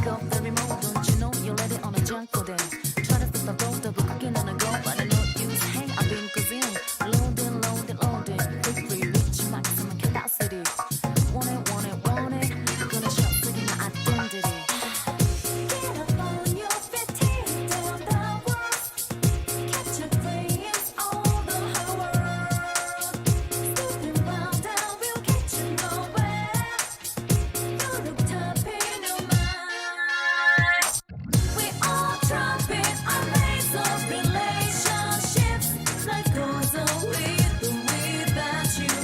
wake up every morning, don't you know you let it on a junk all day. Try to stop the road, double cooking on a go, but I know use. Hey, I've been cuisine, loading, loading, loading. Free, reach maximum capacity. Want it, want it, want it. Gonna shop to get my identity. Get up on your feet, tear down the walls. Catch your dreams all the whole world. Snooping round and we'll get you nowhere. You look tough in your mind. We all trumpet our ways of relationships. Life goes on with or without you.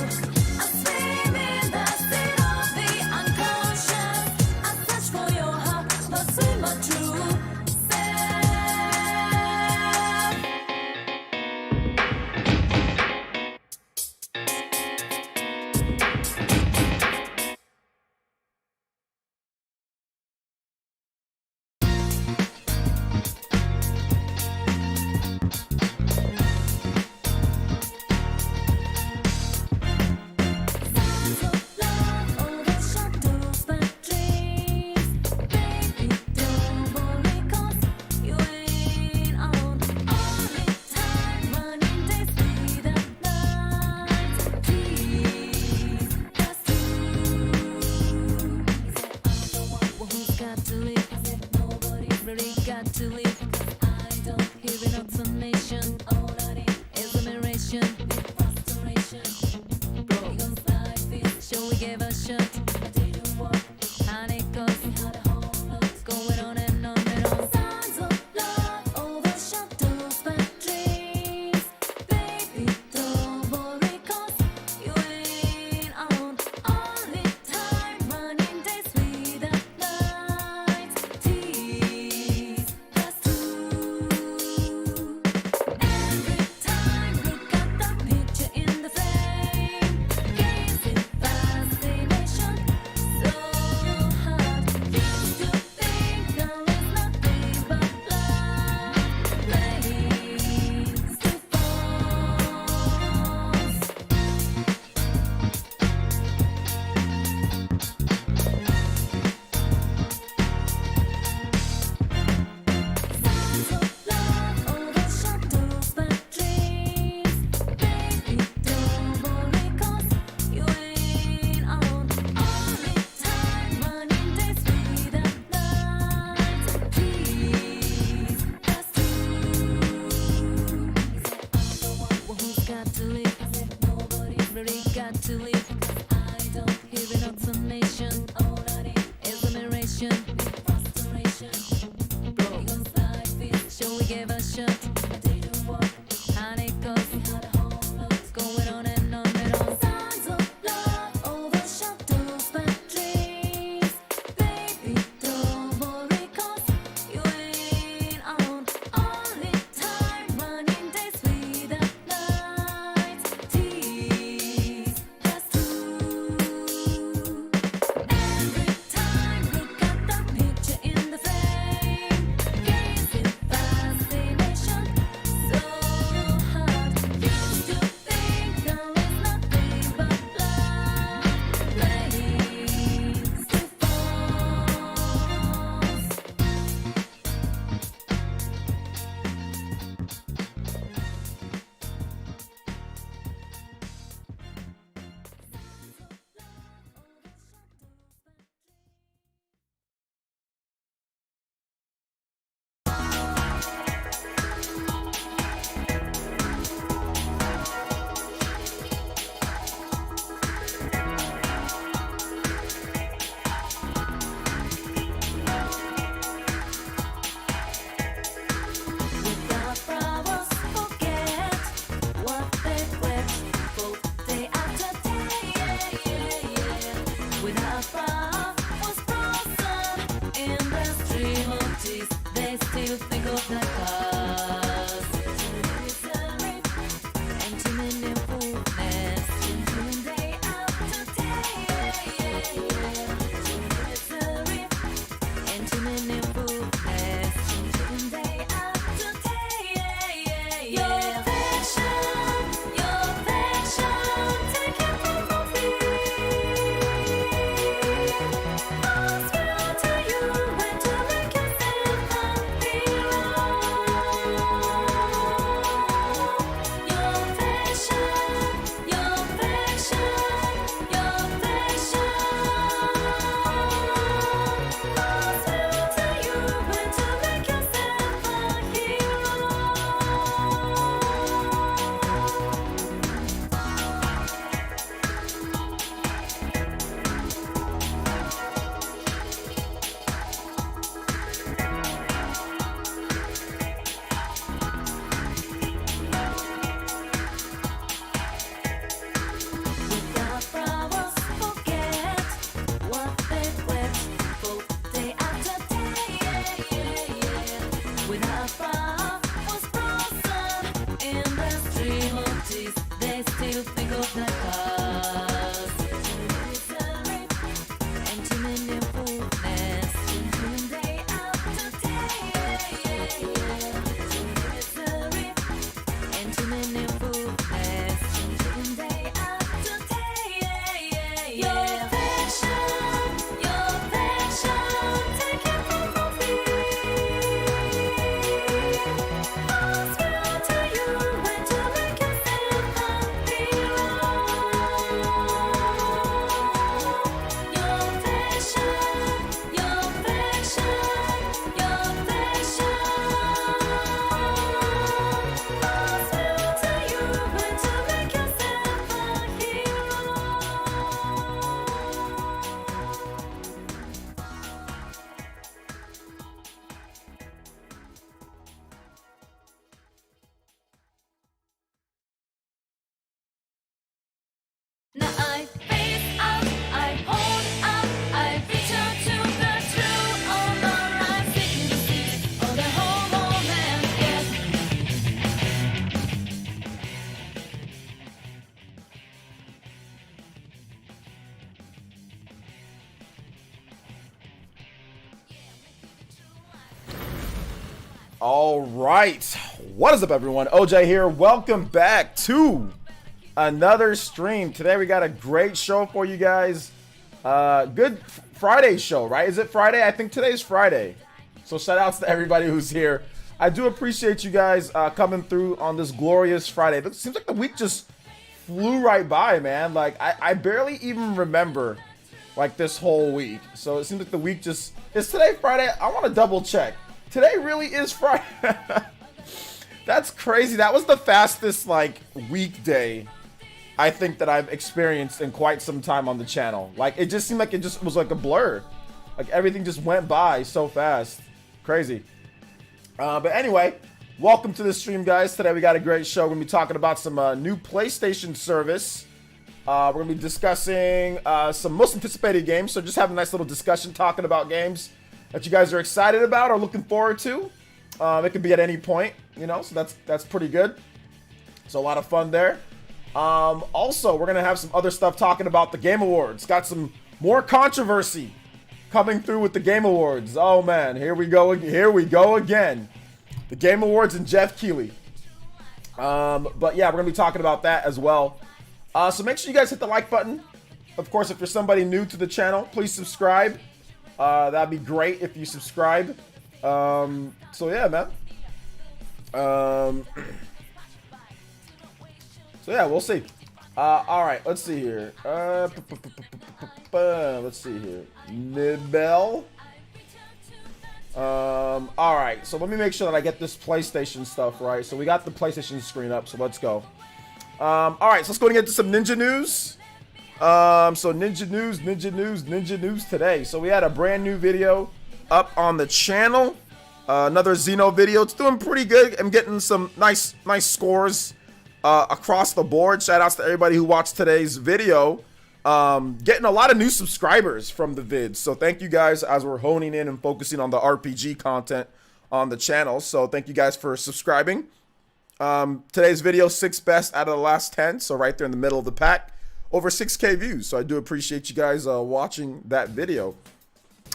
I swim in the state of the unconscious. I search for your heart, pursue my true self. Signs of love overshadows my dreams. Baby, don't worry, 'cause you ain't alone. Only time, running days without nights. Please, that's true. Well, who's got to live? Nobody really got to live. I don't hear an explanation. All I need is admiration. Frustration. Broken life is, shall we give a shot? I didn't walk, and it goes. We had a whole lot going on and on and on. Signs of love overshadows my dreams. Baby, don't worry, 'cause you ain't alone. Only time, running days without nights. Tease, that's true. Every time, look at the picture in the frame. Gazing fascination, so hard. Used to think there was nothing but love. Place to falls. Signs of love overshadows my dreams. Baby, don't worry, 'cause you ain't alone. Only time, running days without nights. Please, that's true. Well, who's got to live? Nobody really got to live. I don't hear an explanation. All I need is admiration. Frustration. Broken life is, shall we give a shot? I didn't walk, and it goes. We had a whole lot going on and on and on. Signs of love overshadows my dreams. Baby, don't worry, 'cause you ain't alone. Only time, running days without nights. Tease, that's true. Every time, look at the picture in the frame. Gazing fascination, All right, what is up, everyone? OJ here. Welcome back to another stream. Today we got a great show for you guys. Good Friday show, right? Is it Friday? I think today's Friday. So shout outs to everybody who's here. I do appreciate you guys coming through on this glorious Friday. It seems like the week just flew right by, man. Like I barely even remember like this whole week. So it seems like the week just is today Friday. I want to double check. Today really is Friday. That's crazy. That was the fastest like weekday I think that I've experienced in quite some time on the channel. Like it just seemed like it just was like a blur. Like everything just went by so fast. Crazy. But anyway, welcome to the stream, guys. Today we got a great show. We're gonna be talking about some new PlayStation service. We're gonna be discussing some most anticipated games. So just have a nice little discussion talking about games that you guys are excited about or looking forward to. It could be at any point, you know, so that's pretty good. So a lot of fun there. Also, we're gonna have some other stuff talking about the Game Awards. Got some more controversy coming through with the Game Awards. Oh man, here we go again. The Game Awards and Jeff Keighley. But yeah, we're gonna be talking about that as well. So make sure you guys hit the like button. Of course, if you're somebody new to the channel, please subscribe. That'd be great if you subscribe. So yeah, man. So yeah, we'll see. All right, let's see here. Let's see here. Nibel. All right, so let me make sure that I get this PlayStation stuff right. So we got the PlayStation screen up, so let's go. All right, so let's go and get to some Ninja news. So Ninja news today. So we had a brand new video up on the channel. Another Xeno video. It's doing pretty good. I'm getting some nice scores across the board. Shout outs to everybody who watched today's video. Getting a lot of new subscribers from the vids. So thank you guys as we're honing in and focusing on the RPG content on the channel. So thank you guys for subscribing. Today's video, 6th best out of the last 10. So right there in the middle of the pack. Over 6K views. So I do appreciate you guys watching that video.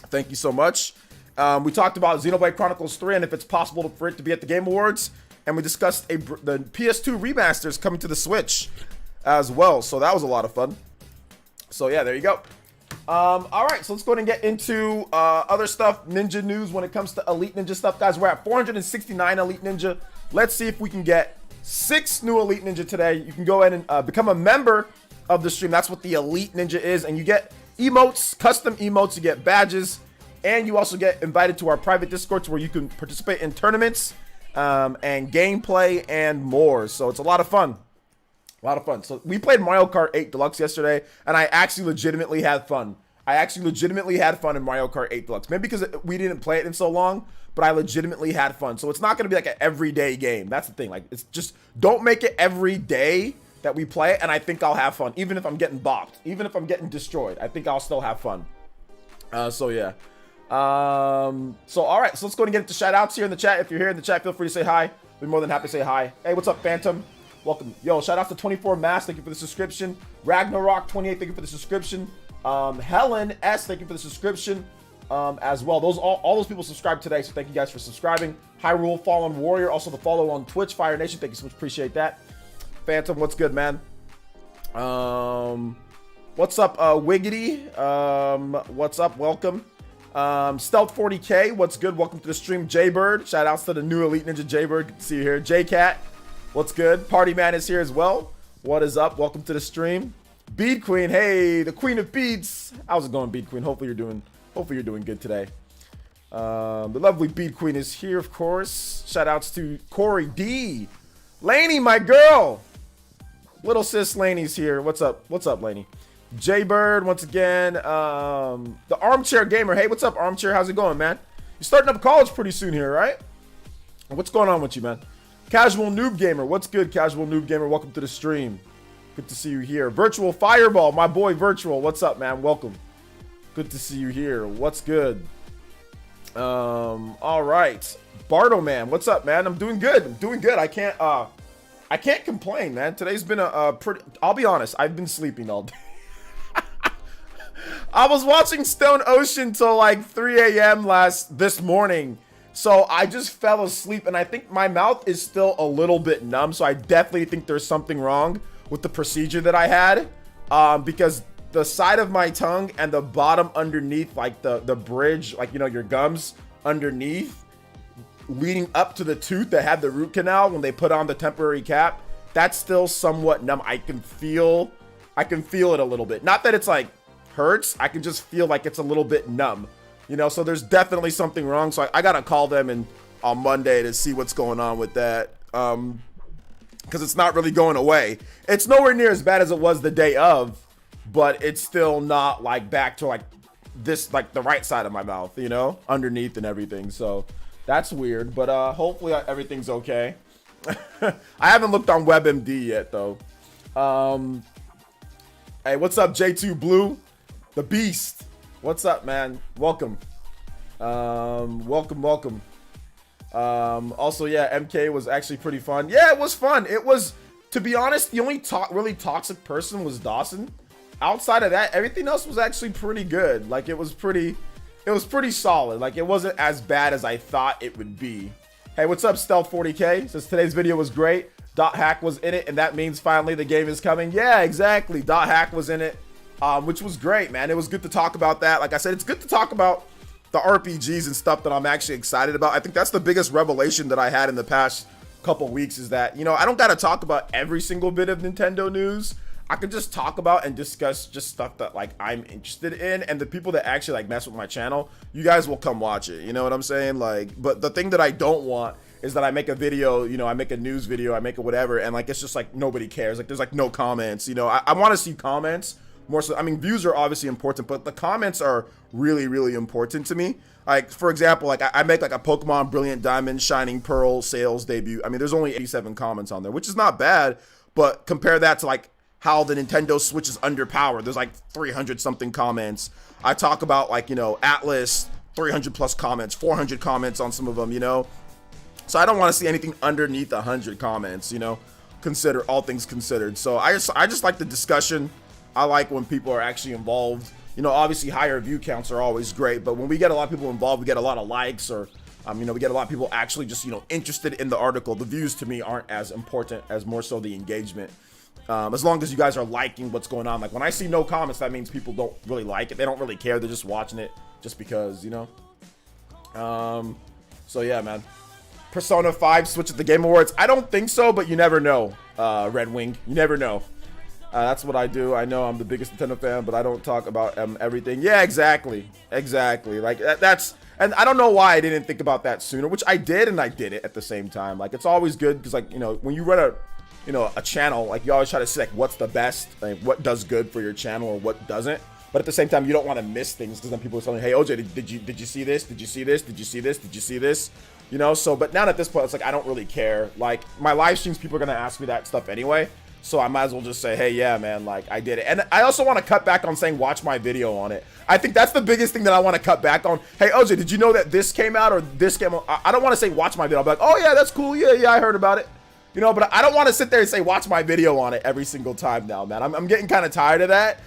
Thank you so much. We talked about Xenoblade Chronicles 3 and if it's possible for it to be at the Game Awards. And we discussed the PS2 remasters coming to the Switch as well. So that was a lot of fun. So yeah, there you go. All right, so let's go ahead and get into other stuff. Ninja news when it comes to Elite Ninja stuff. Guys, we're at 469 Elite Ninja. Let's see if we can get 6 new Elite Ninja today. You can go ahead and become a member of the stream. That's what the Elite Ninja is. And you get emotes, custom emotes, you get badges. And you also get invited to our private Discords where you can participate in tournaments and gameplay and more. So it's a lot of fun. A lot of fun. So we played Mario Kart 8 Deluxe yesterday, and I actually legitimately had fun. I actually legitimately had fun in Mario Kart 8 Deluxe. Maybe because we didn't play it in so long, but I legitimately had fun. So it's not going to be like an everyday game. That's the thing. Like, it's just don't make it every day that we play it, and I think I'll have fun. Even if I'm getting bopped, even if I'm getting destroyed, I think I'll still have fun. So yeah. So all right, so let's go and get into shout outs here in the chat. If you're here in the chat, feel free to say hi. We'd be more than happy to say hi. Hey, what's up, Phantom? Welcome. Yo, shout out to 24 Mass, thank you for the subscription. Ragnarok 28, thank you for the subscription. Helen S, thank you for the subscription as well. All those people subscribed today, so thank you guys for subscribing. Hyrule Fallen Warrior, also the follow on Twitch. Fire Nation, thank you so much, appreciate that. Phantom, what's good, man? What's up, Wiggity? What's up? Welcome. Stealth 40K, what's good? Welcome to the stream. Jaybird, shout outs to the new Elite Ninja Jaybird. Good to see you here. J-Cat, what's good? Party Man is here as well. What is up? Welcome to the stream. Bead Queen, hey, the Queen of Beads. How's it going, Bead Queen? Hopefully you're doing good today. The lovely Bead Queen is here, of course. Shout outs to Corey D. Lainey, my girl. Little sis Lainey's here. What's up? What's up, Lainey? Jaybird, once again. The Armchair Gamer. Hey, what's up, Armchair? How's it going, man? You're starting up college pretty soon here, right? What's going on with you, man? Casual Noob Gamer. What's good, Casual Noob Gamer? Welcome to the stream. Good to see you here. Virtual Fireball, my boy Virtual. What's up, man? Welcome. Good to see you here. What's good? All right. Bardo, man. What's up, man? I'm doing good. I'm doing good. I can't complain, man. Today's been a pretty... I'll be honest. I've been sleeping all day. I was watching Stone Ocean till like 3 a.m. this morning. So I just fell asleep, and I think my mouth is still a little bit numb. So I definitely think there's something wrong with the procedure that I had, because the side of my tongue and the bottom underneath, like the bridge, like, you know, your gums underneath, leading up to the tooth that had the root canal when they put on the temporary cap, that's still somewhat numb. I can feel it a little bit. Not that it's like hurts. I can just feel like it's a little bit numb, you know. So there's definitely something wrong. So I gotta call them on Monday to see what's going on with that, because it's not really going away. It's nowhere near as bad as it was the day of, but it's still not like back to like this, like the right side of my mouth, you know, underneath and everything. So that's weird, but hopefully everything's okay. I haven't looked on WebMD yet though. Hey, what's up, J2 Blue, the Beast? What's up, man? Welcome. Welcome. Also, yeah, MK was actually pretty fun. Yeah, it was fun. It was, to be honest, the only really toxic person was Dawson. Outside of that, everything else was actually pretty good. Like, it was pretty solid. Like, it wasn't as bad as I thought it would be. Hey, what's up, Stealth 40K? Says today's video was great. Dot Hack was in it, and that means finally the game is coming. Yeah, exactly. Dot Hack was in it, which was great, man. It was good to talk about that. Like I said, it's good to talk about the RPGs and stuff that I'm actually excited about. I think that's the biggest revelation that I had in the past couple weeks, is that, you know, I don't got to talk about every single bit of Nintendo news. I could just talk about and discuss just stuff that like I'm interested in, and the people that actually like mess with my channel, you guys will come watch it. You know what I'm saying? Like, but the thing that I don't want is that I make a video, you know, I make a news video, I make a whatever, and like it's just like nobody cares. Like there's like no comments. You know, I want to see comments more so. I mean, views are obviously important, but the comments are really, really important to me. Like, for example, like I make like a Pokemon Brilliant Diamond Shining Pearl sales debut. I mean, there's only 87 comments on there, which is not bad, but compare that to like how the Nintendo Switch is underpowered. There's like 300 something comments. I talk about like, you know, Atlas, 300 plus comments, 400 comments on some of them, you know. So I don't want to see anything underneath 100 comments, you know, consider all things considered. So I just like the discussion. I like when people are actually involved. You know, obviously higher view counts are always great, but when we get a lot of people involved, we get a lot of likes, or you know, we get a lot of people actually just, you know, interested in the article. The views to me aren't as important as more so the engagement. As long as you guys are liking what's going on. Like when I see no comments, that means people don't really like it. They don't really care. They're just watching it just because, you know. So yeah, man. Persona 5 Switch at the Game Awards. I don't think so, but you never know, Red Wing. You never know. That's what I do. I know I'm the biggest Nintendo fan, but I don't talk about everything. Yeah, exactly. Like that's, and I don't know why I didn't think about that sooner, which I did, and I did it at the same time. Like it's always good because, like, you know, when you run a channel, like you always try to see like what's the best, like what does good for your channel or what doesn't. But at the same time, you don't want to miss things, because then people are telling you, hey OJ, did you see this? Did you see this? Did you see this? Did you see this? You know, so, but now at this point, it's like, I don't really care. Like, my live streams, people are going to ask me that stuff anyway. So I might as well just say, hey, yeah, man, like, I did it. And I also want to cut back on saying, watch my video on it. I think that's the biggest thing that I want to cut back on. Hey, OJ, did you know that this came out or this came out? I don't want to say, watch my video. I'll be like, oh, yeah, that's cool. Yeah, I heard about it. You know, but I don't want to sit there and say, watch my video on it every single time now, man. I'm getting kind of tired of that.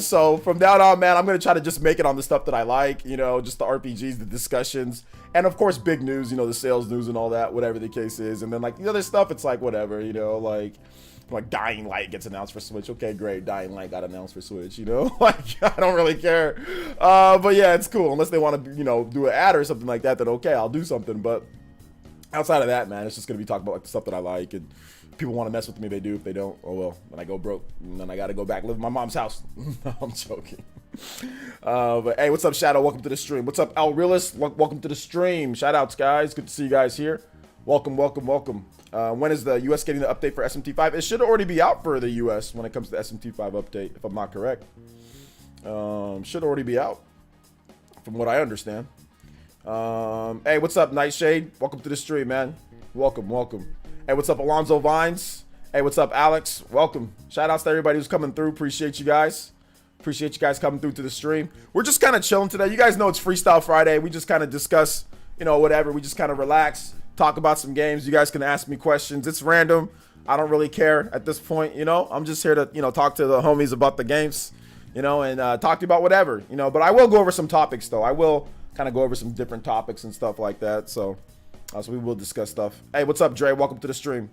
So from now on, man, I'm going to try to just make it on the stuff that I like, you know, just the RPGs, the discussions, and of course, big news, you know, the sales news and all that, whatever the case is. And then like the other stuff, it's like, whatever, you know, like Dying Light gets announced for Switch. Okay, great. Dying Light got announced for Switch, you know, like, I don't really care. But yeah, it's cool. Unless they want to, you know, do an ad or something like that, then okay, I'll do something. But outside of that, man, it's just going to be talking about like the stuff that I like, and people want to mess with me, they do. If they don't, oh well, when I go broke, and then I got to go back live in my mom's house. No, I'm joking. But hey, what's up, Shadow? Welcome to the stream. What's up, El Realist? Welcome to the stream. Shout outs, guys. Good to see you guys here. Welcome. When is the US getting the update for SMT5? It should already be out for the US when it comes to the SMT5 update, if I'm not correct. Should already be out, from what I understand. Hey, what's up, Nightshade? Welcome to the stream, man. Welcome. Hey, what's up, Alonzo Vines? Hey, what's up, Alex? Welcome. Shout outs to everybody who's coming through. Appreciate you guys. Appreciate you guys coming through to the stream. We're just kind of chilling today. You guys know it's Freestyle Friday. We just kind of discuss, you know, whatever. We just kind of relax, talk about some games. You guys can ask me questions. It's random. I don't really care at this point, you know. I'm just here to, you know, talk to the homies about the games, you know, and talk to you about whatever, you know. But I will go over some topics, though. I will kind of go over some different topics and stuff like that. So we will discuss stuff. Hey, what's up, Dre? Welcome to the stream.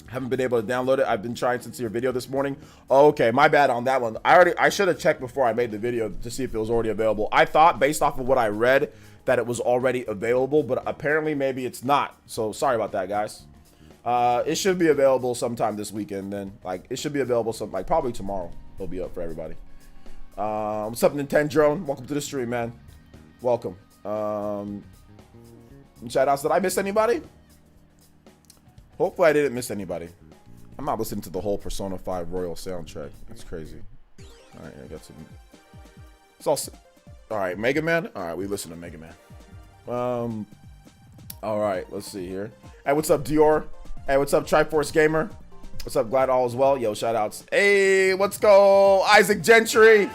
Haven't been able to download it. I've been trying since your video this morning. Oh, okay, my bad on that one. I should have checked before I made the video to see if it was already available. I thought, based off of what I read, that it was already available, but apparently maybe it's not. So sorry about that, guys. It should be available sometime this weekend. Then, like, it should be available probably tomorrow. It'll be up for everybody. What's up, Nintendo Drone? Welcome to the stream, man. Welcome. Shout outs. Did I miss anybody? Hopefully I didn't miss anybody. I'm not listening to the whole Persona 5 Royal soundtrack. That's crazy. All right, I got some. It's all right. Mega Man. All right, we listen to Mega Man. All right, let's see here. Hey, what's up, Dior? Hey, what's up, Triforce Gamer? What's up, glad all is well. Yo, shout outs. Hey, let's go, Isaac Gentry.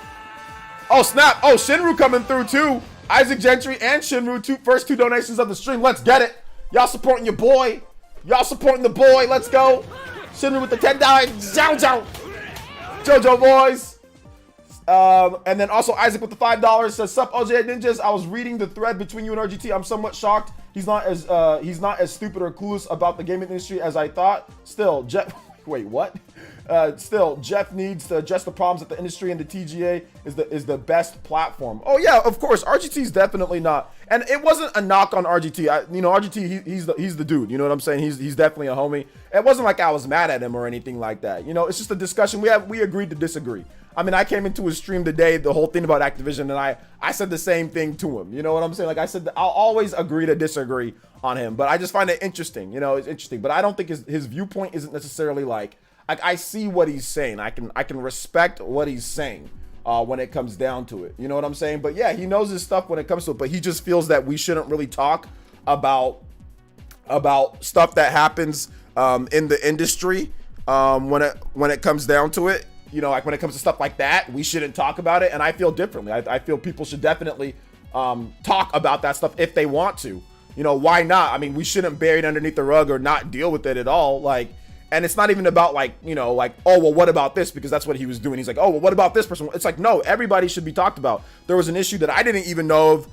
Oh snap! Oh, Shinru coming through too. Isaac Gentry and Shinru, first two donations of the stream. Let's get it. Y'all supporting your boy. Y'all supporting the boy. Let's go. Shinru with the $10. Zhao Zhao. JoJo boys. And then also Isaac with the $5 says, "Sup, OJ Ninjas. I was reading the thread between you and RGT. I'm somewhat shocked. He's not as stupid or clueless about the gaming industry as I thought. Still, Jeff. Wait, what? Still, Jeff needs to address the problems that the industry and the TGA is the best platform." Oh yeah, of course. RGT is definitely not, and it wasn't a knock on RGT. RGT, he's the dude. You know what I'm saying? He's definitely a homie. It wasn't like I was mad at him or anything like that. You know, it's just a discussion. We agreed to disagree. I mean, I came into his stream today, the whole thing about Activision, and I said the same thing to him. You know what I'm saying? Like I said, I'll always agree to disagree on him, but I just find it interesting. You know, it's interesting, but I don't think his viewpoint isn't necessarily like I see what he's saying. I can respect what he's saying when it comes down to it. You know what I'm saying? But yeah, he knows his stuff when it comes to it, but he just feels that we shouldn't really talk about stuff that happens in the industry when it comes down to it. You know, like when it comes to stuff like that, we shouldn't talk about it. And I feel differently. I feel people should definitely talk about that stuff if they want to. You know, why not? I mean, we shouldn't bury it underneath the rug or not deal with it at all. Like, and it's not even about like, you know, like, oh, well, what about this? Because that's what he was doing. He's like, oh, well, what about this person? It's like, no, everybody should be talked about. There was an issue that I didn't even know of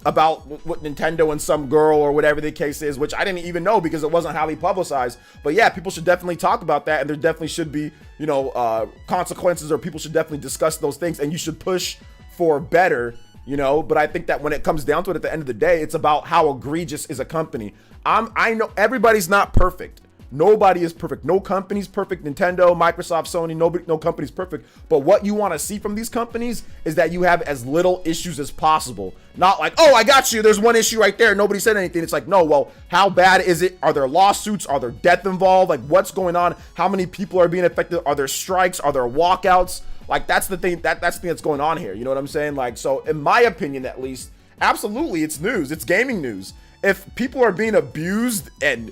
about what Nintendo and some girl or whatever the case is, which I didn't even know because it wasn't highly publicized. But yeah, people should definitely talk about that, and there definitely should be, you know, consequences, or people should definitely discuss those things, and you should push for better, you know. But I think that when it comes down to it, at the end of the day, it's about how egregious is a company. I know everybody's not perfect. Nobody is perfect. No company's perfect. Nintendo, Microsoft, Sony, no company's perfect. But what you want to see from these companies is that you have as little issues as possible. Not like, oh, I got you. There's one issue right there. Nobody said anything. It's like, no, well, how bad is it? Are there lawsuits? Are there death involved? Like, what's going on? How many people are being affected? Are there strikes? Are there walkouts? Like, that's the thing. That's the thing that's going on here. You know what I'm saying? Like, so in my opinion, at least, absolutely, it's news. It's gaming news. If people are being abused and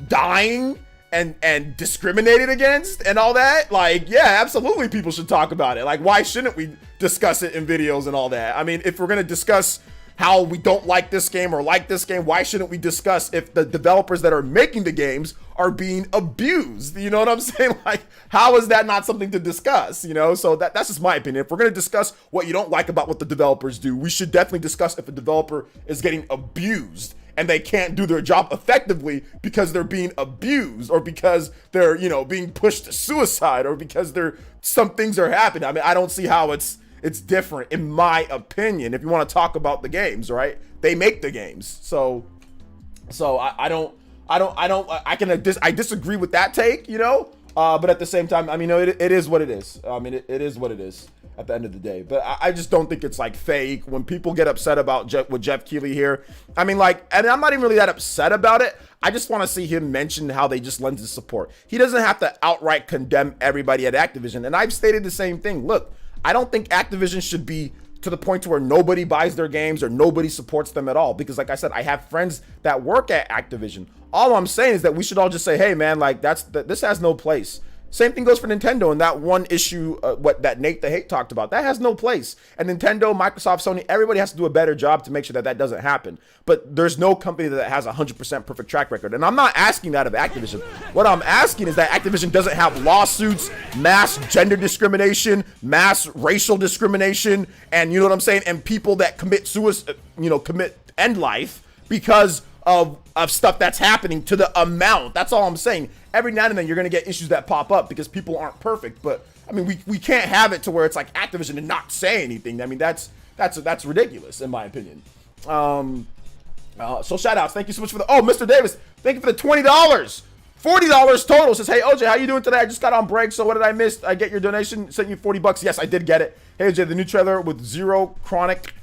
dying and discriminated against and all that, like, yeah, absolutely people should talk about it. Like, why shouldn't we discuss it in videos and all that? I mean, if we're gonna discuss how we don't like this game or like this game, why shouldn't we discuss if the developers that are making the games are being abused? You know what I'm saying? Like, how is that not something to discuss? You know, so that's just my opinion. If we're gonna discuss what you don't like about what the developers do, we should definitely discuss if a developer is getting abused and they can't do their job effectively because they're being abused, or because they're, you know, being pushed to suicide, or because some things are happening. I mean, I don't see how it's different, in my opinion. If you want to talk about the games, right? They make the games, so I disagree with that take, you know. But at the same time, I mean, it is what it is. I mean, it is what it is at the end of the day. But I just don't think it's like fake when people get upset about with Jeff Keighley here. I mean, like, and I'm not even really that upset about it. I just want to see him mention how they just lend his support. He doesn't have to outright condemn everybody at Activision. And I've stated the same thing. Look, I don't think Activision should be to the point to where nobody buys their games or nobody supports them at all. Because like I said, I have friends that work at Activision. All I'm saying is that we should all just say, hey man, like this has no place. Same thing goes for Nintendo and that one issue, what that Nate the Hate talked about. That has no place. And Nintendo, Microsoft, Sony, everybody has to do a better job to make sure that that doesn't happen. But there's no company that has a 100% perfect track record. And I'm not asking that of Activision. What I'm asking is that Activision doesn't have lawsuits, mass gender discrimination, mass racial discrimination, and you know what I'm saying? And people that commit suicide, commit end life because of stuff that's happening to the amount. That's all I'm saying. Every now and then you're going to get issues that pop up because people aren't perfect. But I mean, we can't have it to where it's like Activision and not say anything. I mean, that's ridiculous in my opinion. So shout outs. Thank you so much for Mr. Davis. Thank you for the $20. $40 total. Says, hey, OJ, how you doing today? I just got on break, so what did I miss? I get your donation. Sent you $40. Yes, I did get it. Hey, OJ, the new trailer with Zero Chronic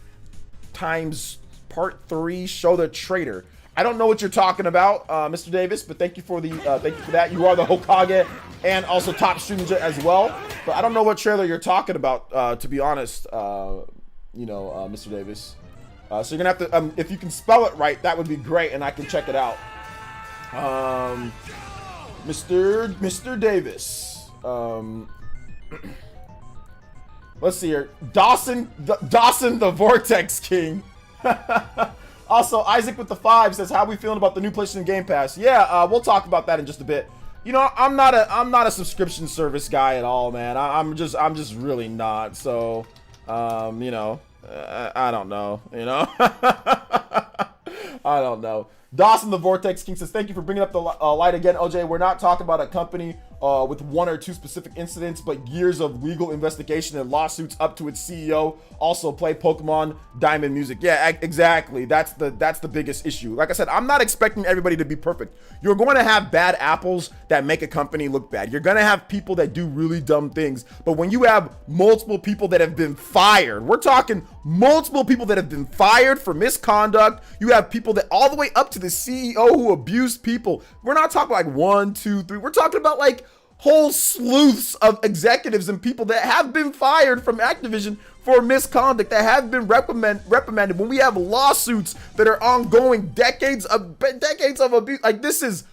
times part 3. Show the traitor. I don't know what you're talking about, Mr. Davis, but thank you for that. You are the Hokage and also top streamer as well. But I don't know what trailer you're talking about, to be honest, Mr. Davis. So you're gonna have to, if you can spell it right, that would be great, and I can check it out. Mr. Davis. Let's see here. Dawson the Vortex King. Also, Isaac with the 5 says, "How we feeling about the new PlayStation Game Pass?" Yeah, we'll talk about that in just a bit. I'm not a subscription service guy at all, man. I'm just really not. So, I don't know. I don't know. Dawson the Vortex King says, "Thank you for bringing up the light again, OJ. We're not talking about a company with 1 or 2 specific incidents, but years of legal investigation and lawsuits up to its CEO. Also play Pokemon Diamond music." Yeah, exactly. That's the biggest issue. Like I said, I'm not expecting everybody to be perfect. You're going to have bad apples that make a company look bad. You're going to have people that do really dumb things. But when you have multiple people that have been fired, we're talking multiple people that have been fired for misconduct. You have people that all the way up to the CEO who abused people. We're not talking like 1, 2, 3. We're talking about like whole sleuths of executives and people that have been fired from Activision for misconduct, that have been reprimanded. When we have lawsuits that are ongoing, decades of abuse, like this is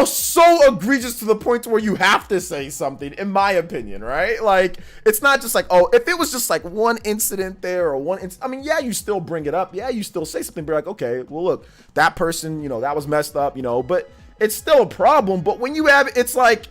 so egregious to the point where you have to say something, in my opinion, right? Like, it's not just like, if it was just like one incident there or I mean, yeah, you still bring it up. Yeah, you still say something, be like, okay, well, look, that person, that was messed up, but it's still a problem. But when you have, it's like,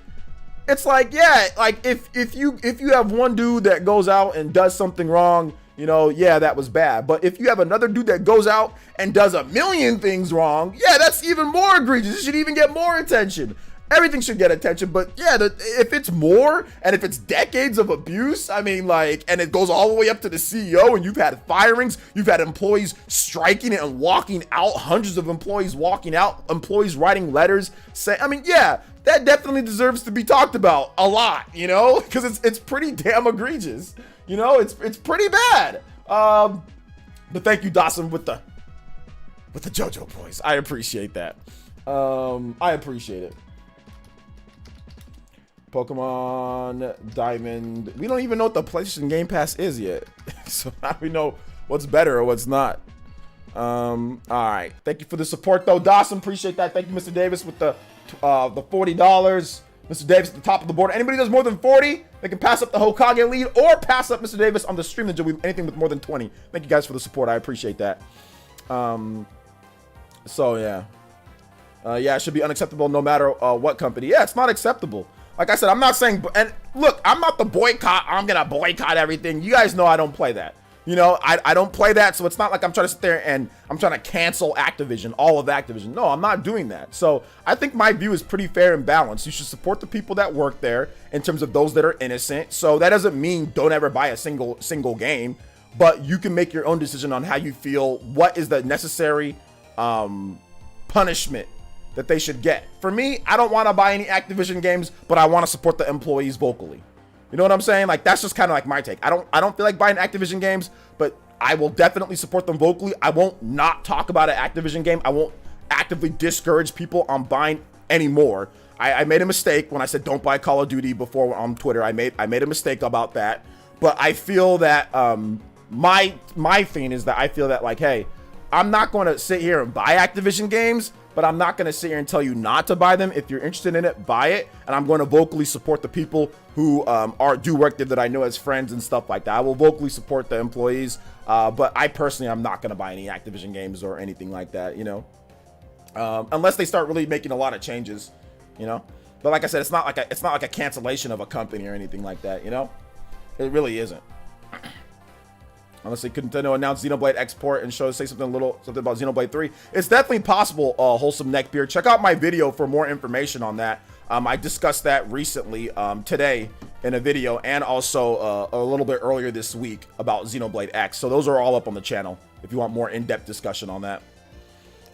yeah, like if you have one dude that goes out and does something wrong, yeah, that was bad. But if you have another dude that goes out and does a million things wrong, yeah, that's even more egregious. It should even get more attention. Everything should get attention. But yeah, if it's more and if it's decades of abuse, I mean, like, and it goes all the way up to the CEO, and you've had firings, you've had employees striking and walking out, hundreds of employees walking out, employees writing letters saying, I mean, yeah, that definitely deserves to be talked about a lot, because it's pretty damn egregious. It's pretty bad. But thank you, Dawson, with the JoJo boys. I appreciate that. I appreciate it. Pokemon Diamond. We don't even know what the PlayStation Game Pass is yet. So how do we know what's better or what's not? All right. Thank you for the support, though, Dawson. Appreciate that. Thank you, Mr. Davis, with the $40. Mr. Davis at the top of the board. Anybody does more than 40, they can pass up the Hokage lead or pass up Mr. Davis on the stream that do anything with more than 20. Thank you guys for the support. I appreciate that. So yeah. Yeah, it should be unacceptable no matter what company. Yeah, it's not acceptable. Like I said, I'm not saying, and look, I'm not the boycott. I'm going to boycott everything. You guys know I don't play that. I don't play that, so it's not like I'm trying to sit there and I'm trying to cancel Activision, all of Activision. No, I'm not doing that. So I think my view is pretty fair and balanced. You should support the people that work there in terms of those that are innocent. So that doesn't mean don't ever buy a single game, but you can make your own decision on how you feel, what is the necessary punishment that they should get. For me, I don't want to buy any Activision games, but I want to support the employees vocally. You know what I'm saying? Like, that's just kind of like my take. I don't feel like buying Activision games, but I will definitely support them vocally. I won't not talk about an Activision game. I won't actively discourage people on buying anymore. I made a mistake when I said don't buy Call of Duty before on Twitter. I made a mistake about that. But I feel that my thing is that I feel that, like, hey, I'm not going to sit here and buy Activision games, but I'm not going to sit here and tell you not to buy them. If you're interested in it, buy it. And I'm going to vocally support the people who do work there that I know as friends and stuff like that. I will vocally support the employees, but I personally, I'm not going to buy any Activision games or anything like that, you know, unless they start really making a lot of changes, you know. But like I said, it's not like a cancellation of a company or anything like that, you know. It really isn't. Honestly, Nintendo announced Xenoblade export and say something about Xenoblade 3. It's definitely possible, Wholesome Neckbeard. Check out my video for more information on that. I discussed that recently, today in a video, and also a little bit earlier this week about Xenoblade X. So those are all up on the channel if you want more in-depth discussion on that.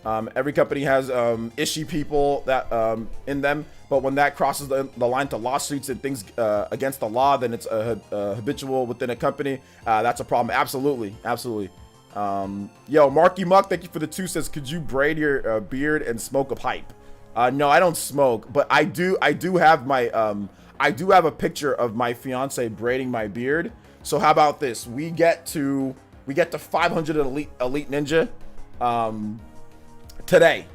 Every company has ishy people that in them, but when that crosses the line to lawsuits and things against the law, then it's habitual within a company. That's a problem. Absolutely, absolutely. Yo, Marky Muck, thank you for the 2, says, could you braid your beard and smoke a pipe? No, I don't smoke, but I do have my I do have a picture of my fiance braiding my beard. So how about this? We get to 500 elite ninja today.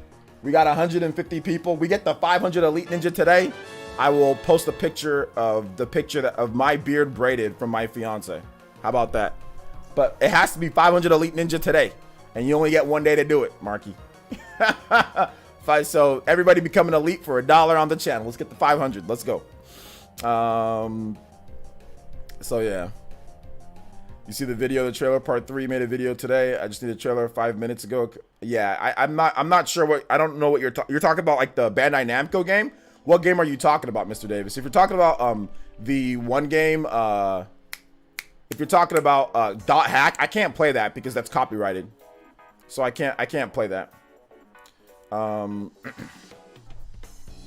We got 150 people. We get the 500 elite ninja today. I will post a picture of of my beard braided from my fiance. How about that? But it has to be 500 elite ninja today, and you only get 1 day to do it, Marky. So everybody become an elite for $1 on the channel. Let's get the 500. Let's go. So yeah. You see the video, the trailer part 3 made a video today. I just need a trailer 5 minutes ago. Yeah, I'm not sure what, I don't know what you're talking about, like the Bandai Namco game. What game are you talking about, Mr. Davis? If you're talking about the one game, if you're talking about Dot Hack, I can't play that because that's copyrighted. So I can't play that.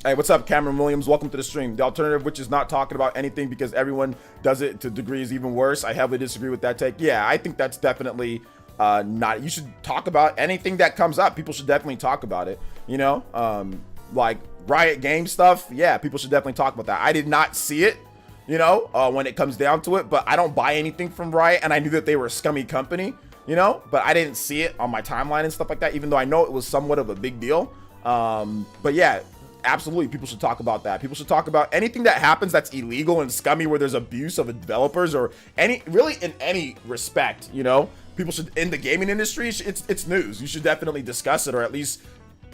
Hey, what's up, Cameron Williams? Welcome to the stream. The alternative, which is not talking about anything because everyone does it to degrees even worse. I heavily disagree with that take. Yeah, I think that's definitely not. You should talk about anything that comes up. People should definitely talk about it. You know, like Riot Game stuff. Yeah, people should definitely talk about that. I did not see it, you know, when it comes down to it, but I don't buy anything from Riot, and I knew that they were a scummy company, you know, but I didn't see it on my timeline and stuff like that, even though I know it was somewhat of a big deal. But yeah, absolutely, people should talk about that. People should talk about anything that happens that's illegal and scummy, where there's abuse of developers or really in any respect, you know. People should, in the gaming industry, it's news. You should definitely discuss it, or at least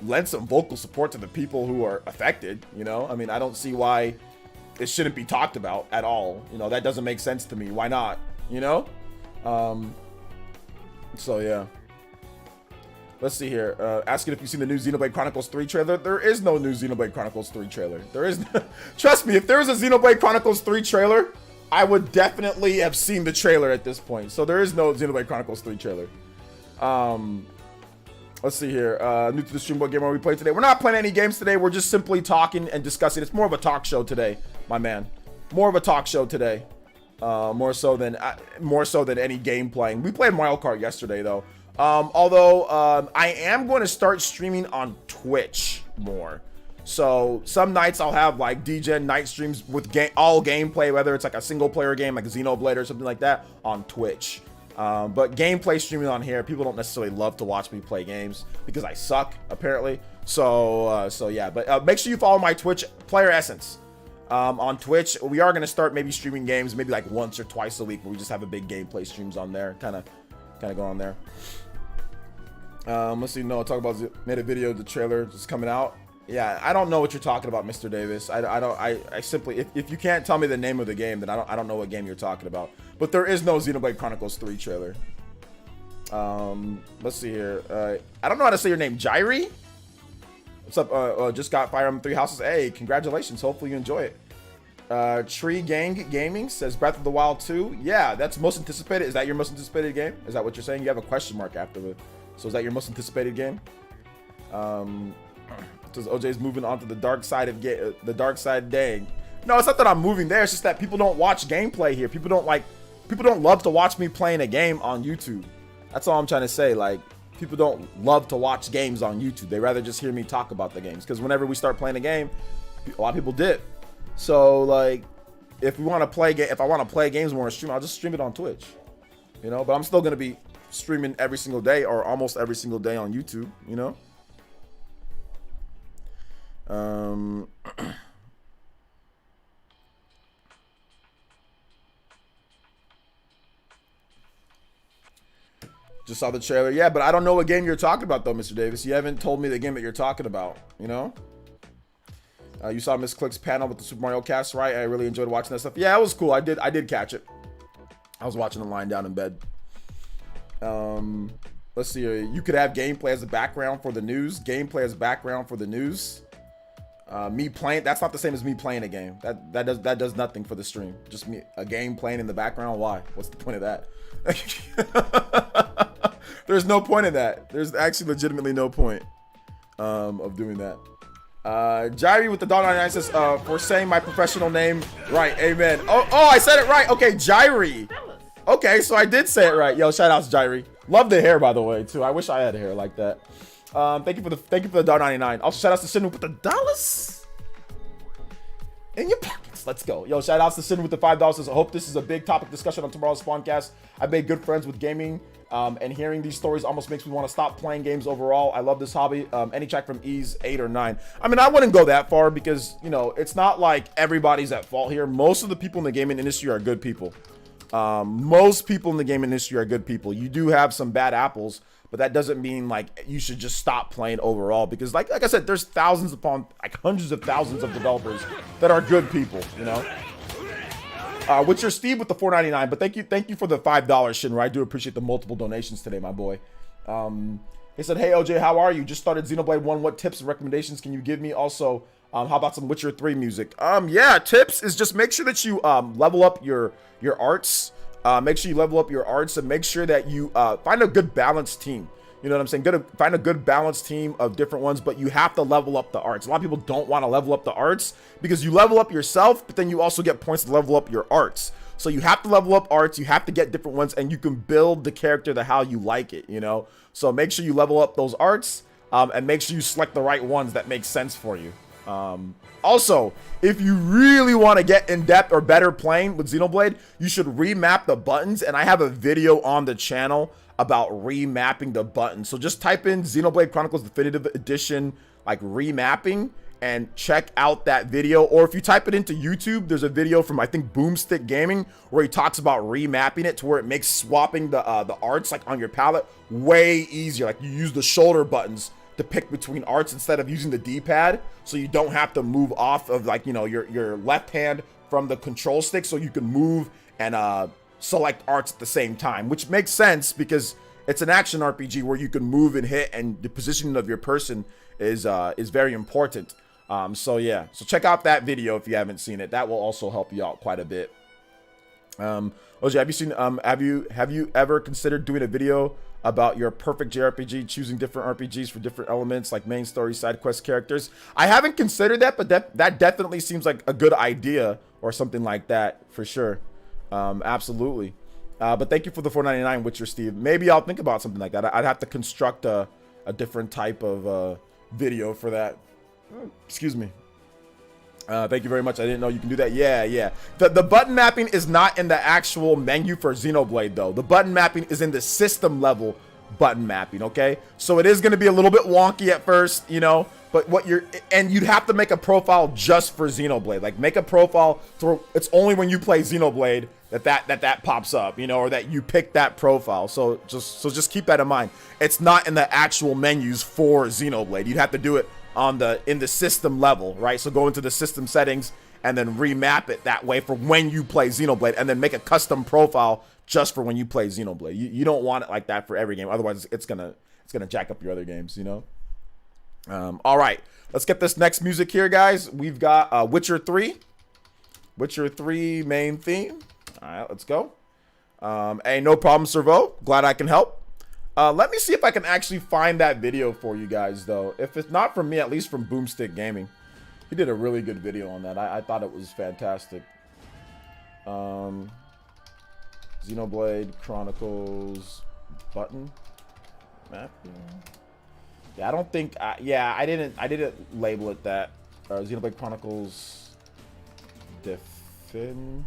lend some vocal support to the people who are affected, you know. I mean, I don't see why it shouldn't be talked about at all. You know, that doesn't make sense to me. Why not, you know? So yeah. Let's see here. Asking if you've seen the new Xenoblade Chronicles 3 trailer. There is no new Xenoblade Chronicles 3 trailer. There is no, trust me, if there was a Xenoblade Chronicles 3 trailer, I would definitely have seen the trailer at this point. So there is no Xenoblade Chronicles 3 trailer. Let's see here. New to the stream, what game are we playing today? We're not playing any games today. We're just simply talking and discussing. It's more of a talk show today, my man. More of a talk show today. More so than any game playing. We played Mario Kart yesterday though. Although I am going to start streaming on Twitch more. So some nights I'll have like DGen night streams with all gameplay, whether it's like a single player game like Xenoblade or something like that, on Twitch. But gameplay streaming on here, people don't necessarily love to watch me play games because I suck apparently. So yeah, but make sure you follow my Twitch, PlayerEssence. On Twitch, we are going to start maybe streaming games maybe like once or twice a week, where we just have a big gameplay streams on there, kind of go on there. Let's see. No, talk about made a video. The trailer just coming out. Yeah, I don't know what you're talking about, Mr. Davis. I simply, if you can't tell me the name of the game, then I don't know what game you're talking about. But there is no Xenoblade Chronicles 3 trailer. Let's see here. I don't know how to say your name. Jairi? What's up? Just got Fire Emblem 3 Houses. Hey, congratulations. Hopefully you enjoy it. Tree Gang Gaming says Breath of the Wild 2. Yeah, that's most anticipated. Is that your most anticipated game? Is that what you're saying? You have a question mark after it. So is that your most anticipated game? Says OJ's moving on to the dark side of the dark side. Dang. No, it's not that I'm moving there. It's just that people don't watch gameplay here. People don't love to watch me playing a game on YouTube. That's all I'm trying to say. Like, people don't love to watch games on YouTube. They rather just hear me talk about the games. Because whenever we start playing a game, a lot of people dip. So like, if I want to play games more on stream, I'll just stream it on Twitch. You know, but I'm still gonna be streaming every single day or almost every single day on YouTube, you know? Just saw the trailer. Yeah, but I don't know what game you're talking about, though, Mr. Davis. You haven't told me the game that you're talking about, you know? You saw Miss Click's panel with the Super Mario cast, right? I really enjoyed watching that stuff. Yeah, it was cool. I did catch it. I was watching it lying down in bed. Let's see here. You could have gameplay as a background for the news. Gameplay as background for the news. Me playing, that's not the same as me playing a game. That does nothing for the stream. Just me, a game playing in the background. Why? What's the point of that? There's no point in that. There's actually legitimately no point of doing that. Jairi with the $1.99 says, for saying my professional name right. Amen. Oh, I said it right. Okay, Jairi. Okay, so I did say it right. Yo, shout outs Jairi. Love the hair, by the way, too. I wish I had hair like that. Thank you for the $1.99. Also, shout outs to Sin with the dollars in your pockets. Let's go. Yo, shout outs to Sin with the $5. Says, I hope this is a big topic discussion on tomorrow's Spawncast. I've made good friends with gaming, and hearing these stories almost makes me want to stop playing games overall. I love this hobby. Any track from Ease 8 or 9. I mean, I wouldn't go that far because, you know, it's not like everybody's at fault here. Most of the people in the gaming industry are good people. Most people in the gaming industry are good people. You do have some bad apples, but that doesn't mean like you should just stop playing overall, because like I said, there's thousands upon like hundreds of thousands of developers that are good people, you know. Which are Steve with the $4.99, but thank you for the $5, Shinra. I do appreciate the multiple donations today, my boy. He said, hey OJ, how are you? Just started Xenoblade 1. What tips and recommendations can you give me? Also, how about some Witcher 3 music? Yeah, tips is just make sure that you level up your arts. Make sure you level up your arts, and make sure that you find a good balanced team. You know what I'm saying? Find a good balanced team of different ones, but you have to level up the arts. A lot of people don't want to level up the arts because you level up yourself, but then you also get points to level up your arts. So you have to level up arts, you have to get different ones, and you can build the character to how you like it, you know? So make sure you level up those arts, and make sure you select the right ones that make sense for you. Also, if you really want to get in depth or better playing with Xenoblade, you should remap the buttons, and I have a video on the channel about remapping the buttons. So just type in Xenoblade Chronicles Definitive Edition like remapping and check out that video. Or if you type it into YouTube, there's a video from I think Boomstick Gaming where he talks about remapping it to where it makes swapping the arts like on your palette way easier. Like you use the shoulder buttons to pick between arts instead of using the D-pad, so you don't have to move off of like, you know, your left hand from the control stick, so you can move and select arts at the same time, which makes sense because it's an action RPG where you can move and hit, and the positioning of your person is very important. So yeah, so check out that video if you haven't seen it. That will also help you out quite a bit. OJ, have you seen have you ever considered doing a video about your perfect JRPG, choosing different RPGs for different elements like main story, side quest characters? I haven't considered that, but that definitely seems like a good idea or something like that for sure. Absolutely. But thank you for the $4.99, Witcher Steve. Maybe I'll think about something like that. I'd have to construct a different type of video for that. Excuse me. Thank you very much. I didn't know you can do that. Yeah. The button mapping is not in the actual menu for Xenoblade, though. The button mapping is in the system level button mapping, okay? So it is going to be a little bit wonky at first, you know, but you'd have to make a profile just for Xenoblade. Like, make a profile so it's only when you play Xenoblade that pops up, you know, or that you pick that profile. So just keep that in mind. It's not in the actual menus for Xenoblade. You'd have to do it in the system level, right? So go into the system settings and then remap it that way for when you play Xenoblade, and then make a custom profile just for when you play Xenoblade. You don't want it like that for every game, otherwise it's gonna jack up your other games, you know. All right, let's get this next music here, guys. We've got Witcher 3 main theme. All right, let's go. Hey, no problem, Servo, glad I can help. Let me see if I can actually find that video for you guys, though. If it's not from me, at least from Boomstick Gaming. He did a really good video on that. I thought it was fantastic. Xenoblade Chronicles button mapping. Yeah, I don't think. Yeah, I didn't label it that. Xenoblade Chronicles Defin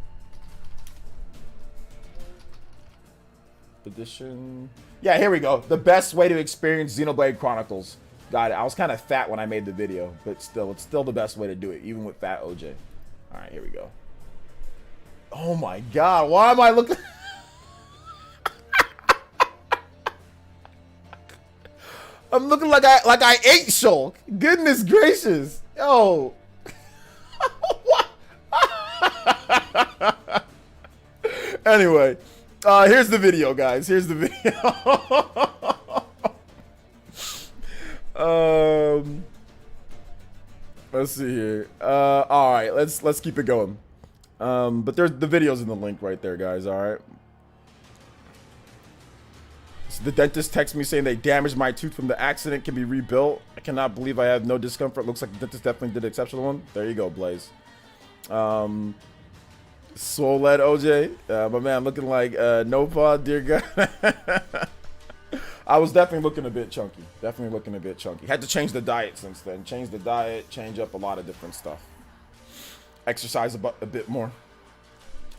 Edition. Yeah, here we go. The best way to experience Xenoblade Chronicles. Got it. I was kind of fat when I made the video, but still, it's still the best way to do it, even with fat OJ. All right, here we go. Oh my God, why am I looking? I'm looking like I ate Shulk. Goodness gracious, yo. Anyway, here's the video, guys. Here's the video. Let's see here. All right, let's keep it going. But there's the video's in the link right there, guys. All right. So the dentist texts me saying they damaged my tooth from the accident, can be rebuilt. I cannot believe I have no discomfort. Looks like the dentist definitely did an exceptional one. There you go, Blaze. Swole led OJ, my man looking like no pod, dear God. I was definitely looking a bit chunky. Definitely looking a bit chunky. Had to change the diet since then. Change the diet, change up a lot of different stuff. Exercise a bit more.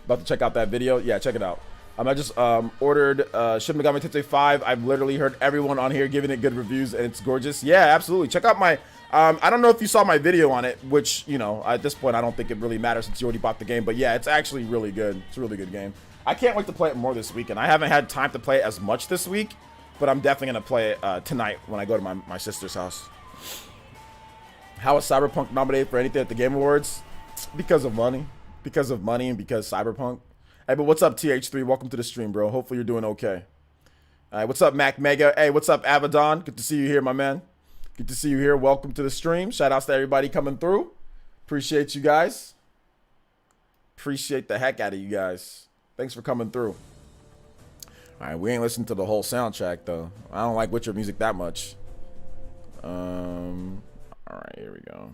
About to check out that video. Yeah, check it out. I just ordered Shin Megami Tensei 5. I've literally heard everyone on here giving it good reviews, and it's gorgeous. Yeah, absolutely. Check out my... I don't know if you saw my video on it, which, you know, at this point, I don't think it really matters since you already bought the game. But yeah, it's actually really good. It's a really good game. I can't wait to play it more this weekend. I haven't had time to play it as much this week, but I'm definitely going to play it tonight when I go to my sister's house. How is Cyberpunk nominated for anything at the Game Awards? Because of money. Because of money and because Cyberpunk. Hey, but what's up, TH3? Welcome to the stream, bro. Hopefully you're doing okay. All right, what's up, Mac Mega? Hey, what's up, Abaddon? Good to see you here, my man. Good to see you here. Welcome to the stream. Shout outs to everybody coming through. Appreciate you guys. Appreciate the heck out of you guys. Thanks for coming through. All right, we ain't listened to the whole soundtrack, though. I don't like Witcher music that much. All right, here we go.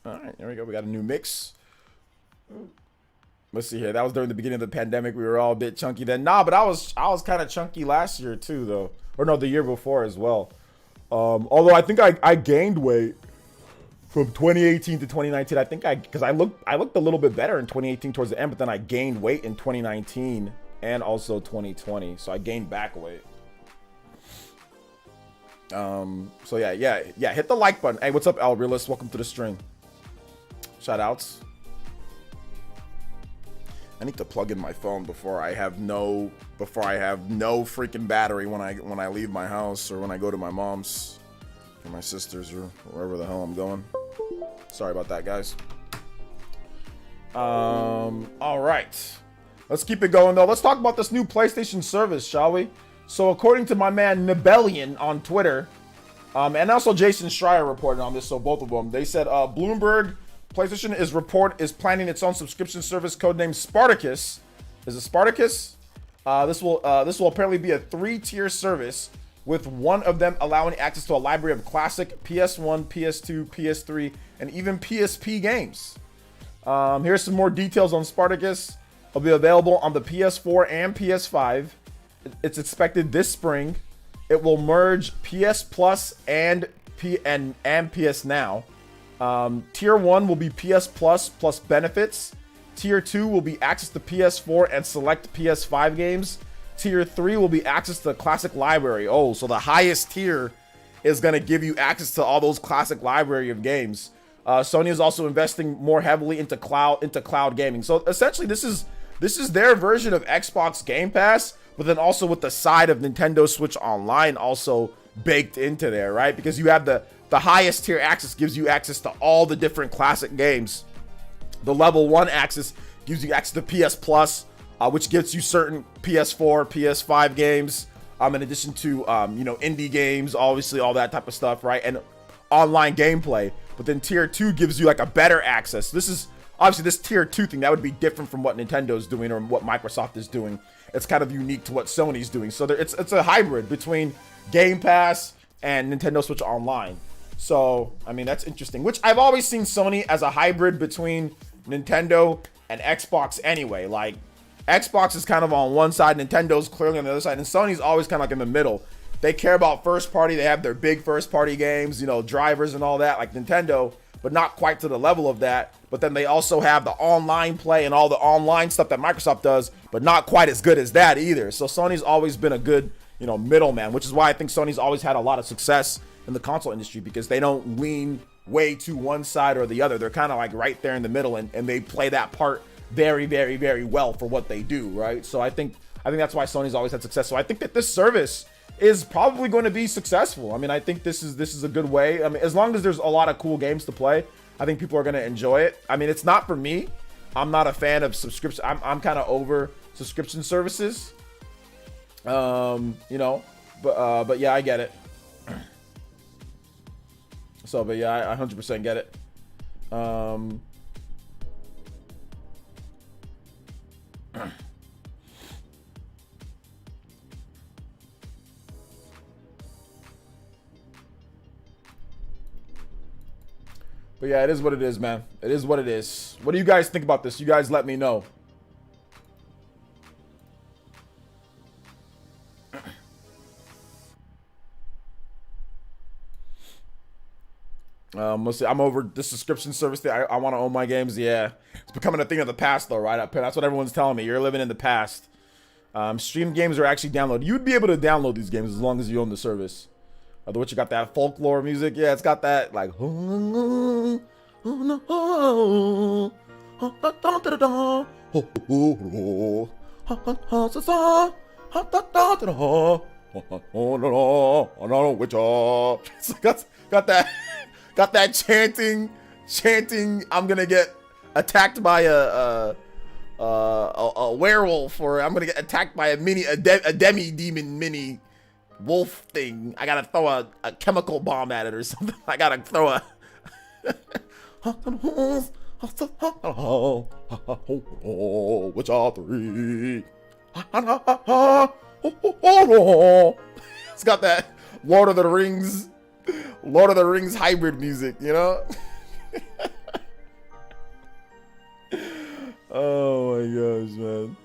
All right, there we go. We got a new mix. Let's see here. That was during the beginning of the pandemic. We were all a bit chunky then. Nah, but I was kind of chunky last year too, though. Or no, the year before as well. Although I think I gained weight from 2018 to 2019. I think because I looked a little bit better in 2018 towards the end, but then I gained weight in 2019 and also 2020. So I gained back weight. So yeah. Hit the like button. Hey, what's up, Al Realist? Welcome to the stream. Shout outs. I need to plug in my phone before I have no freaking battery when I leave my house or when I go to my mom's or my sister's or wherever the hell I'm going. Sorry about that, guys. All right. Let's keep it going though. Let's talk about this new PlayStation service, shall we? So according to my man Nibellion on Twitter, and also Jason Schreier reported on this, so both of them, they said Bloomberg PlayStation is planning its own subscription service codenamed Spartacus. Is it Spartacus? This will apparently be a 3-tier service, with one of them allowing access to a library of classic PS1, PS2, PS3, and even PSP games. Here's some more details on Spartacus. It'll be available on the PS4 and PS5. It's expected this spring. It will merge PS Plus and PS Now. Tier 1 will be PS Plus plus benefits. Tier 2 will be access to PS4 and select PS5 games. Tier 3 will be access to the classic library. Oh, so the highest tier is going to give you access to all those classic library of games. Sony is also investing more heavily into cloud gaming. So essentially this is their version of Xbox Game Pass, but then also with the side of Nintendo Switch Online also baked into there, right? Because you have the highest tier access gives you access to all the different classic games. The level 1 access gives you access to PS Plus, which gives you certain PS4, PS5 games, in addition to indie games, obviously all that type of stuff, right? And online gameplay. But then tier 2 gives you like a better access. This is obviously this tier 2 thing that would be different from what Nintendo's doing or what Microsoft is doing. It's kind of unique to what Sony's doing. So it's a hybrid between Game Pass and Nintendo Switch Online. So, I mean, that's interesting, which I've always seen Sony as a hybrid between Nintendo and Xbox anyway. Like, Xbox is kind of on one side, Nintendo's clearly on the other side, and Sony's always kind of like in the middle. They care about first party. They have their big first party games, drivers and all that. Like Nintendo, but not quite to the level of that. But then they also have the online play and all the online stuff that Microsoft does, but not quite as good as that either. So Sony's always been a good, you know, middleman, which is why I think Sony's always had a lot of success in the console industry, because they don't lean way to one side or the other. They're kind of like right there in the middle, and they play that part very, very, very well for what they do, right? So I think that's why Sony's always had success. So I think that this service is probably going to be successful. I mean, I think this is a good way. I mean, as long as there's a lot of cool games to play, I think people are going to enjoy it. I mean, it's not for me. I'm not a fan of subscription. I'm kind of over subscription services. You know, but yeah, I get it. So, but yeah, I 100% get it. But yeah, it is what it is, man. It is what it is. What do you guys think about this? You guys let me know. Let's see. I'm over this subscription service thing. I want to own my games. Yeah, it's becoming a thing of the past, though, right? That's what everyone's telling me. You're living in the past. Stream games are actually downloaded. You'd be able to download these games as long as you own the service. What you got, that folklore music? Yeah, it's got that like. Got that chanting. I'm gonna get attacked by a werewolf, or I'm gonna get attacked by a demi demon mini wolf thing. I gotta throw a chemical bomb at it or something. I gotta throw a. Which are three? It's got that Lord of the Rings hybrid music, you know? Oh my gosh, man.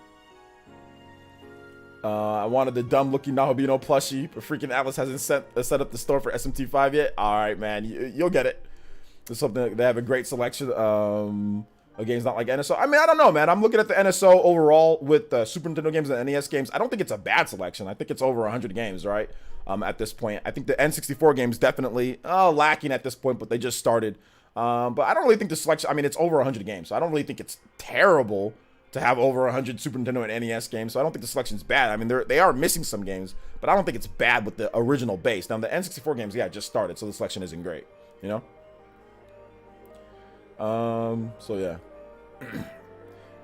I wanted the dumb looking Nahabino plushie, but freaking Atlas hasn't set up the store for SMT5 yet. All right, man, you'll get it. It's something, they have a great selection of games, not like NSO. I mean, I don't know, man. I'm looking at the NSO overall with Super Nintendo games and NES games. I don't think it's a bad selection. I think it's over 100 games, right? At this point, I think the N64 games definitely lacking at this point, but they just started. But I don't really think the selection. I mean, it's over 100 games, so I don't really think it's terrible to have over 100 Super Nintendo and NES games. So I don't think the selection's bad. I mean, they are missing some games, but I don't think it's bad with the original base. Now the N64 games, yeah, just started, so the selection isn't great, you know. So yeah.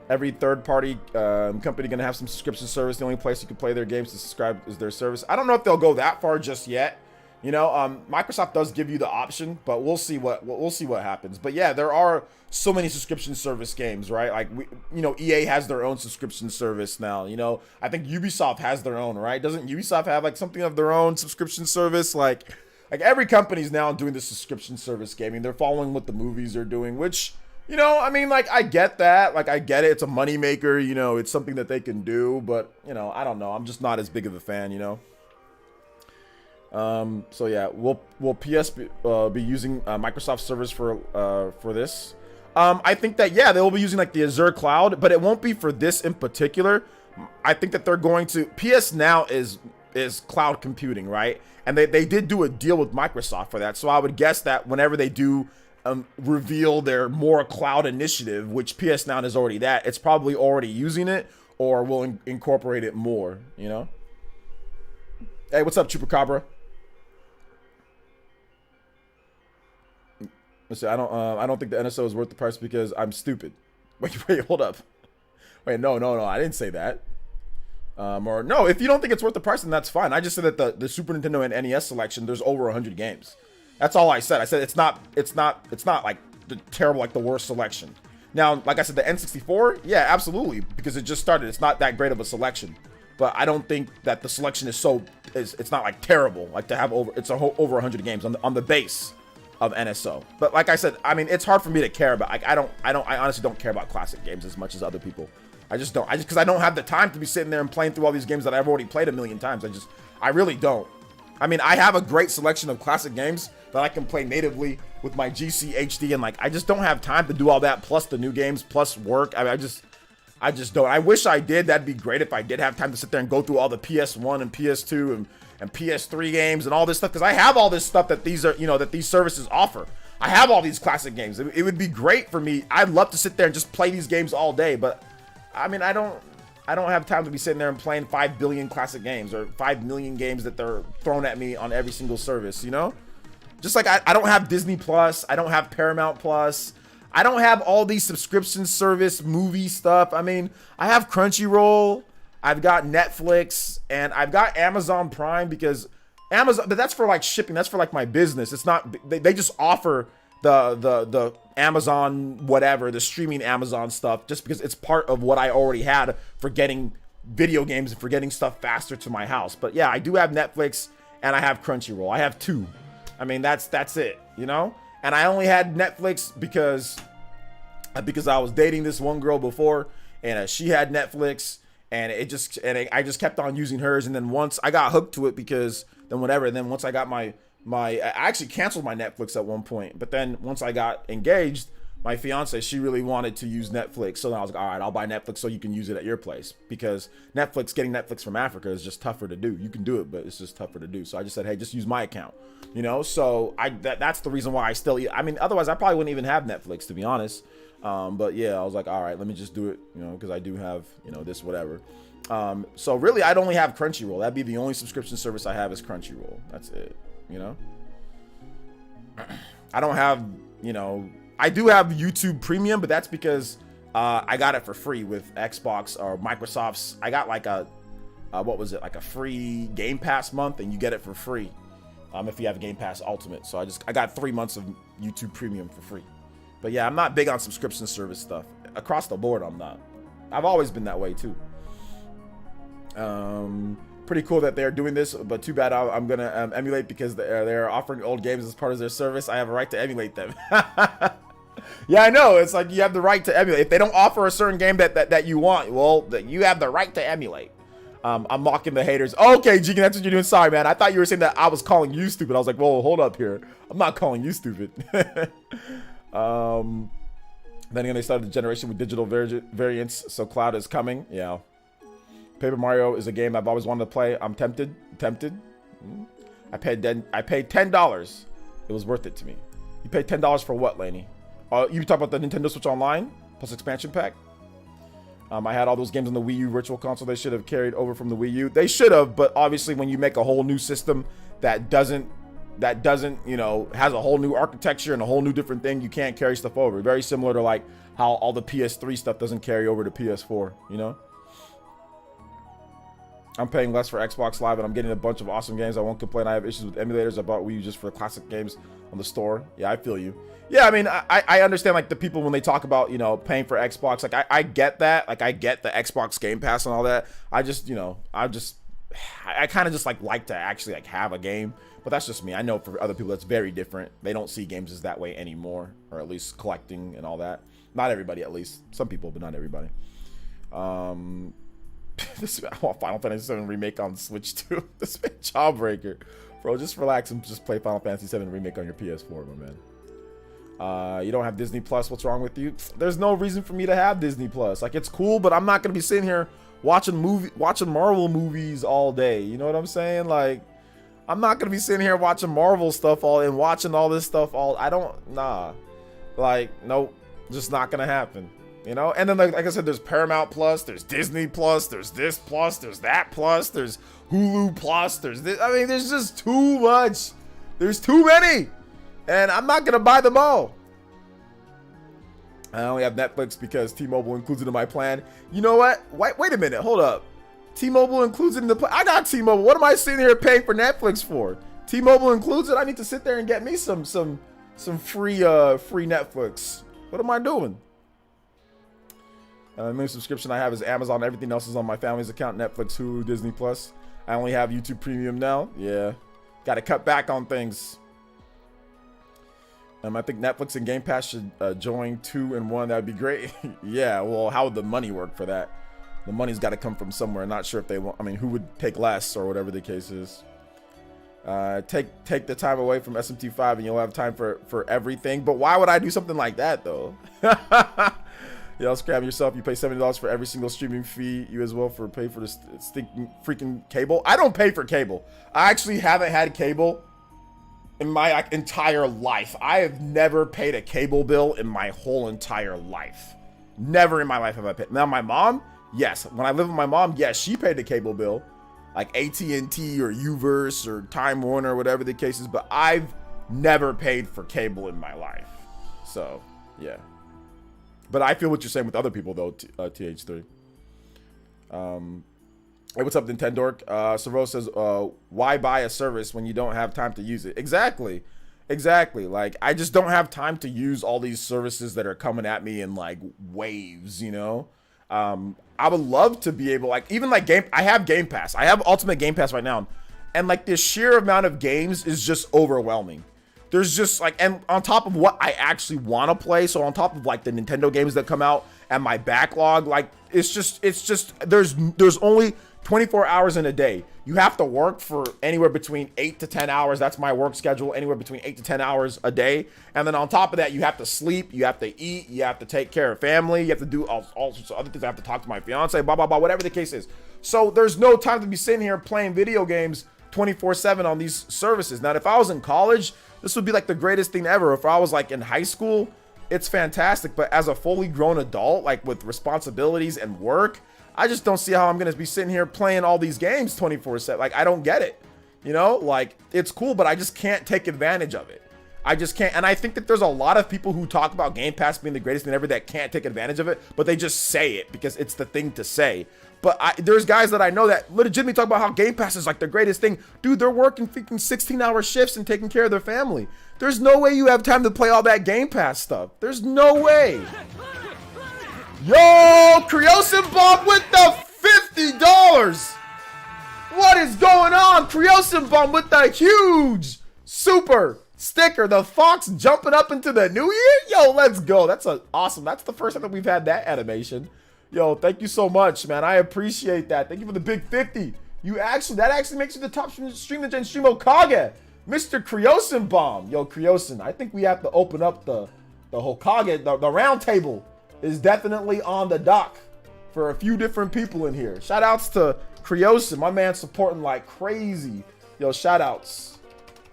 Every third-party company gonna have some subscription service. The only place you can play their games to subscribe is their service. I don't know if they'll go that far just yet. You know, Microsoft does give you the option, but we'll see what happens. But yeah, there are so many subscription service games, right? Like EA has their own subscription service now. You know, I think Ubisoft has their own, right? Doesn't Ubisoft have like something of their own subscription service? Like every company's now doing the subscription service gaming. They're following what the movies are doing, which. You know, I mean, like, I get that. Like, I get it. It's a moneymaker. You know, it's something that they can do. But, you know, I don't know. I'm just not as big of a fan, you know. So, yeah. Will PS be using Microsoft servers for this? I think that, yeah, they will be using, like, the Azure cloud. But it won't be for this in particular. I think that they're going to... PS Now is cloud computing, right? And they did do a deal with Microsoft for that. So I would guess that whenever they do... reveal their more cloud initiative, which PS Now is already that, it's probably already using it or will incorporate it more, you know? Hey, what's up, Chupacabra? Listen, I don't think the NSO is worth the price because I'm stupid. Wait, hold up. Wait, no, I didn't say that. Or no, if you don't think it's worth the price, then that's fine. I just said that the Super Nintendo and NES selection, there's over 100 games. That's all I said. I said it's not like the terrible, like the worst selection. Now, like I said, the N64, yeah, absolutely, because it just started. It's not that great of a selection, but I don't think that the selection is it's not like terrible, like to have over 100 games on the base of NSO. But like I said, I mean, it's hard for me to care about. Like I honestly don't care about classic games as much as other people. I just because I don't have the time to be sitting there and playing through all these games that I've already played a million times. I really don't. I mean, I have a great selection of classic games that I can play natively with my GC HD, and like I just don't have time to do all that, plus the new games, plus work. I mean, I just don't. I wish I did. That'd be great if I did have time to sit there and go through all the PS1 and PS2 and PS3 games and all this stuff, because I have all this stuff that these are, you know, that these services offer. I have all these classic games. It would be great for me. I'd love to sit there and just play these games all day, but I mean, I don't have time to be sitting there and playing 5 billion classic games or 5 million games that they're throwing at me on every single service, you know? Just like I don't have Disney Plus, I don't have Paramount Plus, I don't have all these subscription service movie stuff. I mean, I have Crunchyroll, I've got Netflix, and I've got Amazon Prime, because Amazon, but that's for like shipping, that's for like my business. It's not, they just offer the Amazon whatever, the streaming Amazon stuff, just because it's part of what I already had for getting video games and for getting stuff faster to my house. But yeah, I do have Netflix and I have Crunchyroll. I have two. I mean, that's it, you know? And I only had Netflix because I was dating this one girl before, and she had Netflix, and I just kept on using hers. And then once I got hooked to it, because then whatever, and then once I got I actually canceled my Netflix at one point, but then once I got engaged, my fiance, she really wanted to use Netflix. So then I was like, all right, I'll buy Netflix so you can use it at your place, because getting Netflix from Africa is just tougher to do. You can do it, but it's just tougher to do. So I just said, hey, just use my account, you know? So that's the reason why I mean, otherwise I probably wouldn't even have Netflix, to be honest. But yeah, I was like, all right, let me just do it, you know, because I do have, you know, this, whatever. So really I'd only have Crunchyroll. That'd be the only subscription service I have is Crunchyroll. That's it, you know? I don't have, you know, I do have YouTube Premium, but that's because I got it for free with Xbox or Microsoft's. I got like a what was it, like a free Game Pass month, and you get it for free if you have Game Pass Ultimate. So I got 3 months of YouTube Premium for free. But yeah, I'm not big on subscription service stuff across the board. I'm not. I've always been that way too. Pretty cool that they're doing this, but too bad I'm gonna emulate, because they're offering old games as part of their service. I have a right to emulate them. Yeah, I know. It's like you have the right to emulate. If they don't offer a certain game that you want, well, you have the right to emulate. I'm mocking the haters. Okay, Jigen, that's what you're doing. Sorry, man. I thought you were saying that I was calling you stupid. I was like, whoa, hold up here. I'm not calling you stupid. Then again, they started the generation with digital variants, so cloud is coming. Yeah. Paper Mario is a game I've always wanted to play. I'm tempted. I paid $10. It was worth it to me. You paid $10 for what, Laney? You talk about the Nintendo Switch Online plus expansion pack. I had all those games on the Wii U Virtual Console. They should have carried over from the Wii U. They should have, but obviously when you make a whole new system that doesn't, you know, has a whole new architecture and a whole new different thing, you can't carry stuff over. Very similar to like how all the PS3 stuff doesn't carry over to PS4, you know? I'm paying less for Xbox Live, and I'm getting a bunch of awesome games. I won't complain. I have issues with emulators. I bought Wii U just for classic games on the store. Yeah, I feel you. Yeah, I mean, I understand, like, the people when they talk about, you know, paying for Xbox. Like, I get that. Like, I get the Xbox Game Pass and all that. I just, you know, I kind of just, like to actually, like, have a game. But that's just me. I know for other people that's very different. They don't see games as that way anymore, or at least collecting and all that. Not everybody, at least. Some people, but not everybody. I want Final Fantasy VII Remake on Switch too. This man, Jawbreaker. Bro, just relax and just play Final Fantasy VII Remake on your PS4, my man. You don't have Disney Plus. What's wrong with you? There's no reason for me to have Disney Plus. Like, it's cool, but I'm not gonna be sitting here watching Marvel movies all day. You know what I'm saying? Like, I'm not gonna be sitting here watching Marvel stuff and watching all this stuff nah. Like, nope. Just not gonna happen. You know, and then like I said, there's Paramount Plus, there's Disney Plus, there's this Plus, there's that Plus, there's Hulu Plus, there's this. I mean, there's just too much. There's too many, and I'm not gonna buy them all. I only have Netflix because T-Mobile includes it in my plan. You know what? Wait a minute, hold up. T-Mobile includes it in the plan. I got T-Mobile. What am I sitting here paying for Netflix for? T-Mobile includes it. I need to sit there and get me some free Netflix. What am I doing? The main subscription I have is Amazon. Everything else is on my family's account. Netflix, Hulu, Disney Plus. I only have YouTube Premium now. Yeah. Got to cut back on things. I think Netflix and Game Pass should join 2 and 1. That would be great. Yeah, well, how would the money work for that? The money's got to come from somewhere. Not sure if they want. I mean, who would take less or whatever the case is. Take the time away from SMT5 and you'll have time for everything. But why would I do something like that though? Yo, scram yourself. You pay $70 for every single streaming fee. You as well for pay for this stinking freaking cable. I don't pay for cable. I actually haven't had cable in my entire life. I have never paid a cable bill in my whole entire life. Never in my life have I paid. Now my mom, yes. When I lived with my mom, yes, she paid the cable bill, like AT&T or Uverse or Time Warner, whatever the case is. But I've never paid for cable in my life. So yeah. But I feel what you're saying with other people though. TH3. Hey, what's up, Nintendork? Savo says, why buy a service when you don't have time to use it? Exactly. Like, I just don't have time to use all these services that are coming at me in, like, waves, you know? I would love to be able, like, even, like, I have Game Pass. I have Ultimate Game Pass right now. And, like, the sheer amount of games is just overwhelming. There's just, like, and on top of what I actually want to play, so on top of, like, the Nintendo games that come out and my backlog, like, it's just, there's only 24 hours in a day. You have to work for anywhere between 8 to 10 hours. That's my work schedule, anywhere between 8 to 10 hours a day. And then on top of that, you have to sleep, you have to eat, you have to take care of family, you have to do all sorts of other things. I have to talk to my fiance, blah, blah, blah, whatever the case is. So there's no time to be sitting here playing video games 24/7 on these services. Now, if I was in college, this would be like the greatest thing ever. If I was like in high school, it's fantastic. But as a fully grown adult, like with responsibilities and work, I just don't see how I'm going to be sitting here playing all these games 24/7. Like, I don't get it. You know, like, it's cool, but I just can't take advantage of it. I just can't. And I think that there's a lot of people who talk about Game Pass being the greatest thing ever that can't take advantage of it, but they just say it because it's the thing to say. But there's guys that I know that legitimately talk about how Game Pass is like the greatest thing. Dude, they're working freaking 16-hour shifts and taking care of their family. There's no way you have time to play all that Game Pass stuff. There's no way. Yo, Creosin Bomb with the $50. What is going on? Creosin Bomb with the huge super sticker. The fox jumping up into the new year. Yo, let's go. That's awesome. That's the first time that we've had that animation. Yo, thank you so much, man. I appreciate that. Thank you for the big 50. That actually makes you the top stream the Gen Stream Hokage. Mr. Creosin Bomb. Yo, Creosin, I think we have to open up the Hokage, the round table is definitely on the dock for a few different people in here. Shout outs to Creosin, my man supporting like crazy. Yo, shout outs.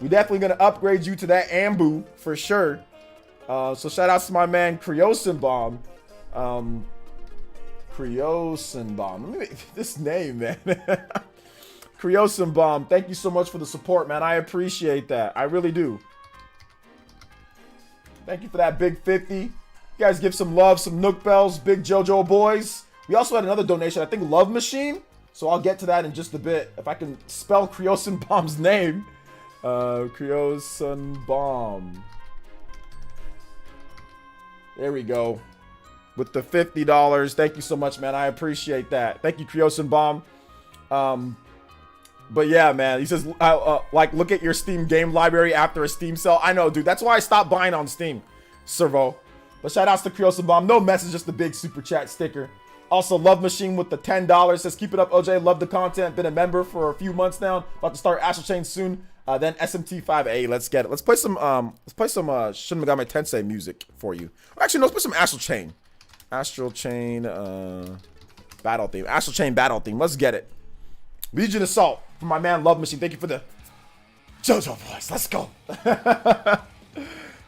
We definitely gonna upgrade you to that Ambu for sure. So shout outs to my man Creosin Bomb. Creosin Bomb. This name, man. Creosin Bomb. Thank you so much for the support, man. I appreciate that. I really do. Thank you for that big 50. You guys give some love, some Nook Bells, big JoJo boys. We also had another donation, I think Love Machine. So I'll get to that in just a bit. If I can spell Creosin Bomb's name. Creosin Bomb. There we go. With the $50. Thank you so much, man. I appreciate that. Thank you, Creosin Bomb. But yeah, man. He says, like, look at your Steam game library after a Steam sale. I know, dude. That's why I stopped buying on Steam. Servo. But shout outs to Creosin Bomb. No message, just the big super chat sticker. Also, Love Machine with the $10. Says, keep it up, OJ. Love the content. Been a member for a few months now. About to start Astral Chain soon. Then SMT5A. Let's get it. Let's play some Shin Megami Tensei music for you. Actually, no, let's play some Astral Chain. Astral Chain battle theme. Astral Chain battle theme. Let's get it. Legion Assault from my man Love Machine. Thank you for the JoJo voice. Let's go.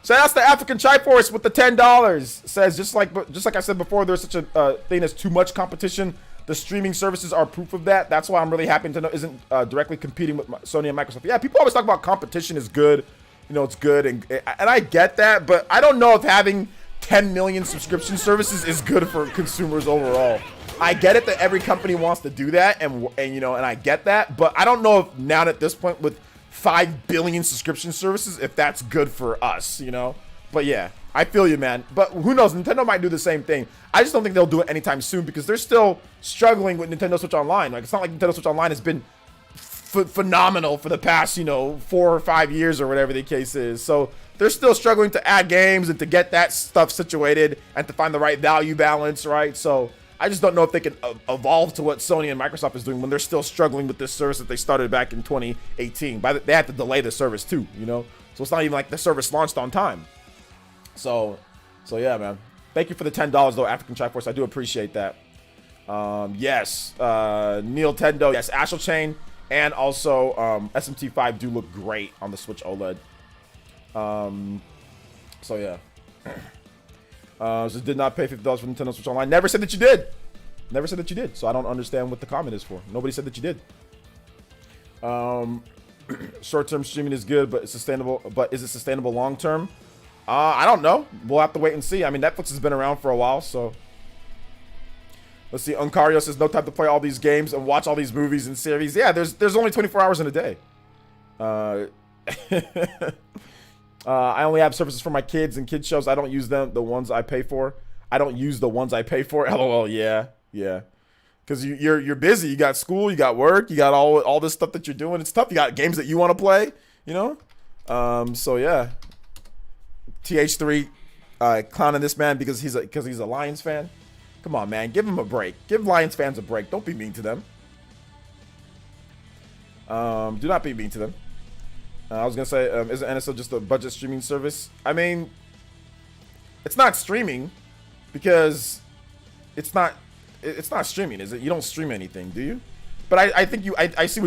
Shout out to African Triforce with the $10. Says just like I said before, there's such a thing as too much competition. The streaming services are proof of that. That's why I'm really happy Nintendo isn't directly competing with Sony and Microsoft. Yeah, people always talk about competition is good. You know, it's good, and I get that, but I don't know if having 10 million subscription services is good for consumers overall. I get it that every company wants to do that, and you know, and I get that, but I don't know if now at this point with 5 billion subscription services, if that's good for us, you know? But yeah, I feel you, man. But who knows? Nintendo might do the same thing. I just don't think they'll do it anytime soon because they're still struggling with Nintendo Switch Online. Like, it's not like Nintendo Switch Online has been phenomenal for the past, you know, 4 or 5 years or whatever the case is. So they're still struggling to add games and to get that stuff situated and to find the right value balance, right? So I just don't know if they can evolve to what Sony and Microsoft is doing when they're still struggling with this service that they started back in 2018. They had to delay the service too, you know? So it's not even like the service launched on time. So yeah, man. Thank you for the $10 though, African Track Force. I do appreciate that. Yes, Neil Tendo. Yes, Astral Chain and also SMT5 do look great on the Switch OLED. So yeah. Just did not pay $50 for Nintendo Switch Online. Never said that you did. Never said that you did. So I don't understand what the comment is for. Nobody said that you did. Short-term streaming is good, but it's sustainable. But is it sustainable long-term? I don't know. We'll have to wait and see. I mean, Netflix has been around for a while, so. Let's see. Uncario says no time to play all these games and watch all these movies and series. Yeah, there's only 24 hours in a day. I only have services for my kids and kids shows. I don't use them, the ones I pay for. I don't use the ones I pay for. LOL. Yeah. Because you're busy. You got school. You got work. You got all this stuff that you're doing. It's tough. You got games that you want to play. You know. So yeah. TH3 clowning this man because he's a Lions fan. Come on, man. Give him a break. Give Lions fans a break. Don't be mean to them. Do not be mean to them. I was gonna say, isn't NSO just a budget streaming service? I mean, it's not streaming because it's not streaming, is it? You don't stream anything, do you? But I think I see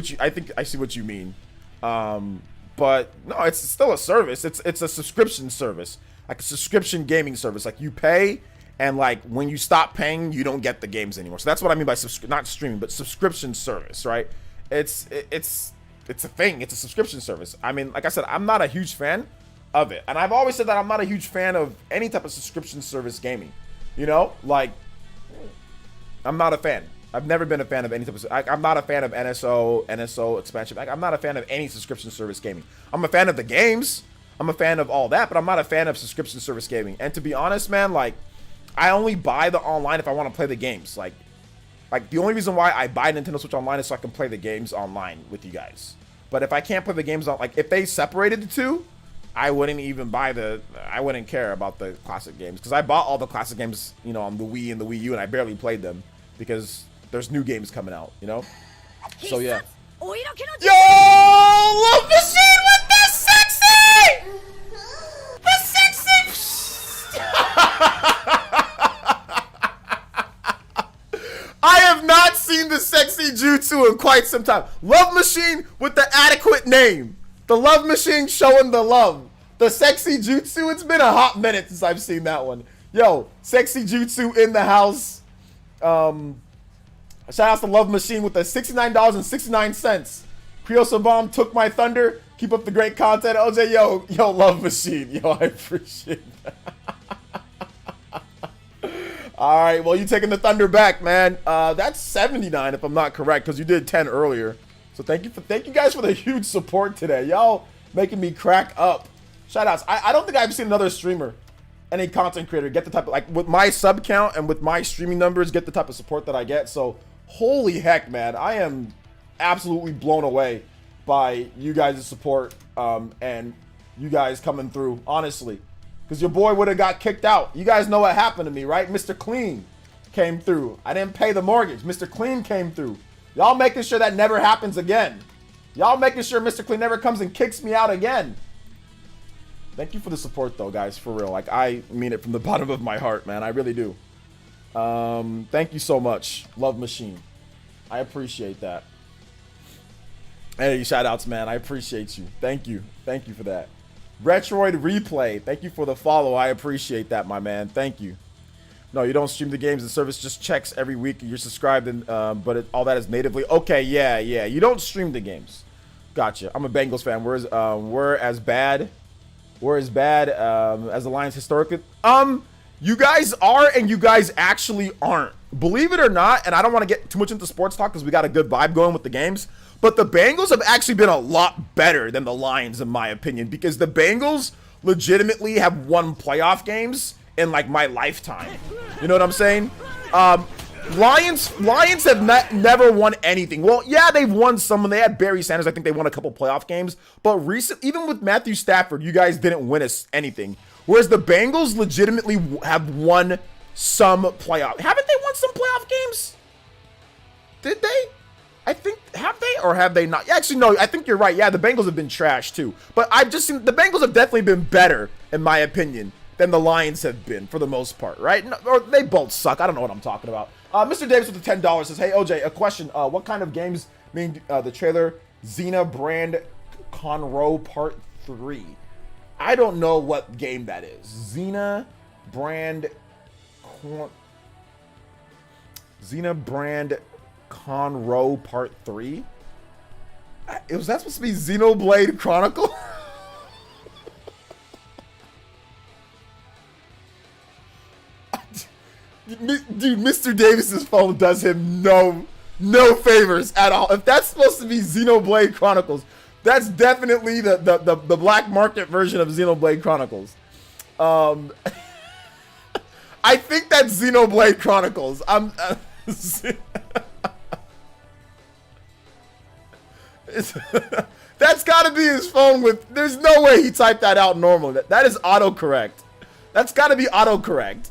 what you mean. But no, it's still a service. It's a subscription service, like a subscription gaming service. Like you pay, and like when you stop paying, you don't get the games anymore. So that's what I mean by not streaming, but subscription service, right? It's a thing. It's a subscription service. I mean, like I said, I'm not a huge fan of it, and I've always said that I'm not a huge fan of any type of subscription service gaming. You know, like I'm not a fan. I've never been a fan of any type of. I'm not a fan of NSO expansion. I'm not a fan of any subscription service gaming. I'm a fan of the games. I'm a fan of all that, but I'm not a fan of subscription service gaming. And to be honest, man, like I only buy the online if I want to play the games. Like the only reason why I buy Nintendo Switch Online is so I can play the games online with you guys. But if I can't play the games on, like if they separated the two, I wouldn't even I wouldn't care about the classic games because I bought all the classic games, you know, on the Wii and the Wii U, and I barely played them because there's new games coming out, you know? So yeah. Yo, Love Machine with the sexy! The sexy! I have not seen the sexy jutsu in quite some time. Love Machine with the adequate name. The Love Machine showing the love. The sexy jutsu, it's been a hot minute since I've seen that one. Yo, sexy jutsu in the house. Shout out to Love Machine with the $69.69. Criosa Bomb took my thunder. Keep up the great content. OJ, yo, Love Machine. Yo, I appreciate that. All right, well, you taking the thunder back, man. That's 79 if I'm not correct, because you did 10 earlier. So thank you guys for the huge support today. Y'all making me crack up. Shout outs. I don't think I've seen another streamer, any content creator, get the type of, like, with my sub count and with my streaming numbers, get the type of support that I get. So holy heck, man, I am absolutely blown away by you guys' support and you guys coming through, honestly. Because your boy would have got kicked out. You guys know what happened to me, right? Mr. Clean came through. I didn't pay the mortgage. Mr. Clean came through. Y'all making sure that never happens again. Y'all making sure Mr. Clean never comes and kicks me out again. Thank you for the support, though, guys, for real. Like, I mean it from the bottom of my heart, man. I really do. Thank you so much, Love Machine. I appreciate that. Hey, shout outs, man. I appreciate you. Thank you for that. Retroid Replay, thank you for the follow. I appreciate that, my man. Thank you. No, you don't stream the games. The service just checks every week. You're subscribed, and but all that is natively. Okay, yeah. You don't stream the games. Gotcha. I'm a Bengals fan. We're as bad as the Lions historically. You guys are, and you guys actually aren't. Believe it or not, and I don't want to get too much into sports talk because we got a good vibe going with the games. But the Bengals have actually been a lot better than the Lions, in my opinion, because the Bengals legitimately have won playoff games in, like, my lifetime. You know what I'm saying? Lions have never won anything. Well, yeah, they've won some, and they had Barry Sanders. I think they won a couple playoff games. But even with Matthew Stafford, you guys didn't win anything. Whereas the Bengals legitimately have won some playoff. Haven't they won some playoff games? Did they? I think, have they or have they not? Actually, no, I think you're right. Yeah, the Bengals have been trash too. But I've just seen the Bengals have definitely been better, in my opinion, than the Lions have been for the most part, right? No, or they both suck. I don't know what I'm talking about. Mr. Davis with the $10 says, hey, OJ, a question. What kind of games mean the trailer Xena Brand Conroe Part 3? I don't know what game that is. Xena Brand Conroe Part 3? Was that supposed to be Xenoblade Chronicle? Dude, Mr. Davis's phone does him no favors at all. If that's supposed to be Xenoblade Chronicles, that's definitely the black market version of Xenoblade Chronicles. I think that's Xenoblade Chronicles. That's got to be his phone with. There's no way he typed that out normally. That is autocorrect. That's got to be autocorrect.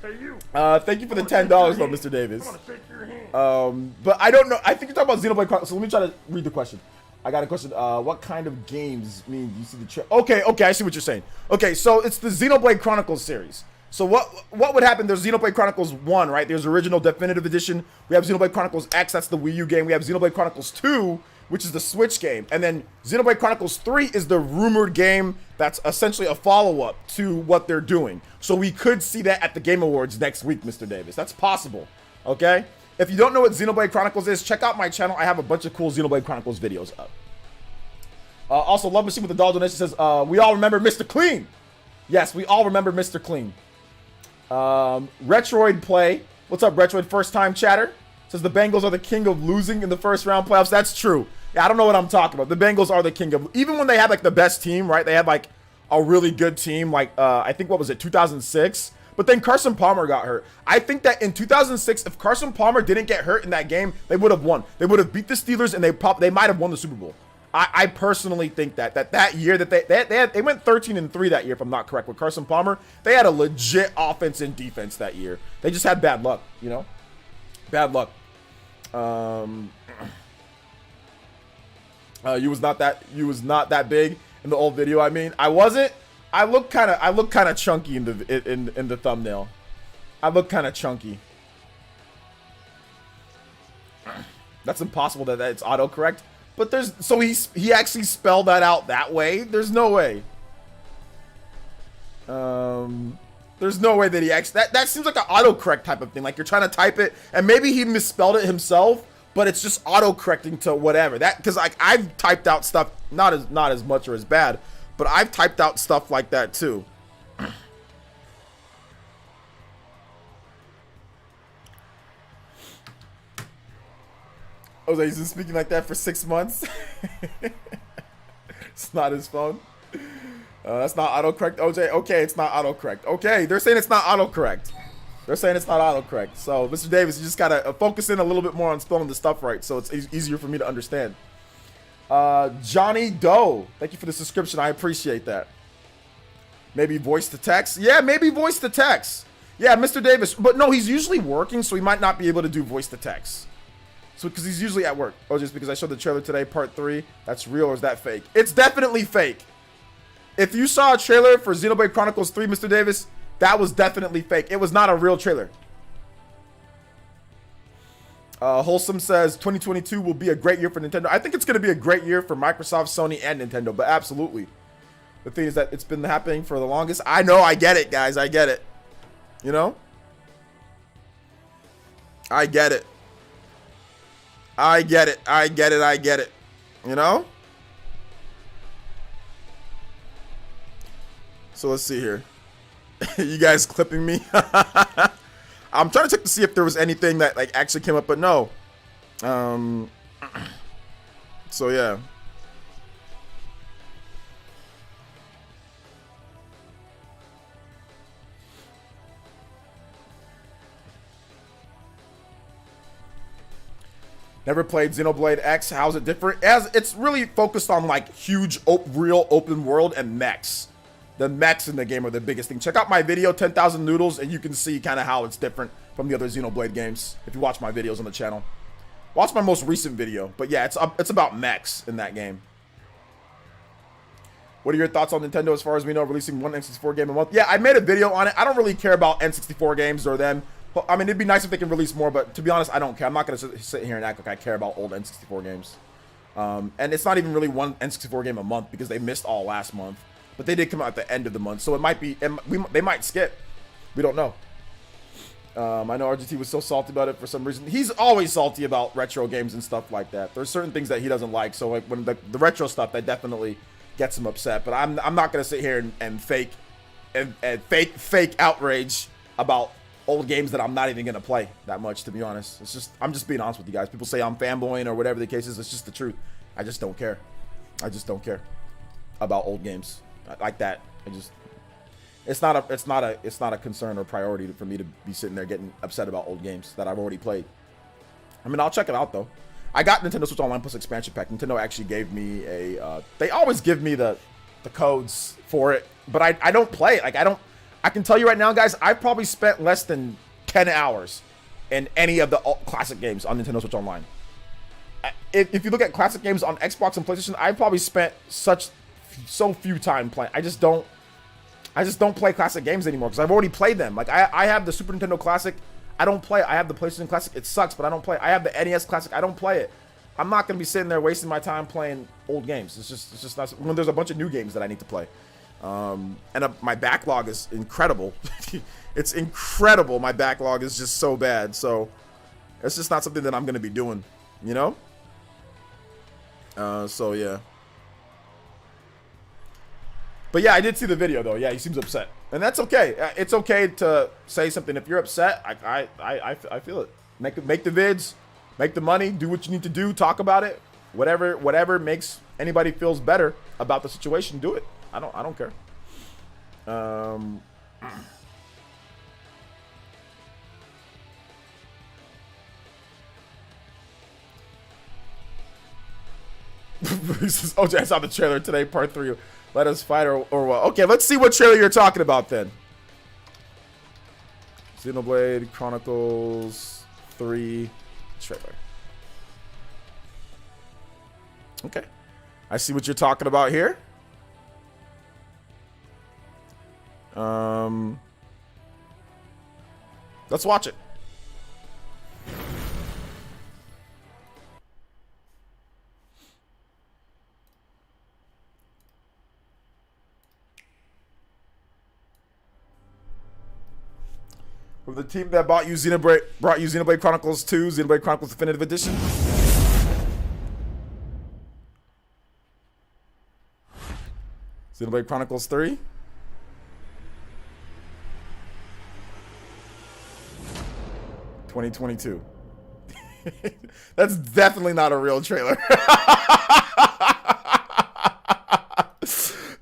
Hey, you. Thank you for the $10 though, Mr. Davis. I want to shake your hand. But I don't know. I think you're talking about Xenoblade Chronicles. So let me try to read the question. I got a question. What kind of games mean you see the Okay, I see what you're saying. Okay, so it's the Xenoblade Chronicles series. So what would happen? There's Xenoblade Chronicles 1, right? There's original definitive edition. We have Xenoblade Chronicles X, that's the Wii U game. We have Xenoblade Chronicles 2, which is the Switch game. And then Xenoblade Chronicles 3 is the rumored game that's essentially a follow-up to what they're doing. So we could see that at the Game Awards next week, Mr. Davis. That's possible, okay? If you don't know what Xenoblade Chronicles is, check out my channel. I have a bunch of cool Xenoblade Chronicles videos up. Also, Love Machine with the dollar donation says, we all remember Mr. Clean. Yes, we all remember Mr. Clean. Retroid Play. What's up, Retroid? First time chatter. Says the Bengals are the king of losing in the first round playoffs. That's true. Yeah, I don't know what I'm talking about. The Bengals are the king of, even when they had like the best team, right? They had like a really good team. Like, I think, what was it? 2006. But then Carson Palmer got hurt. I think that in 2006, if Carson Palmer didn't get hurt in that game, they would have won. They would have beat the Steelers and they might have won the Super Bowl. I personally think that year that they went 13-3 that year, if I'm not correct, with Carson Palmer. They had a legit offense and defense that year. They just had bad luck, you know? Bad luck. You was not that big in the old video. I mean, I wasn't. I look kind of chunky in the thumbnail. I look kind of chunky. That's impossible that it's autocorrect. But he actually spelled that out that way. There's no way. There's no way that he actually that seems like an autocorrect type of thing. Like you're trying to type it and maybe he misspelled it himself, but it's just autocorrecting to whatever. That because like I've typed out stuff not as much or as bad, but I've typed out stuff like that too. Jose, he's been speaking like that for 6 months. It's not his phone. That's not autocorrect, OJ. Okay, it's not autocorrect. Okay, they're saying it's not autocorrect. They're saying it's not autocorrect. So, Mr. Davis, you just gotta focus in a little bit more on spelling the stuff right, so it's easier for me to understand. Johnny Doe, thank you for the subscription. I appreciate that. Maybe voice to text. Yeah, maybe voice to text. Yeah, Mr. Davis, but no, he's usually working, so he might not be able to do voice to text. So, because he's usually at work. Oh, just because I showed the trailer today, part 3. That's real or is that fake? It's definitely fake. If you saw a trailer for Xenoblade Chronicles 3, Mr. Davis, that was definitely fake. It was not a real trailer. Wholesome says 2022 will be a great year for Nintendo. I think it's going to be a great year for Microsoft, Sony, and Nintendo, but absolutely. The thing is that it's been happening for the longest. I know, I get it, guys. I get it. You know? I get it. I get it. I get it. I get it. You know? So let's see here. You guys clipping me? I'm trying to check to see if there was anything that like actually came up, but no. So yeah. Never played Xenoblade X. How's it different? As it's really focused on like huge, real open world and mechs. the mechs in the game are the biggest thing. Check out my video, 10,000 Noodles, and you can see kind of how it's different from the other Xenoblade games. If you watch my videos on the channel, watch my most recent video. But yeah, it's about mechs in that game. What are your thoughts on Nintendo as far as we know, releasing one N64 game a month? Yeah, I made a video on it. I don't really care about N64 games or them. I mean, it'd be nice if they can release more, but to be honest, I don't care. I'm not going to sit here and act like I care about old N64 games. And it's not even really one N64 game a month because they missed all last month. But they did come out at the end of the month, so it might be, they might skip. We don't know. I know RGT was so salty about it for some reason. He's always salty about retro games and stuff like that. There's certain things that he doesn't like, so like when the retro stuff, that definitely gets him upset. But I'm not gonna sit here and fake outrage about old games that I'm not even gonna play that much, to be honest. It's just, I'm just being honest with you guys. People say I'm fanboying or whatever the case is. It's just the truth. I just don't care. I just don't care about old games like that. It's not a concern or priority for me to be sitting there getting upset about old games that I've already played. I mean, I'll check it out though. I got Nintendo Switch Online Plus expansion pack. Nintendo actually gave me a, they always give me the codes for it, but I don't play it. Like, I can tell you right now, guys, I've probably spent less than 10 hours in any of the classic games on Nintendo Switch Online. If you look at classic games on Xbox and PlayStation, I've probably spent so few time playing. I just don't play classic games anymore because I've already played them. Like, I have the Super Nintendo Classic. I don't play it. I have the PlayStation Classic. It sucks, but I don't play it. I have the NES Classic. I don't play it. I'm not going to be sitting there wasting my time playing old games. It's just not, when there's a bunch of new games that I need to play. My backlog is incredible. It's incredible. My backlog is just so bad. So it's just not something that I'm going to be doing, you know? So yeah. But yeah, I did see the video though. Yeah, he seems upset, and that's okay. It's okay to say something if you're upset. I feel it. Make the vids, make the money, do what you need to do, talk about it. Whatever makes anybody feels better about the situation, do it. I don't care. He says, OJ, I saw the trailer today, part 3. Let Us Fight or what? Okay, let's see what trailer you're talking about then. Xenoblade Chronicles 3 trailer. Okay. I see what you're talking about here. Let's watch it. From the team that brought you Xenoblade Chronicles 2, Xenoblade Chronicles Definitive Edition. Xenoblade Chronicles 3. (2022). That's definitely not a real trailer.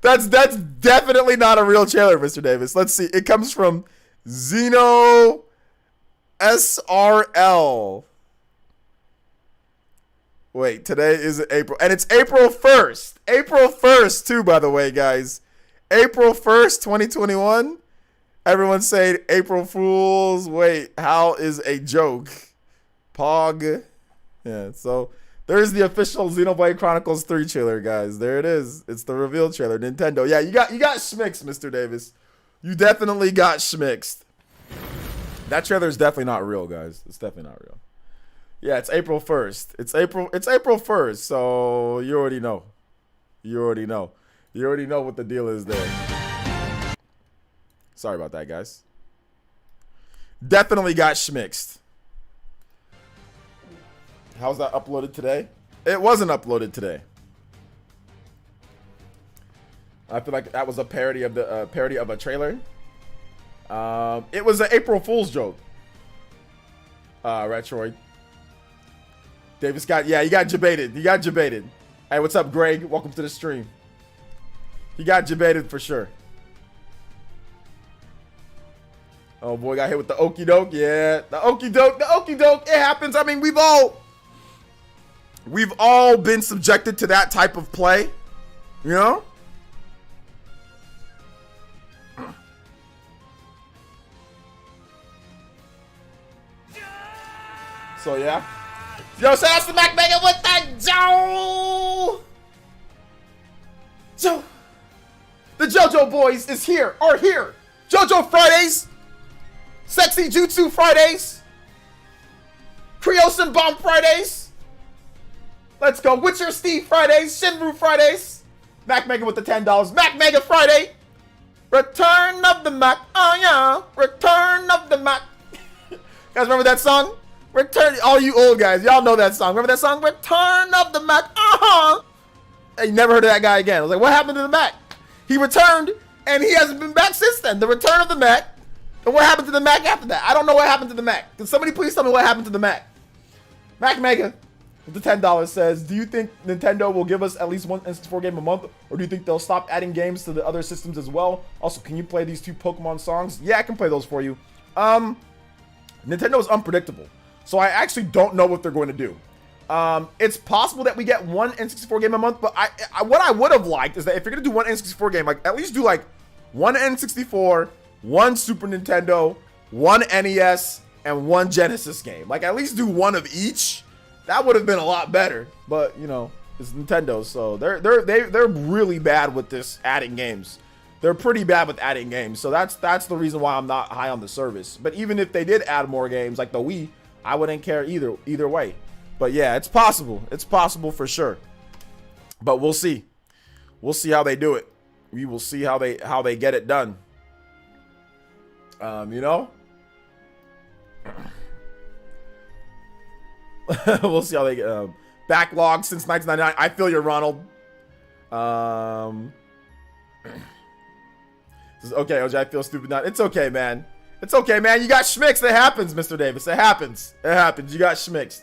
That's definitely not a real trailer, Mr. Davis. Let's see. It comes from Xeno SRL. Wait, today is April. And it's April 1st. April 1st, too, by the way, guys. April 1st, 2021. Everyone's saying April Fools. Wait, how is a joke? Pog. Yeah, so there's the official Xenoblade Chronicles 3 trailer, guys. There it is. It's the reveal trailer. Nintendo. Yeah, you got schmixed, Mr. Davis. You definitely got schmixed. That trailer is definitely not real, guys. It's definitely not real. Yeah, it's April 1st. It's April 1st, so you already know. You already know what the deal is there. Sorry about that, guys. Definitely got schmixed. How's that uploaded today? It wasn't uploaded today. I feel like that was a parody of the parody of a trailer. It was an April Fool's joke. Retroid. Davis got, yeah, you got jebaited. You got jebaited. Hey, what's up, Greg? Welcome to the stream. He got jebaited for sure. Oh boy, got hit with the okie doke. Yeah, the okie doke. It happens. I mean, we've all been subjected to that type of play, you know. So yeah. Yo, shout out to Mac Mega with that Joe. Joe. The JoJo boys is here. Are here. JoJo Fridays. Sexy Jutsu Fridays. Creosan Bomb Fridays. Let's go. Witcher Steve Fridays. Shinru Fridays. Mac Mega with the $10. Mac Mega Friday. Return of the Mac. Oh yeah. Return of the Mac. Guys, remember that song? Return. All you old guys, y'all know that song. Remember that song? Return of the Mac. And you never heard of that guy again. I was like, what happened to the Mac? He returned, and he hasn't been back since then. The return of the Mac. And what happened to the Mac after that? I don't know what happened to the Mac. Can somebody please tell me what happened to the Mac? Mac Mega with the $10 says, do you think Nintendo will give us at least one N64 game a month? Or do you think they'll stop adding games to the other systems as well? Also, can you play these 2 Pokemon songs? Yeah, I can play those for you. Nintendo is unpredictable. So I actually don't know what they're going to do. It's possible that we get one N64 game a month, but what I would have liked is that if you're going to do one N64 game, like at least do like one N64, one Super Nintendo, one NES, and one Genesis game. Like at least do one of each. That would have been a lot better. But you know, it's Nintendo, so they're really bad with this adding games. They're pretty bad with adding games. So that's the reason why I'm not high on the service. But even if they did add more games like the Wii, I wouldn't care either way. But yeah, it's possible. It's possible for sure. But we'll see. We'll see how they do it. We will see how they get it done. You know? We'll see how they get backlog since 1999. I feel you, Ronald. Okay, OJ, I feel stupid now. It's okay, man. It's okay, man. You got schmixed. It happens, Mr. Davis. It happens. It happens. You got schmixed.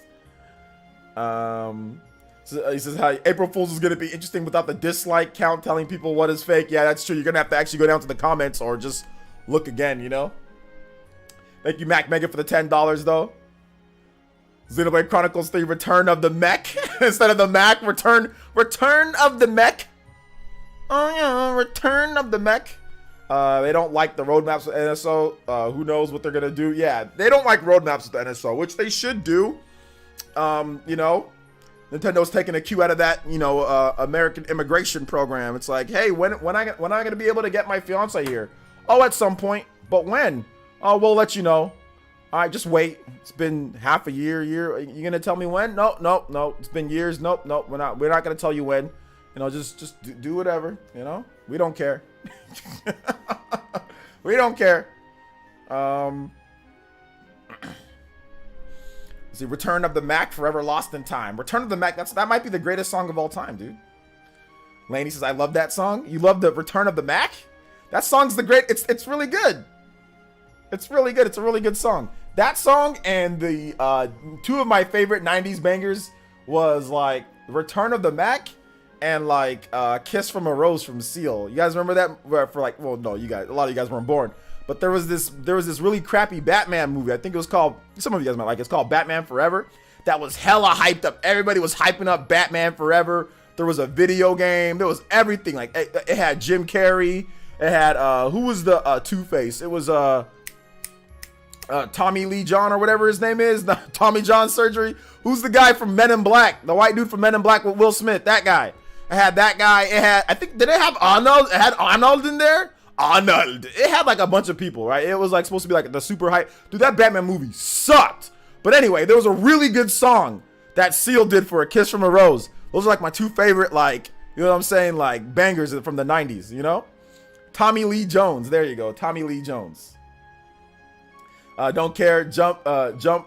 So he says how April Fool's is going to be interesting without the dislike count telling people what is fake. Yeah, that's true. You're going to have to actually go down to the comments or just look again, you know? Thank you, Mac Mega, for the $10, though. Xenoblade Chronicles 3, Return of the Mech. Instead of the Mac, Return of the Mech. Oh, yeah, Return of the Mech. They don't like the roadmaps with NSO. Who knows what they're going to do? Yeah, they don't like roadmaps with the NSO, which they should do. You know, Nintendo's taking a cue out of that, you know, American immigration program. It's like, hey, when am I going to be able to get my fiance here? Oh, at some point. But when? Oh, we'll let you know. All right, just wait. It's been half a year. You going to tell me when? No. It's been years. Nope. We're not going to tell you when. You know, just do whatever, you know? We don't care. We don't care. See, Return of the Mac, Forever Lost in Time. Return of the Mac, that might be the greatest song of all time, dude. Laney says, I love that song. You love the Return of the Mac? That song's the great, it's really good. It's really good. It's a really good song. That song and the 2 of my favorite 90s bangers was like Return of the Mac and like Kiss from a Rose from Seal. You guys remember that? For like, well, no, a lot of you guys weren't born. But there was this really crappy Batman movie. I think it was called, some of you guys might like it. It's called Batman Forever. That was hella hyped up. Everybody was hyping up Batman Forever. There was a video game. There was everything. Like it had Jim Carrey. It had who was the Two-Face? It was Tommy Lee John or whatever his name is. Tommy John Surgery. Who's the guy from Men in Black? The white dude from Men in Black with Will Smith. That guy. It had that guy. It had, I think, did it have Arnold? It had Arnold in there. Arnold. It had like a bunch of people, right? It was like supposed to be like the super hype. Dude, that Batman movie sucked. But anyway, there was a really good song that Seal did for A Kiss from a Rose. Those are like my 2 favorite, like, you know what I'm saying? Like bangers from the 90s, you know? Tommy Lee Jones. There you go. Tommy Lee Jones. Don't Care. Jump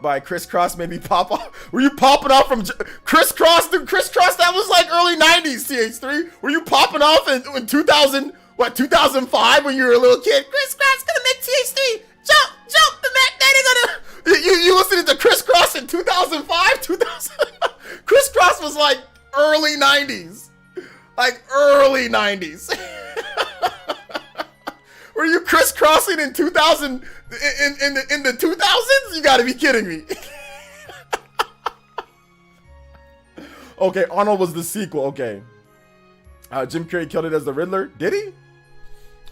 by Criss Cross made me pop off. Were you popping off from Criss Cross? Dude, Criss Cross, that was like early 90s, TH3. Were you popping off in 2000, 2005 when you were a little kid? Criss Cross gonna make TH3. Jump, the Mac Daddy gonna... You listening to Criss Cross in 2005, 2000? Criss Cross was like early 90s. Like early 90s. Were you crisscrossing in 2000 in the 2000s? You gotta be kidding me. Okay, Arnold was the sequel. Okay. Jim Carrey killed it as the Riddler. Did he?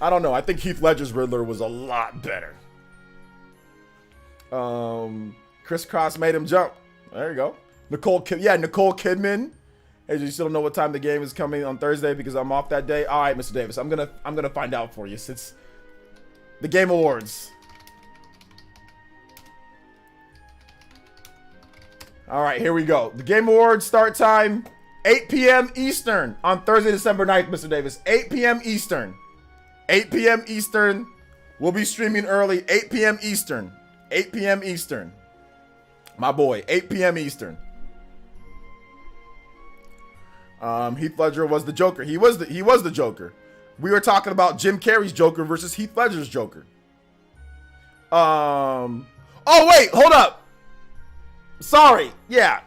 I don't know. I think Heath Ledger's Riddler was a lot better. Criss Cross made him jump. There you go. Nicole Kidman. Hey, you still don't know what time the game is coming on Thursday because I'm off that day. All right, Mr. Davis, I'm gonna find out for you since the Game Awards. All right, here we go. The Game Awards start time 8 p.m. Eastern on Thursday, December 9th, Mr. Davis. 8 p.m. Eastern. 8 p.m. Eastern. We'll be streaming early. 8 p.m. Eastern. 8 p.m. Eastern. My boy, 8 p.m. Eastern. Heath Ledger was the Joker. He was the Joker. We were talking about Jim Carrey's Joker versus Heath Ledger's Joker. Oh wait, hold up. Sorry. Yeah.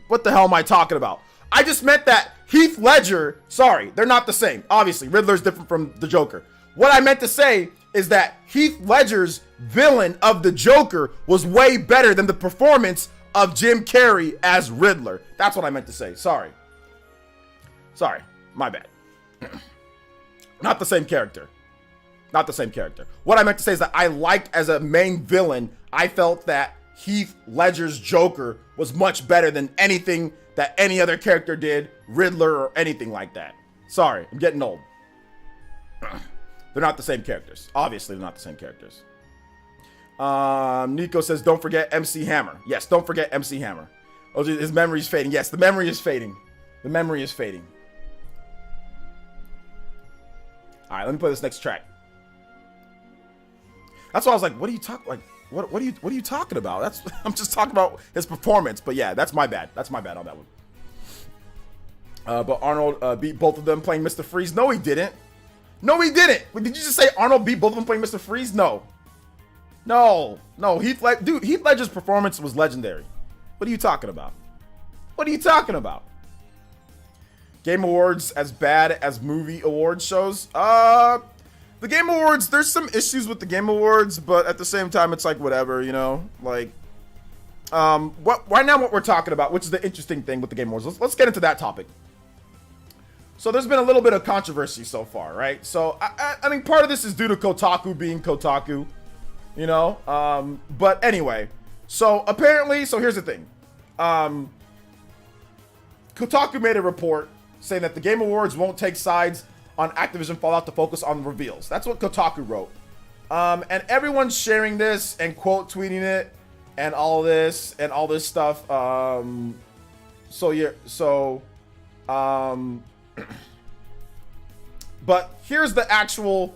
What the hell am I talking about? I just meant that Heath Ledger, sorry, they're not the same. Obviously, Riddler's different from the Joker. What I meant to say is that Heath Ledger's villain of the Joker was way better than the performance of Jim Carrey as Riddler. That's what I meant to say. Sorry. My bad. Not the same character. Not the same character. What I meant to say is that I liked as a main villain, I felt that Heath Ledger's Joker was much better than anything that any other character did, Riddler or anything like that. Sorry, I'm getting old. They're not the same characters. Obviously, they're not the same characters. Nico says, don't forget MC Hammer. Yes, don't forget MC Hammer. Oh, his memory's fading. Yes, the memory is fading. The memory is fading. All right, let me play this next track. That's why I was like, what are you talking like? What are you talking about? I'm just talking about his performance. But yeah, that's my bad. That's my bad on that one. But Arnold beat both of them playing Mr. Freeze. No, he didn't. No, he didn't. Did you just say Arnold beat both of them playing Mr. Freeze? No. Heath Ledger's performance was legendary. What are you talking about? What are you talking about? Game Awards as bad as movie awards shows? The Game Awards, there's some issues with the Game Awards, but at the same time, it's like whatever, you know? Like, right now what we're talking about, which is the interesting thing with the Game Awards, let's get into that topic. So there's been a little bit of controversy so far, right? So, I mean, part of this is due to Kotaku being Kotaku, you know? But anyway, so apparently, so here's the thing. Kotaku made a report saying that the Game Awards won't take sides on Activision Fallout to focus on reveals. That's what Kotaku wrote. And everyone's sharing this and quote tweeting it and all this stuff. But here's the actual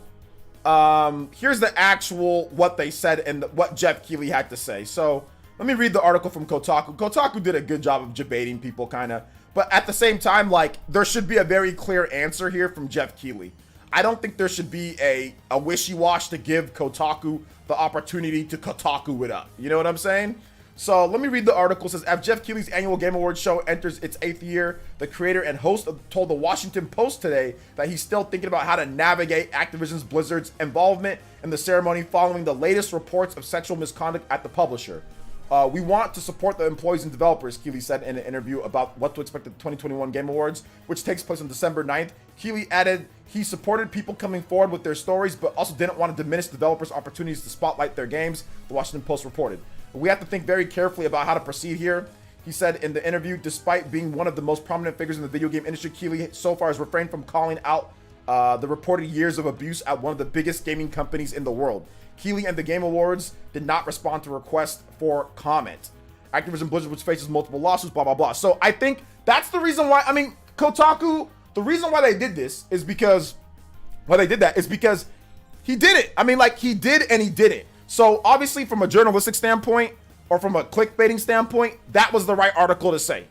what they said and what Jeff Keighley had to say. So let me read the article from Kotaku. Kotaku did a good job of debating people, kind of. But at the same time, like, there should be a very clear answer here from Jeff Keighley. I don't think there should be a wishy-wash to give Kotaku the opportunity to Kotaku it up. You know what I'm saying? So let me read the article. It says, as Jeff Keighley's annual Game Awards show enters its 8th year, the creator and host told the Washington Post today that he's still thinking about how to navigate Activision's Blizzard's involvement in the ceremony following the latest reports of sexual misconduct at the publisher. We want to support the employees and developers, Keighley said in an interview about what to expect at the 2021 Game Awards, which takes place on December 9th. Keighley added he supported people coming forward with their stories, but also didn't want to diminish developers' opportunities to spotlight their games, the Washington Post reported. We have to think very carefully about how to proceed here, he said in the interview. Despite being one of the most prominent figures in the video game industry, Keighley so far has refrained from calling out the reported years of abuse at one of the biggest gaming companies in the world. Keighley and the Game Awards did not respond to requests for comment. Activision Blizzard, which faces multiple lawsuits, blah, blah, blah. So I think that's the reason why, I mean, Kotaku, the reason why they did this is because, because he did it. I mean, like, he did and he did it. So obviously from a journalistic standpoint or from a clickbaiting standpoint, that was the right article to say.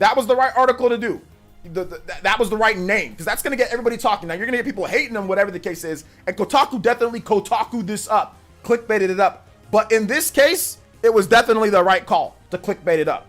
That was the right article to do. That was the right name, because that's going to get everybody talking. Now, you're going to get people hating them, whatever the case is, and Kotaku definitely Kotaku'd this up, clickbaited it up. But in this case, it was definitely the right call to clickbait it up,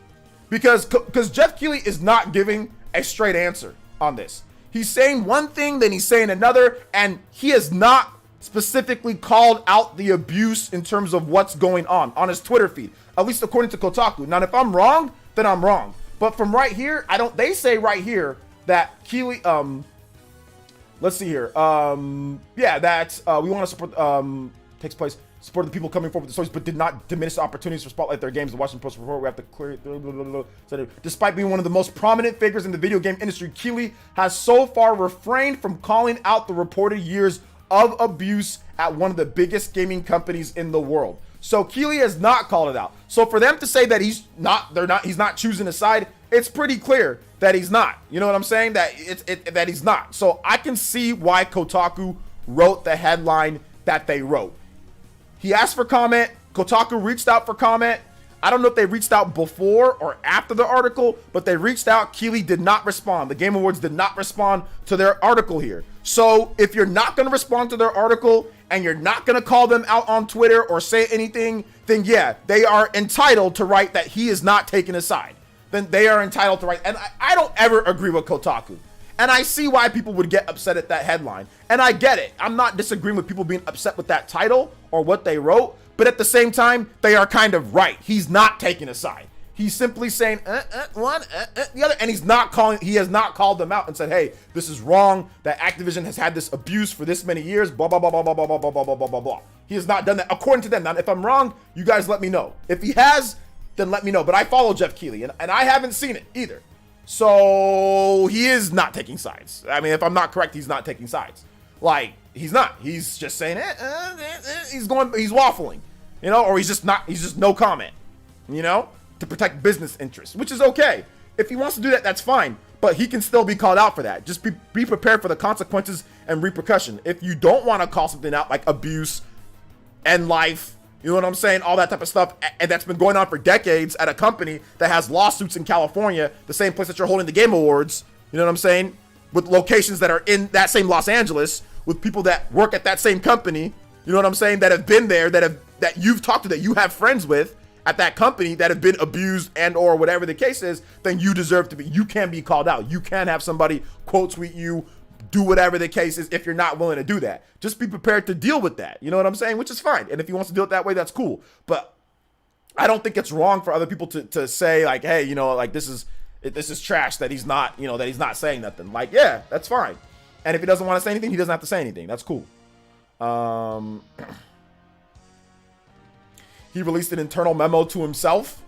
because Jeff Keighley is not giving a straight answer on this. He's saying one thing, then he's saying another, and he has not specifically called out the abuse in terms of what's going on his Twitter feed, at least according to Kotaku. Now, if I'm wrong, then I'm wrong. But from right here, they say right here that Keighley, let's see here. Yeah, that we want to support, takes place. supported the people coming forward with the stories, but did not diminish the opportunities for spotlight their games. The Washington Post report, we have to clear it. Despite being one of the most prominent figures in the video game industry, Keighley has so far refrained from calling out the reported years of abuse at one of the biggest gaming companies in the world. So Keighley has not called it out. So for them to say that he's not choosing a side, it's pretty clear that he's not. You know what I'm saying? That he's not. So I can see why Kotaku wrote the headline that they wrote. He asked for comment. Kotaku reached out for comment. I don't know if they reached out before or after the article, but they reached out. Keighley did not respond. The Game Awards did not respond to their article here. So if you're not going to respond to their article and you're not going to call them out on Twitter or say anything, then yeah, they are entitled to write that he is not taking a side. Then they are entitled to write. And I don't ever agree with Kotaku. And I see why people would get upset at that headline. And I get it. I'm not disagreeing with people being upset with that title or what they wrote. But at the same time, they are kind of right. He's not taking a side. He's simply saying the other, and he has not called them out and said, hey, this is wrong, that Activision has had this abuse for this many years, blah, blah, blah, blah, blah, blah, blah, blah, blah, blah, blah, blah. He has not done that, according to them. Now, if I'm wrong, you guys let me know. If he has, then let me know. But I follow Jeff Keighley, and I haven't seen it either. So he is not taking sides. I mean, if I'm not correct, he's not taking sides. Like, he's not. He's just saying, he's waffling, you know, or he's just no comment, you know, to protect business interests, which is okay. If he wants to do that, that's fine, but he can still be called out for that. Just be prepared for the consequences and repercussion. If you don't want to call something out like abuse and life, you know what I'm saying, all that type of stuff, and that's been going on for decades at a company that has lawsuits in California, the same place that you're holding the Game Awards, you know what I'm saying, with locations that are in that same Los Angeles, with people that work at that same company, you know what I'm saying, that have been there, that you've talked to, that you have friends with at that company that have been abused and or whatever the case is, then you deserve to be, you can be called out. You can have somebody quote tweet you, do whatever the case is if you're not willing to do that. Just be prepared to deal with that. You know what I'm saying? Which is fine. And if he wants to do it that way, that's cool. But I don't think it's wrong for other people to say like, hey, you know, like this is trash that he's not, you know, that he's not saying nothing. Like, yeah, that's fine. And if he doesn't want to say anything, he doesn't have to say anything. That's cool. He released an internal memo to himself.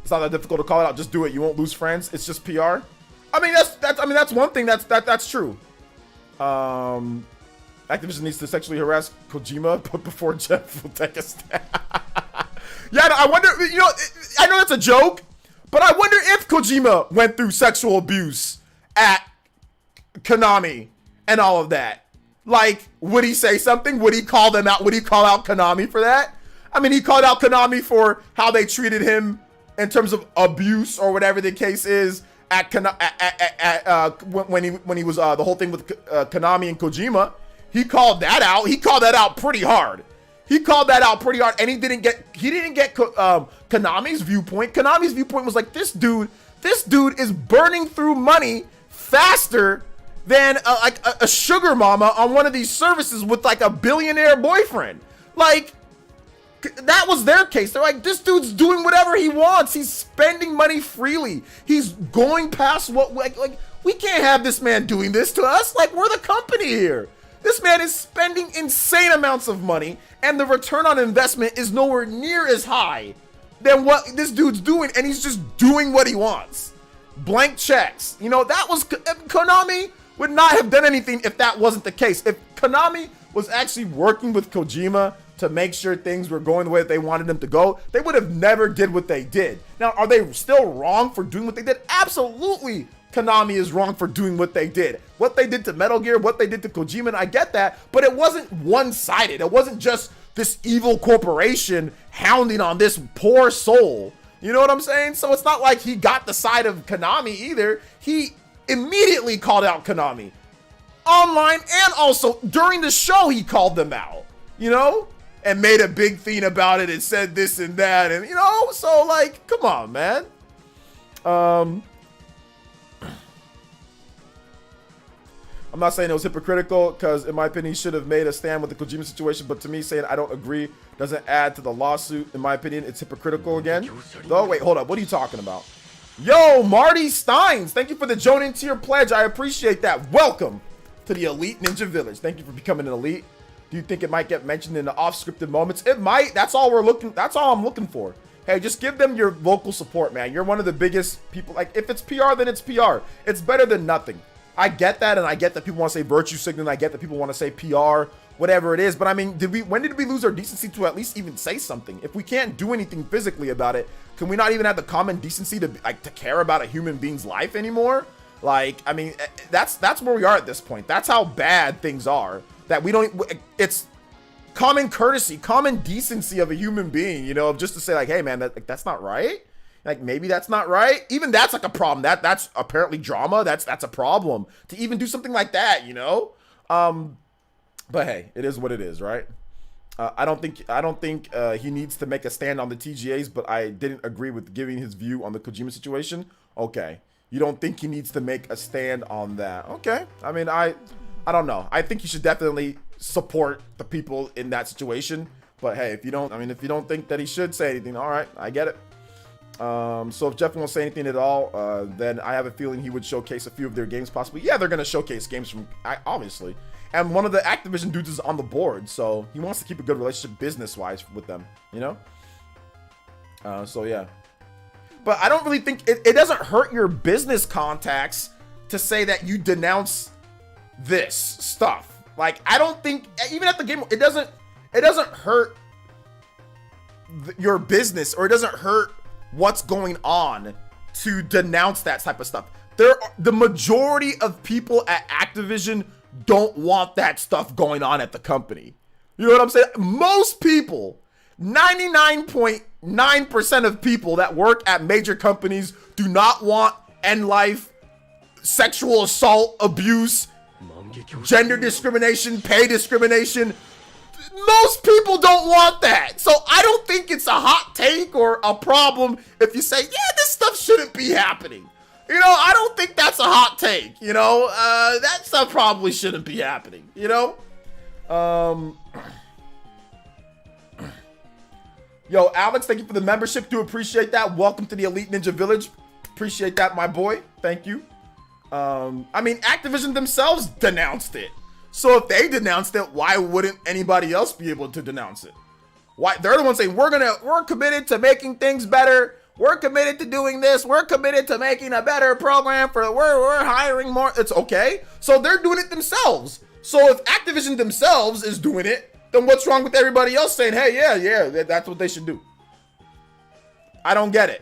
It's not that difficult to call it out. Just do it. You won't lose friends. It's just PR. I mean, that's one thing that's true. Activision needs to sexually harass Kojima before Jeff will take a stand. Yeah, I wonder, you know, I know that's a joke, but I wonder if Kojima went through sexual abuse at Konami and all of that. Like, would he say something? Would he call them out? Would he call out Konami for that? I mean, he called out Konami for how they treated him in terms of abuse or whatever the case is at when he was the whole thing with Konami and Kojima. He called that out. He called that out pretty hard. And he didn't get Konami's viewpoint. Konami's viewpoint was like, this dude is burning through money faster than a sugar mama on one of these services with like a billionaire boyfriend. Like, that was their case. They're like, this dude's doing whatever he wants. He's spending money freely. He's going past what, like we can't have this man doing this to us. Like, we're the company here. This man is spending insane amounts of money, and the return on investment is nowhere near as high than what this dude's doing, and he's just doing what he wants. Blank checks. You know, that was, Konami would not have done anything if that wasn't the case. If Konami was actually working with Kojima to make sure things were going the way that they wanted them to go, they would have never did what they did. Now, are they still wrong for doing what they did? Absolutely. Konami is wrong for doing what they did. What they did to Metal Gear, what they did to Kojima, and I get that, but it wasn't one-sided. It wasn't just this evil corporation hounding on this poor soul. You know what I'm saying? So it's not like he got the side of Konami either. He immediately called out Konami. Online and also during the show, he called them out, you know? And made a big thing about it and said this and that. And, you know, so like, come on, man. I'm not saying it was hypocritical because, in my opinion, he should have made a stand with the Kojima situation. But to me, saying I don't agree doesn't add to the lawsuit. In my opinion, it's hypocritical again. Oh, wait, hold up. What are you talking about? Yo, Marty Steins. Thank you for the Jonin tier pledge. I appreciate that. Welcome to the Elite Ninja Village. Thank you for becoming an elite. Do you think it might get mentioned in the off-scripted moments? It might. That's all I'm looking for. Hey, just give them your vocal support, man. You're one of the biggest people. Like, if it's PR, then it's PR. It's better than nothing. I get that, and I get that people want to say virtue signaling. I get that people want to say PR, whatever it is. But I mean, when did we lose our decency to at least even say something? If we can't do anything physically about it, can we not even have the common decency to care about a human being's life anymore? Like, I mean, that's where we are at this point. That's how bad things are. That we don't. It's common courtesy, common decency of a human being, you know, just to say like, hey man, that's not right. Like, maybe that's not right. Even that's like a problem. That's apparently drama. That's a problem to even do something like that, you know. But hey, it is what it is, right? I don't think he needs to make a stand on the TGAs, but I didn't agree with giving his view on the Kojima situation. Okay, you don't think he needs to make a stand on that? Okay, I mean, I don't know. I think he should definitely support the people in that situation. But hey, if you don't think that he should say anything, all right, I get it. So if Jeff won't say anything at all, then I have a feeling he would showcase a few of their games possibly. Yeah, they're going to showcase games from, obviously. And one of the Activision dudes is on the board, so he wants to keep a good relationship business-wise with them, you know? So yeah. But I don't really think, it doesn't hurt your business contacts to say that you denounce this stuff. Like, I don't think, even at the game, it doesn't hurt your business, or it doesn't hurt what's going on to denounce that type of stuff. The majority of people at Activision don't want that stuff going on at the company. You know what I'm saying? Most people, 99.9% of people that work at major companies do not want end life, sexual assault, abuse, gender discrimination, pay discrimination. Most people don't want that. So I don't think it's a hot take or a problem if you say, yeah, this stuff shouldn't be happening. You know, I don't think that's a hot take. You know, that stuff probably shouldn't be happening, you know? Yo, Alex, thank you for the membership. Do appreciate that. Welcome to the Elite Ninja Village. Appreciate that, my boy. Thank you. I mean, Activision themselves denounced it. So if they denounced it, why wouldn't anybody else be able to denounce it? Why? They're the ones saying, we're committed to making things better. We're committed to doing this. We're committed to making a better program we're hiring more. It's okay. So they're doing it themselves. So if Activision themselves is doing it, then what's wrong with everybody else saying, hey, yeah, that's what they should do? I don't get it.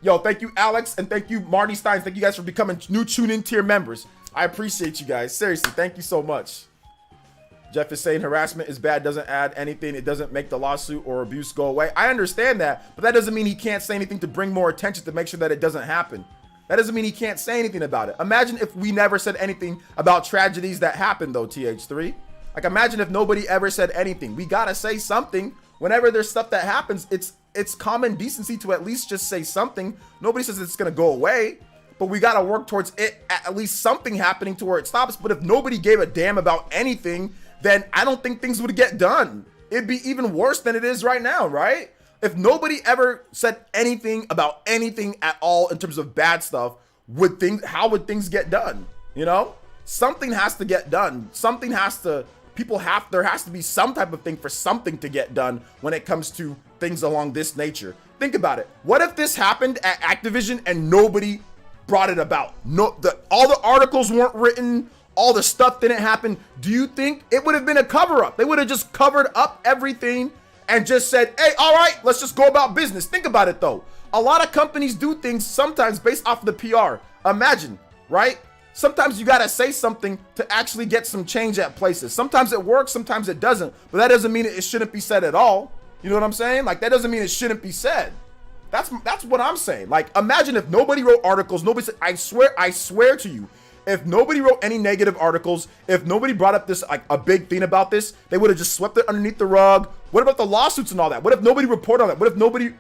Yo, thank you, Alex, and thank you, Marty Steins. Thank you guys for becoming new tune-in tier members. I appreciate you guys. Seriously, thank you so much. Jeff is saying harassment is bad, doesn't add anything. It doesn't make the lawsuit or abuse go away. I understand that, but that doesn't mean he can't say anything to bring more attention to make sure that it doesn't happen. That doesn't mean he can't say anything about it. Imagine if we never said anything about tragedies that happened, though, TH3. Like, imagine if nobody ever said anything. We gotta say something. Whenever there's stuff that happens, it's common decency to at least just say something. Nobody says it's gonna go away, but we gotta work towards it, at least something happening to where it stops. But if nobody gave a damn about anything, then I don't think things would get done. It'd be even worse than it is right now, right? If nobody ever said anything about anything at all in terms of bad stuff, how would things get done? You know, something has to get done. There has to be some type of thing for something to get done when it comes to things along this nature. Think about it. What if this happened at Activision and nobody brought it about? All the articles weren't written, all the stuff didn't happen. Do you think it would have been a cover-up? They would have just covered up everything and just said, hey, all right, let's just go about business. Think about it, though. A lot of companies do things sometimes based off of the PR. Imagine, right? Sometimes you gotta say something to actually get some change at places. Sometimes it works, sometimes it doesn't. But that doesn't mean it shouldn't be said at all. You know what I'm saying? Like, that doesn't mean it shouldn't be said. That's what I'm saying. Like, imagine if nobody wrote articles, nobody said, I swear to you, if nobody wrote any negative articles, if nobody brought up this, like, a big thing about this, they would have just swept it underneath the rug. What about the lawsuits and all that? What if nobody reported on that? What if nobody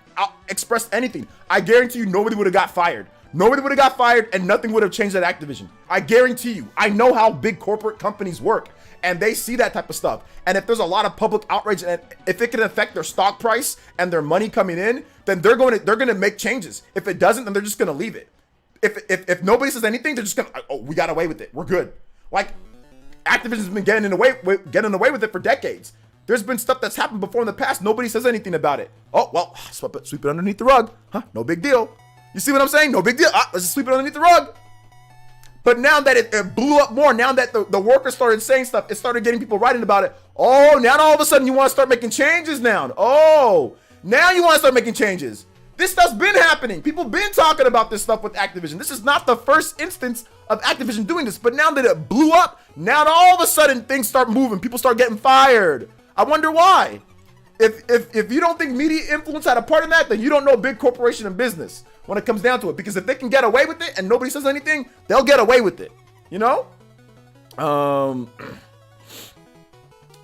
expressed anything? I guarantee you nobody would have got fired. Nobody would have got fired and nothing would have changed at Activision. I guarantee you. I know how big corporate companies work and they see that type of stuff. And if there's a lot of public outrage and if it can affect their stock price and their money coming in, then they're going to make changes. If it doesn't, then they're just going to leave it. If nobody says anything, they're just going to, oh, we got away with it. We're good. Like, Activision's been getting away with it for decades. There's been stuff that's happened before in the past. Nobody says anything about it. Oh, well, sweep it underneath the rug. Huh? No big deal. You see what I'm saying? No big deal. Let's just sweep it underneath the rug. But now that it blew up more, now that the workers started saying stuff, it started getting people writing about it. Oh, now all of a sudden you want to start making changes now. Oh, now you want to start making changes. This stuff's been happening. People been talking about this stuff with Activision. This is not the first instance of Activision doing this. But now that it blew up, now all of a sudden things start moving. People start getting fired. I wonder why. If you don't think media influence had a part in that, then you don't know big corporation and business when it comes down to it. Because if they can get away with it and nobody says anything, they'll get away with it. You know?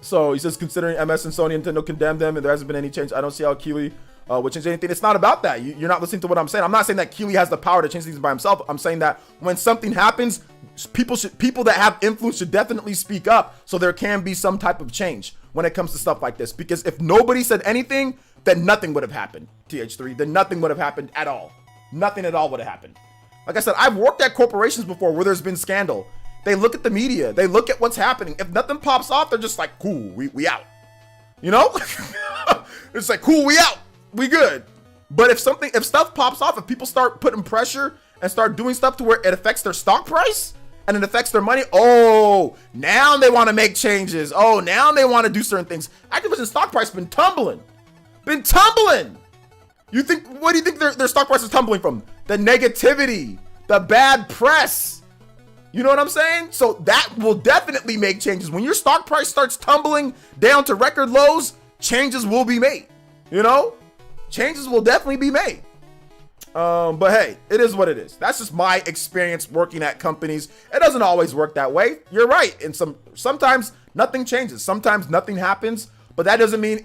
So he says, considering MS and Sony and Nintendo condemned them and there hasn't been any change, I don't see how Keighley would change anything. It's not about that. You're not listening to what I'm saying. I'm not saying that Keighley has the power to change things by himself. I'm saying that when something happens, people that have influence should definitely speak up so there can be some type of change when it comes to stuff like this. Because if nobody said anything, then nothing would have happened, TH3. Then nothing would have happened at all. Nothing at all would have happened. Like I said, I've worked at corporations before where there's been scandal. They look at the media. They look at what's happening. If nothing pops off, they're just like, cool, we out. You know? It's like, cool, we out. We good. But if stuff pops off, if people start putting pressure and start doing stuff to where it affects their stock price and it affects their money, oh, now they want to make changes. Oh, now they want to do certain things. Activision stock price been tumbling. Been tumbling. What do you think their stock price is tumbling from? The negativity, the bad press. You know what I'm saying? So that will definitely make changes. When your stock price starts tumbling down to record lows, changes will be made. You know? Changes will definitely be made. But hey, it is what it is. That's just my experience working at companies. It doesn't always work that way. You're right. And sometimes nothing changes. Sometimes nothing happens. But that doesn't mean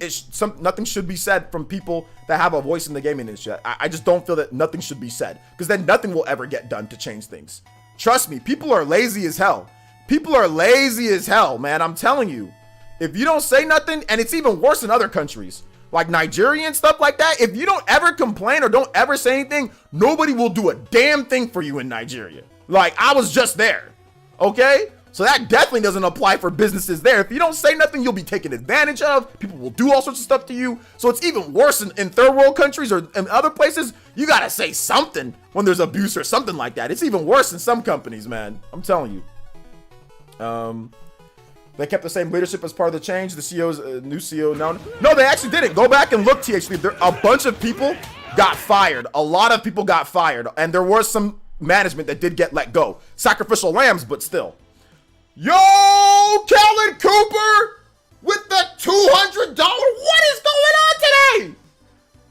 nothing should be said from people that have a voice in the gaming industry. I just don't feel that nothing should be said, because then nothing will ever get done to change things. Trust me, people are lazy as hell. People are lazy as hell, man. I'm telling you. If you don't say nothing, and it's even worse in other countries, like Nigeria and stuff like that, if you don't ever complain or don't ever say anything, nobody will do a damn thing for you in Nigeria. Like, I was just there, okay? So that definitely doesn't apply for businesses there. If you don't say nothing, you'll be taken advantage of. People will do all sorts of stuff to you. So it's even worse in third world countries or in other places. You gotta say something when there's abuse or something like that. It's even worse in some companies, man. I'm telling you. They kept the same leadership as part of the change. The CEO's new CEO now. No, they actually didn't. Go back and look, THB. A bunch of people got fired. A lot of people got fired. And there was some management that did get let go. Sacrificial lambs, but still. Yo, Kellen Cooper with the $200. What is going on today?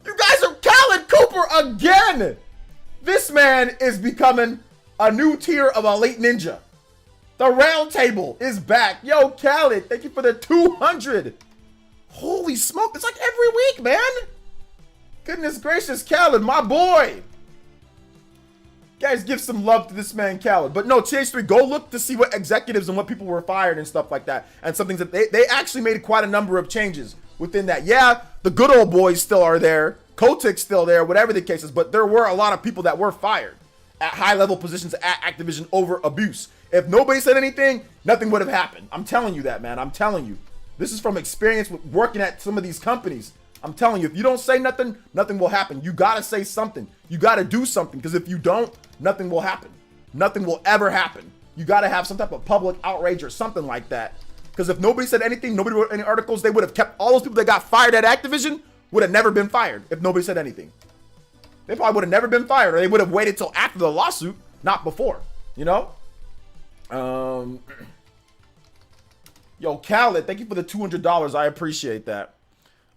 You guys are Kellen Cooper again. This man is becoming a new tier of elite ninja. The round table is back. Yo, Khaled, thank you for the 200. Holy smoke, it's like every week, man. Goodness gracious, Khaled, my boy. Guys, give some love to this man, Khaled. But no, TH3, go look to see what executives and what people were fired and stuff like that. And some things that they actually made quite a number of changes within that. Yeah, the good old boys still are there. Kotick's still there, whatever the case is. But there were a lot of people that were fired at high-level positions at Activision over abuse. If nobody said anything, nothing would have happened. I'm telling you that, man. I'm telling you. This is from experience with working at some of these companies. I'm telling you, if you don't say nothing, nothing will happen. You got to say something. You got to do something, because if you don't, nothing will happen. Nothing will ever happen. You got to have some type of public outrage or something like that. Because if nobody said anything, nobody wrote any articles, they would have kept all those people that got fired at Activision would have never been fired if nobody said anything. They probably would have never been fired, or they would have waited till after the lawsuit, not before, you know? Yo, Khaled, thank you for the $200. I appreciate that.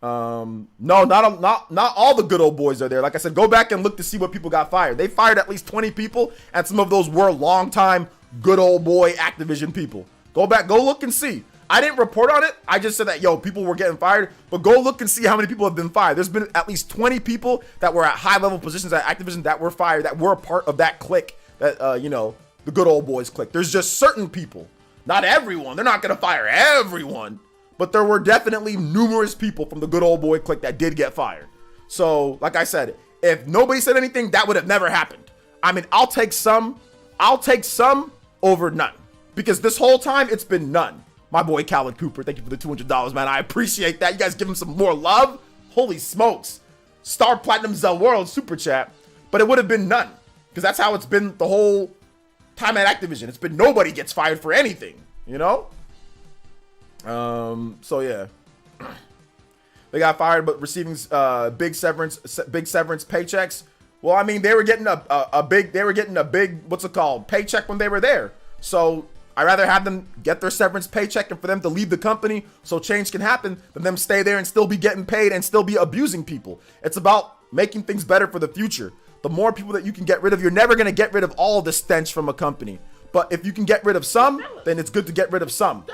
No, not all the good old boys are there. Like I said, go back and look to see what people got fired. They fired at least 20 people, and some of those were longtime good old boy Activision people. Go back, go look and see. I didn't report on it. I just said that, yo, people were getting fired, but go look and see how many people have been fired. There's been at least 20 people that were at high level positions at Activision that were fired, that were a part of that clique, that, you know, the good old boys clique. There's just certain people, not everyone. They're not going to fire everyone, but there were definitely numerous people from the good old boy clique that did get fired. So, like I said, if nobody said anything, that would have never happened. I mean, I'll take some over none. Because this whole time, it's been none. My boy Khaled Cooper, thank you for the $200, man. I appreciate that. You guys give him some more love. Holy smokes. Star Platinum Zell World super chat. But it would have been none. Because that's how it's been the whole time at Activision. It's been nobody gets fired for anything, you know? So yeah. They got fired, but receiving big severance paychecks. Well, I mean, they were getting a big, what's it called, paycheck when they were there. So I'd rather have them get their severance paycheck and for them to leave the company so change can happen than them stay there and still be getting paid and still be abusing people. It's about making things better for the future. The more people that you can get rid of, you're never going to get rid of all the stench from a company. But if you can get rid of some, then it's good to get rid of some.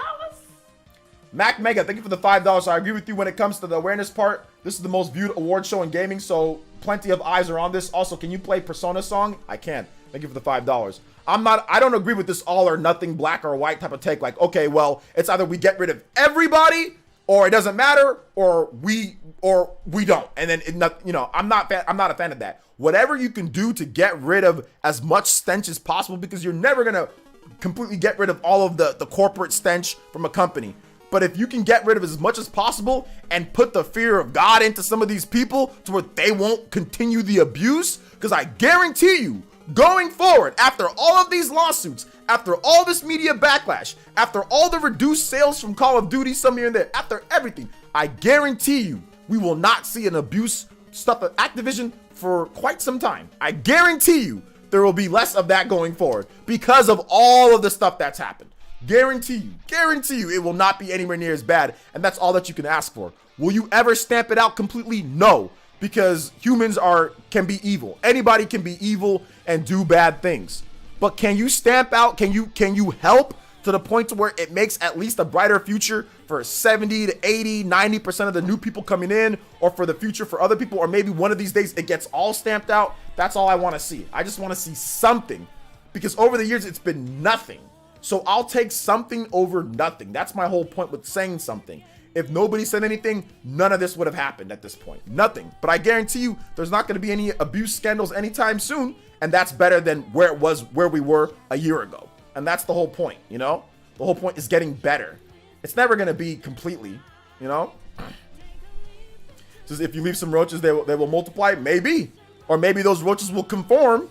Mac Mega, thank you for the $5. So I agree with you when it comes to the awareness part. This is the most viewed award show in gaming, so plenty of eyes are on this. Also, can you play Persona song? I can. Thank you for the $5. I don't agree with this all or nothing, black or white type of take. Like, okay, well, it's either we get rid of everybody, or it doesn't matter, or we don't. And then I'm not a fan of that. Whatever you can do to get rid of as much stench as possible, because you're never gonna completely get rid of all of the corporate stench from a company. But if you can get rid of as much as possible and put the fear of God into some of these people to where they won't continue the abuse, because I guarantee you, going forward, after all of these lawsuits, after all this media backlash, after all the reduced sales from Call of Duty, some here and there, after everything, I guarantee you, we will not see an abuse stuff at Activision for quite some time. I guarantee you, there will be less of that going forward because of all of the stuff that's happened. Guarantee you, it will not be anywhere near as bad, and that's all that you can ask for. Will you ever stamp it out completely? No, because humans can be evil. Anybody can be evil and do bad things. But can you stamp out, can you help to the point to where it makes at least a brighter future for 70 to 80, 90% of the new people coming in, or for the future for other people, or maybe one of these days it gets all stamped out? That's all I want to see. I just want to see something, because over the years it's been nothing. So I'll take something over nothing. That's my whole point with saying something. If nobody said anything, none of this would have happened at this point. Nothing. But I guarantee you, there's not going to be any abuse scandals anytime soon. And that's better than where we were a year ago. And that's the whole point, you know? The whole point is getting better. It's never going to be completely, you know? Says if you leave some roaches, they will multiply. Maybe. Or maybe those roaches will conform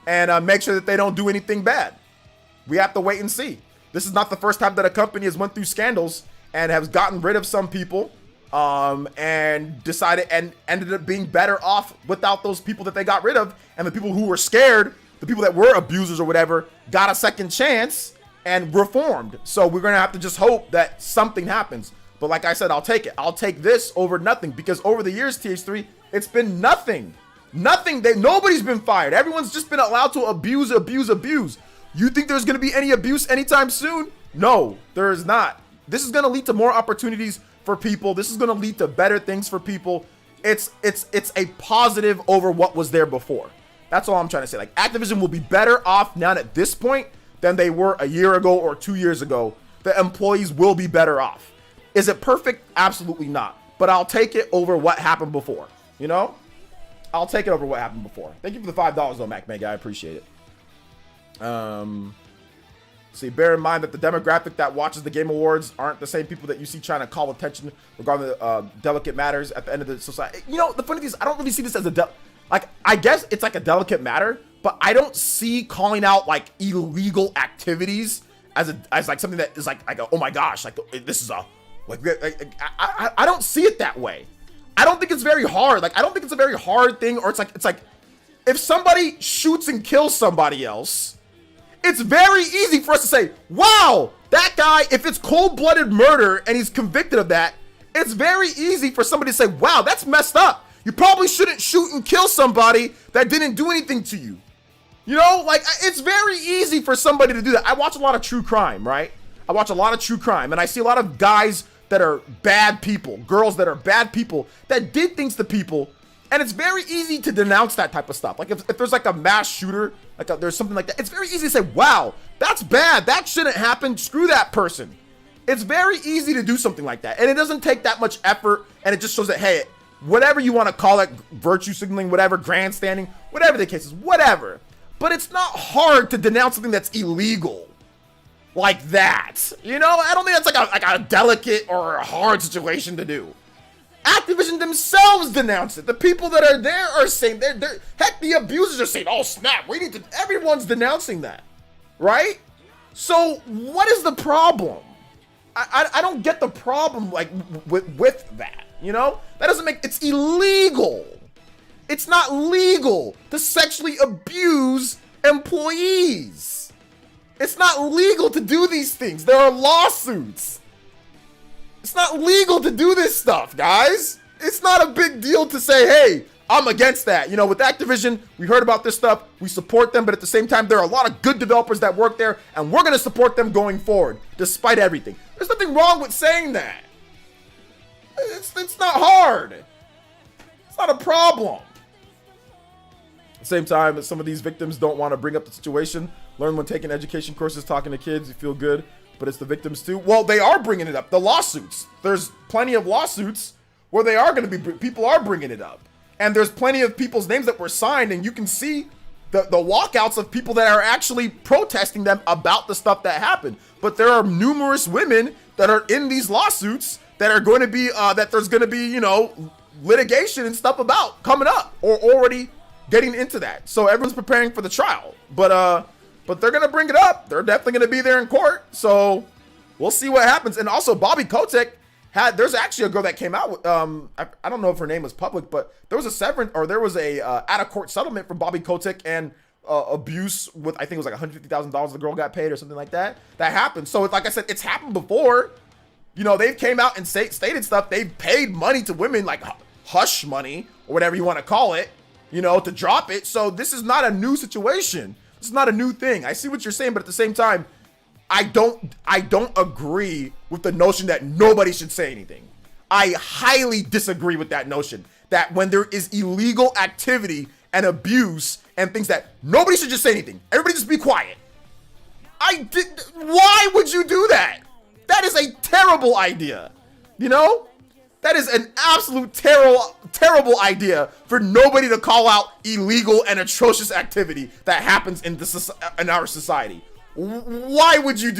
and make sure that they don't do anything bad. We have to wait and see. This is not the first time that a company has went through scandals and has gotten rid of some people and decided and ended up being better off without those people that they got rid of. And the people who were scared, the people that were abusers or whatever, got a second chance and reformed. So we're going to have to just hope that something happens. But like I said, I'll take it. I'll take this over nothing, because over the years, TH3, it's been nothing. Nothing. Nobody's been fired. Everyone's just been allowed to abuse. You think there's going to be any abuse anytime soon? No, there is not. This is going to lead to more opportunities for people. This is going to lead to better things for people. It's a positive over what was there before. That's all I'm trying to say. Like, Activision will be better off now at this point than they were a year ago or 2 years ago. The employees will be better off. Is it perfect? Absolutely not. But I'll take it over what happened before. You know? I'll take it over what happened before. Thank you for the $5 though, Mac Mega. I appreciate it. See, bear in mind that the demographic that watches the Game Awards aren't the same people that you see trying to call attention regarding delicate matters at the end of the society. You know, the funny thing is, I don't really see this as I guess it's like a delicate matter, but I don't see calling out like illegal activities as like something that is like oh my gosh, like this is I don't see it that way. I don't think it's very hard. Like, I don't think it's a very hard thing, or it's like if somebody shoots and kills somebody else, it's very easy for us to say, wow, that guy, if it's cold-blooded murder and he's convicted of that, it's very easy for somebody to say, wow, that's messed up. You probably shouldn't shoot and kill somebody that didn't do anything to you. You know, like, it's very easy for somebody to do that. I watch a lot of true crime, right? I watch a lot of true crime, and I see a lot of guys that are bad people, girls that are bad people, that did things to people, and it's very easy to denounce that type of stuff. Like, if there's like a mass shooter, there's something like that, it's very easy to say, wow, that's bad, that shouldn't happen, screw that person. It's very easy to do something like that, and it doesn't take that much effort, and it just shows that, hey, whatever you want to call it, virtue signaling, whatever, grandstanding, whatever the case is, whatever. But it's not hard to denounce something that's illegal. like that. You know, I don't think that's like a delicate or a hard situation to do. Activision themselves denounced it. The people that are there are saying they're heck, the abusers are saying, "Oh snap, we need to." Everyone's denouncing that, right? So what is the problem? I don't get the problem like with that. You know, that doesn't make it's illegal. It's not legal to sexually abuse employees. It's not legal to do these things. There are lawsuits. It's not legal to do this stuff, guys. It's not a big deal to say, hey, I'm against that. You know, with Activision, we heard about this stuff. We support them, but at the same time, there are a lot of good developers that work there, and we're going to support them going forward, despite everything. There's nothing wrong with saying that. It's not hard. It's not a problem. At the same time, some of these victims don't want to bring up the situation. Learn when taking education courses, talking to kids, you feel good. But it's the victims too. Well, they are bringing it up. The lawsuits. There's plenty of lawsuits where they are going to be, people are bringing it up. And there's plenty of people's names that were signed, and you can see the walkouts of people that are actually protesting them about the stuff that happened. But there are numerous women that are in these lawsuits that are going to be, that there's going to be, you know, litigation and stuff about coming up or already getting into that. So everyone's preparing for the trial. But they're going to bring it up. They're definitely going to be there in court. So we'll see what happens. And also Bobby Kotick there's actually a girl that came out with, I don't know if her name was public, but there was a severance or there was a out of court settlement for Bobby Kotick and abuse with, I think it was like $150,000 the girl got paid or something like that. That happened. So like I said, it's happened before. You know, they've came out and stated stuff. They've paid money to women, like hush money or whatever you want to call it, you know, to drop it. So this is not a new situation. This is not a new thing. I see what you're saying, but at the same time, I don't agree with the notion that nobody should say anything. I highly disagree with that notion that when there is illegal activity and abuse and things that nobody should just say anything. Everybody just be quiet. Why would you do that? That is a terrible idea. You know? That is an absolute terrible idea for nobody to call out illegal and atrocious activity that happens in our society. Why would you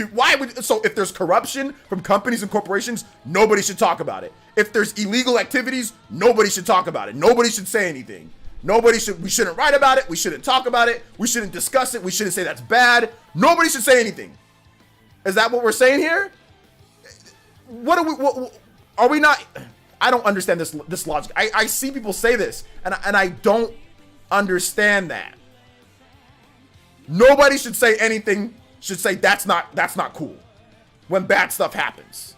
so if there's corruption from companies and corporations, nobody should talk about it. If there's illegal activities, nobody should talk about it. Nobody should say anything. We shouldn't write about it. We shouldn't talk about it. We shouldn't discuss it. We shouldn't say that's bad. Nobody should say anything. Is that what we're saying here? What are we not? I don't understand this logic. I see people say this and I don't understand that. Nobody should say anything, should say that's not cool when bad stuff happens.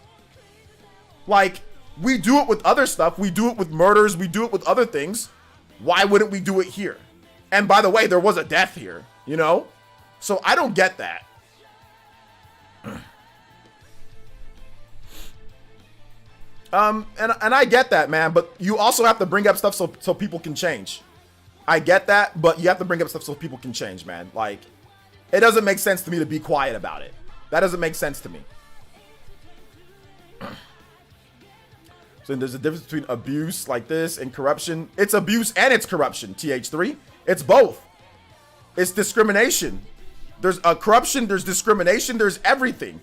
Like, we do it with other stuff. We do it with murders. We do it with other things. Why wouldn't we do it here? And by the way, there was a death here, you know? So I don't get that. And I get that, man, but you also have to bring up stuff so people can change. I get that, but you have to bring up stuff so people can change, man. Like, it doesn't make sense to me to be quiet about it. That doesn't make sense to me. So there's a difference between abuse like this and corruption. It's abuse and it's corruption, TH3. It's both. It's discrimination. There's corruption, there's discrimination, there's everything.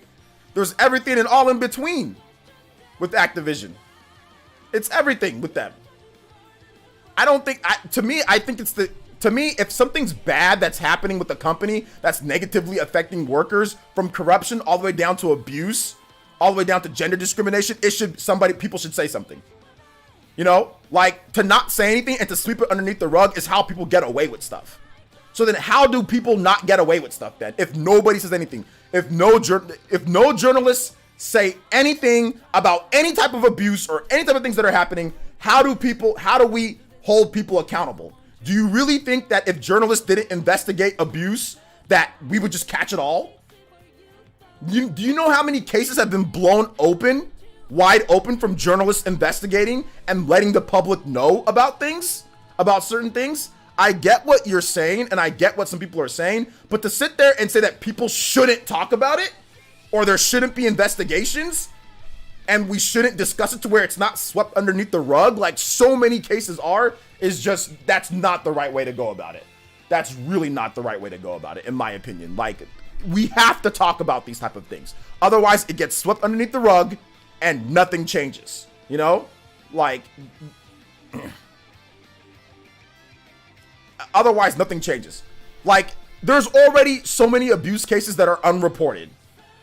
There's everything and all in between with Activision. It's everything with them. I don't think, I think it's if something's bad that's happening with the company that's negatively affecting workers, from corruption all the way down to abuse, all the way down to gender discrimination, people should say something. You know, like, to not say anything and to sweep it underneath the rug is how people get away with stuff. So then how do people not get away with stuff then? If nobody says anything, if no journalists say anything about any type of abuse or any type of things that are happening, how do we hold people accountable? Do you really think that if journalists didn't investigate abuse, that we would just catch it all? Do you know how many cases have been blown open, wide open, from journalists investigating and letting the public know about things, about certain things? I get what you're saying and I get what some people are saying, but to sit there and say that people shouldn't talk about it, or there shouldn't be investigations, and we shouldn't discuss it to where it's not swept underneath the rug like so many cases are, that's not the right way to go about it. That's really not the right way to go about it, in my opinion. Like, we have to talk about these type of things. Otherwise, it gets swept underneath the rug and nothing changes. You know? Like, otherwise, nothing changes. Like, there's already so many abuse cases that are unreported,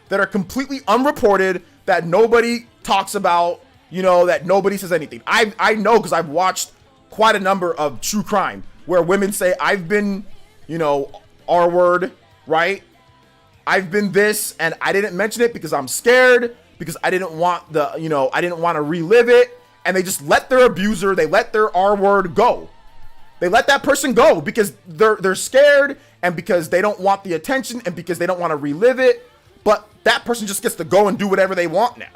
that are completely unreported, that nobody talks about, you know, that nobody says anything. I know because I've watched quite a number of true crime where women say, I've been, you know, R-word, right? I've been this, and I didn't mention it because I'm scared, because I didn't want the, you know, I didn't want to relive it. And they just let their abuser, they let their R-word go. They let that person go because they're scared, and because they don't want the attention, and because they don't want to relive it. But that person just gets to go and do whatever they want now,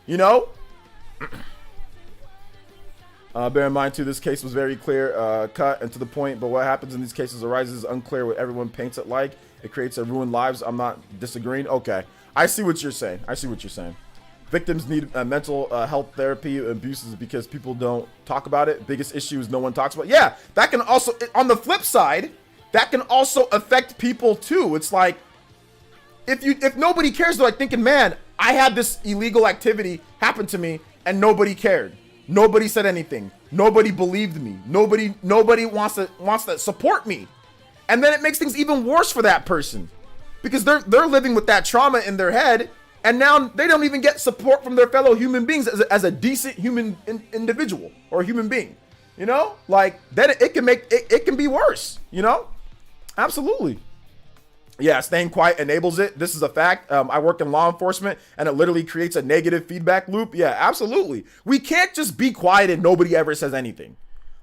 you know? Bear in mind too, this case was very clear, cut and to the point, but what happens in these cases arises is unclear what everyone paints it like. It creates a ruined lives. I'm not disagreeing. Okay, I see what you're saying. I see what you're saying. Victims need mental health therapy. Abuses because people don't talk about it. Biggest issue is no one talks about it. Yeah, that can also, on the flip side, that can also affect people too. It's like, if nobody cares, they're like thinking, man, I had this illegal activity happen to me and nobody cared. Nobody said anything. Nobody believed me. Nobody wants to support me. And then it makes things even worse for that person because they're living with that trauma in their head, and now they don't even get support from their fellow human beings as a decent human individual or human being. You know, like then it can make it can be worse. You know, absolutely. Yeah, staying quiet enables it. This is a fact. I work in law enforcement, and it literally creates a negative feedback loop. Yeah, absolutely. We can't just be quiet and nobody ever says anything.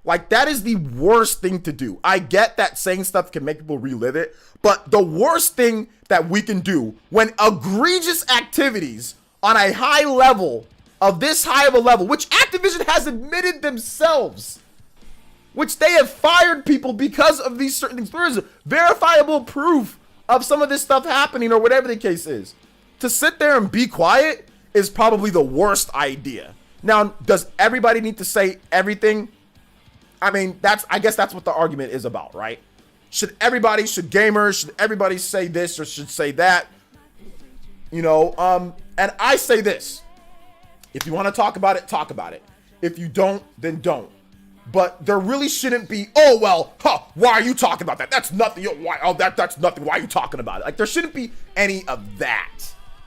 Like, that is the worst thing to do. I get that saying stuff can make people relive it, but the worst thing that we can do when egregious activities on a high level, of this high of a level, which Activision has admitted themselves, which they have fired people because of these certain things. There is verifiable proof of some of this stuff happening or whatever the case is. To sit there and be quiet is probably the worst idea. Now, does everybody need to say everything? I mean, I guess that's what the argument is about, right? Should gamers, should everybody say this or should say that? You know, and I say this. If you want to talk about it, talk about it. If you don't, then don't. But there really shouldn't be, oh, well, why are you talking about that? That's nothing. That's nothing. Why are you talking about it? Like, there shouldn't be any of that.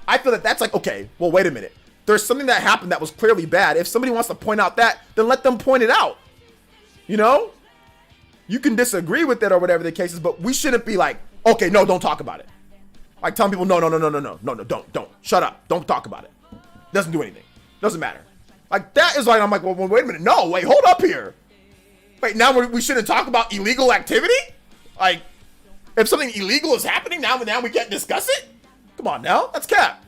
I feel that that's like, okay, well, wait a minute. There's something that happened that was clearly bad. If somebody wants to point out that, then let them point it out. You know? You can disagree with it or whatever the case is, but we shouldn't be like, okay, no, don't talk about it. Like telling people, no, don't. Shut up. Don't talk about it. Doesn't do anything. Doesn't matter. Like, that is like, I'm like, well, wait a minute. No, wait, hold up here. Wait, now we shouldn't talk about illegal activity? Like, if something illegal is happening, now we can't discuss it? Come on now, that's cap.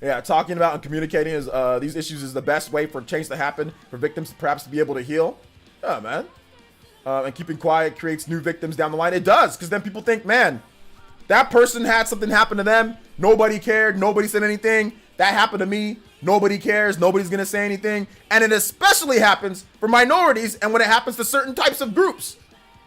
Yeah, talking about and communicating is these issues is the best way for change to happen, for victims perhaps to be able to heal. Yeah, man. And keeping quiet creates new victims down the line. It does, because then people think, man, that person had something happen to them. Nobody cared. Nobody said anything. That happened to me. Nobody cares. Nobody's going to say anything. And it especially happens for minorities and when it happens to certain types of groups.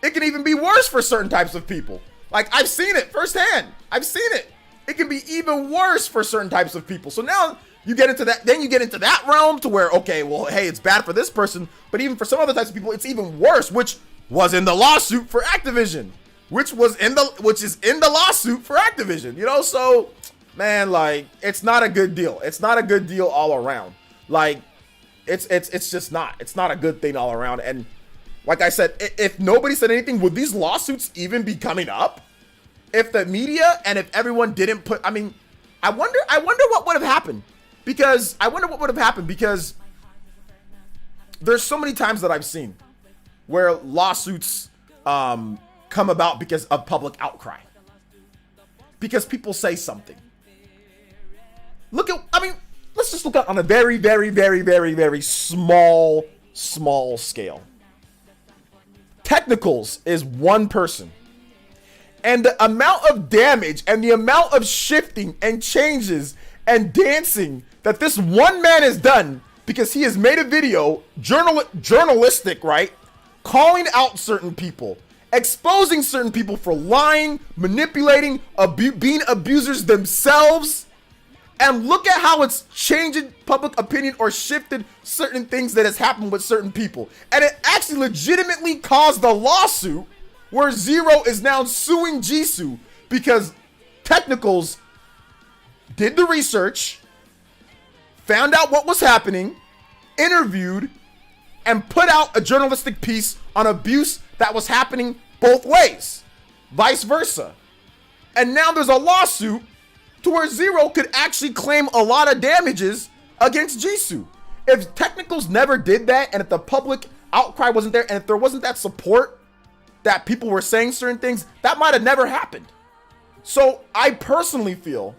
It can even be worse for certain types of people. Like, I've seen it firsthand. I've seen it. It can be even worse for certain types of people. So now you get into that. Then you get into that realm to where, okay, well, hey, it's bad for this person. But even for some other types of people, it's even worse, which was in the lawsuit for Activision. Which is in the lawsuit for Activision. You know, so... man, like, it's not a good deal. It's not a good deal all around. Like, it's just not. It's not a good thing all around. And like I said, if nobody said anything, would these lawsuits even be coming up? If the media and if everyone didn't put, I mean, I wonder what would have happened. Because there's so many times that I've seen where lawsuits come about because of public outcry. Because people say something. Let's just look at on a very, very, very, very, very small scale. Technicals is one person. And the amount of damage and the amount of shifting and changes and dancing that this one man has done because he has made a video, journalistic, right? calling out certain people, exposing certain people for lying, manipulating, being abusers themselves. And look at how it's changing public opinion or shifted certain things that has happened with certain people. And it actually legitimately caused the lawsuit where Zero is now suing Jisoo because Technicals did the research, found out what was happening, interviewed, and put out a journalistic piece on abuse that was happening both ways, vice versa. And now there's a lawsuit to where Zero could actually claim a lot of damages against Jisoo. If Technicals never did that, and if the public outcry wasn't there, and if there wasn't that support that people were saying certain things, that might have never happened. So I personally feel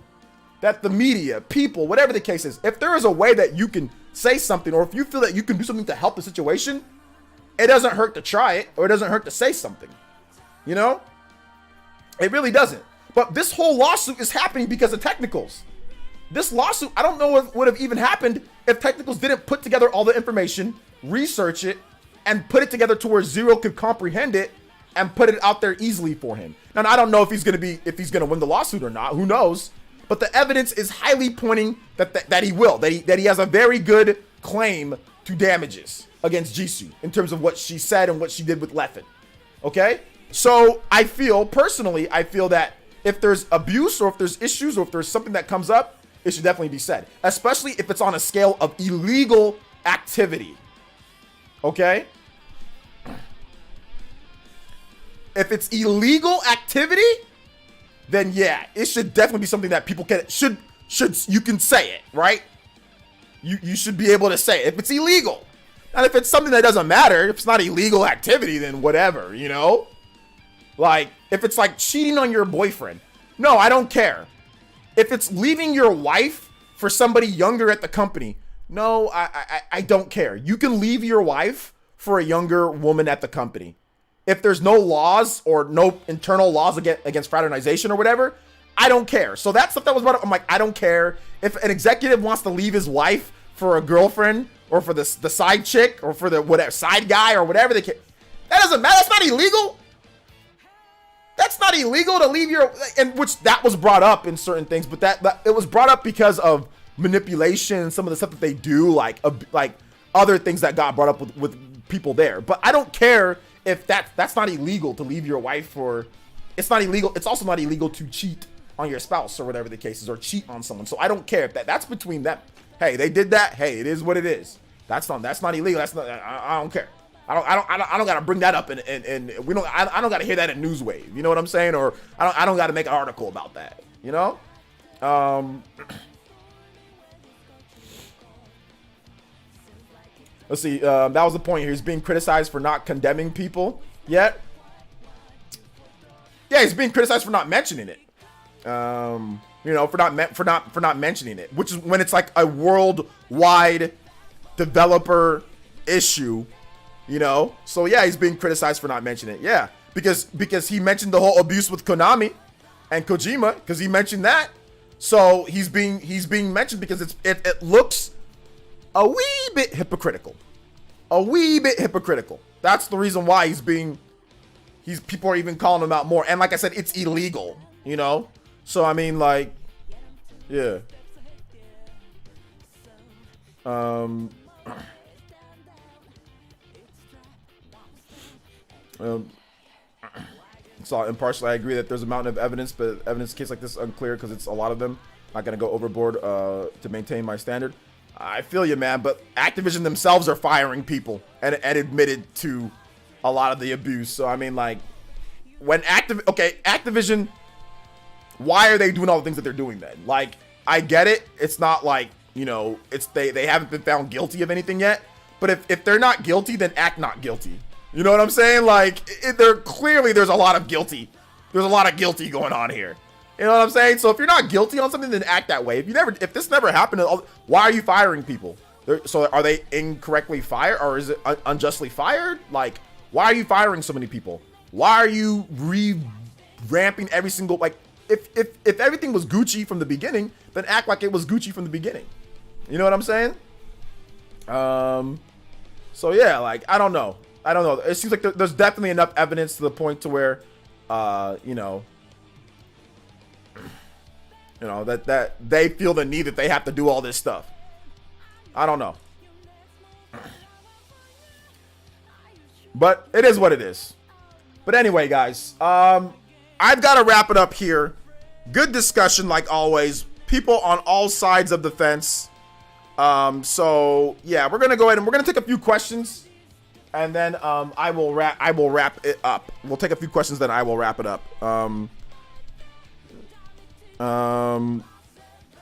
that the media, people, whatever the case is, if there is a way that you can say something, or if you feel that you can do something to help the situation, it doesn't hurt to try it, or it doesn't hurt to say something. You know? It really doesn't. But this whole lawsuit is happening because of Technicals. This lawsuit, I don't know if would have even happened if Technicals didn't put together all the information, research it, and put it together to where Zero could comprehend it and put it out there easily for him. Now, I don't know if he's gonna win the lawsuit or not. Who knows? But the evidence is highly pointing that he will. That he has a very good claim to damages against Jisoo in terms of what she said and what she did with Leffen. Okay? So I feel that if there's abuse or if there's issues or if there's something that comes up, it should definitely be said. Especially if it's on a scale of illegal activity. Okay? If it's illegal activity, then yeah, it should definitely be something that people should you can say it, right? You should be able to say it if it's illegal. And if it's something that doesn't matter, if it's not illegal activity, then whatever, you know? Like, if it's like cheating on your boyfriend, no, I don't care. If it's leaving your wife for somebody younger at the company, no, I don't care. You can leave your wife for a younger woman at the company. If there's no laws or no internal laws against fraternization or whatever, I don't care. So that stuff that was brought up, I'm like, I don't care. If an executive wants to leave his wife for a girlfriend or for the side chick or for the whatever side guy or whatever they can, that doesn't matter. That's not illegal. That's not illegal to leave your, and which that was brought up in certain things, but that it was brought up because of manipulation, some of the stuff that they do, like other things that got brought up with people there. But I don't care if that's not illegal to leave your wife for, it's not illegal. It's also not illegal to cheat on your spouse or whatever the case is, or cheat on someone. So I don't care if that's between them. Hey, they did that. Hey, it is what it is. That's not illegal. That's not, I don't care. I don't gotta bring that up and we don't, I don't gotta hear that in Newswave. You know what I'm saying? Or I don't gotta make an article about that. You know? Let's see. That was the point here. He's being criticized for not condemning people yet. Yeah, he's being criticized for not mentioning it. You know, for not mentioning it, which is when it's like a worldwide developer issue. You know, so yeah, he's being criticized for not mentioning it. Yeah, because he mentioned the whole abuse with Konami and Kojima, because he mentioned that. So he's being mentioned because it looks a wee bit hypocritical. A wee bit hypocritical. That's the reason why people are even calling him out more. And like I said, it's illegal, you know? So I mean, like, yeah. So impartially, I agree that there's a mountain of evidence, but evidence in a case like this is unclear because it's a lot of them. Not gonna go overboard to maintain my standard. I feel you, man, but Activision themselves are firing people and admitted to a lot of the abuse. So I mean, like, when Activision, why are they doing all the things that they're doing then? Like, I get it. It's not like, you know, it's they haven't been found guilty of anything yet. But if they're not guilty, then act not guilty. You know what I'm saying? Like, there's a lot of guilty. There's a lot of guilty going on here. You know what I'm saying? So if you're not guilty on something, then act that way. If this never happened, why are you firing people? So are they incorrectly fired, or is it unjustly fired? Like, why are you firing so many people? Why are you revamping every single, like, if everything was Gucci from the beginning, then act like it was Gucci from the beginning. You know what I'm saying? So yeah, like, I don't know. I don't know. It seems like there's definitely enough evidence to the point to where, you know, that they feel the need that they have to do all this stuff. I don't know. But it is what it is. But anyway, guys, I've got to wrap it up here. Good discussion, like always. People on all sides of the fence. So yeah, we're gonna go ahead and we're gonna take a few questions, and then I will wrap it up. We'll take a few questions, then I will wrap it up.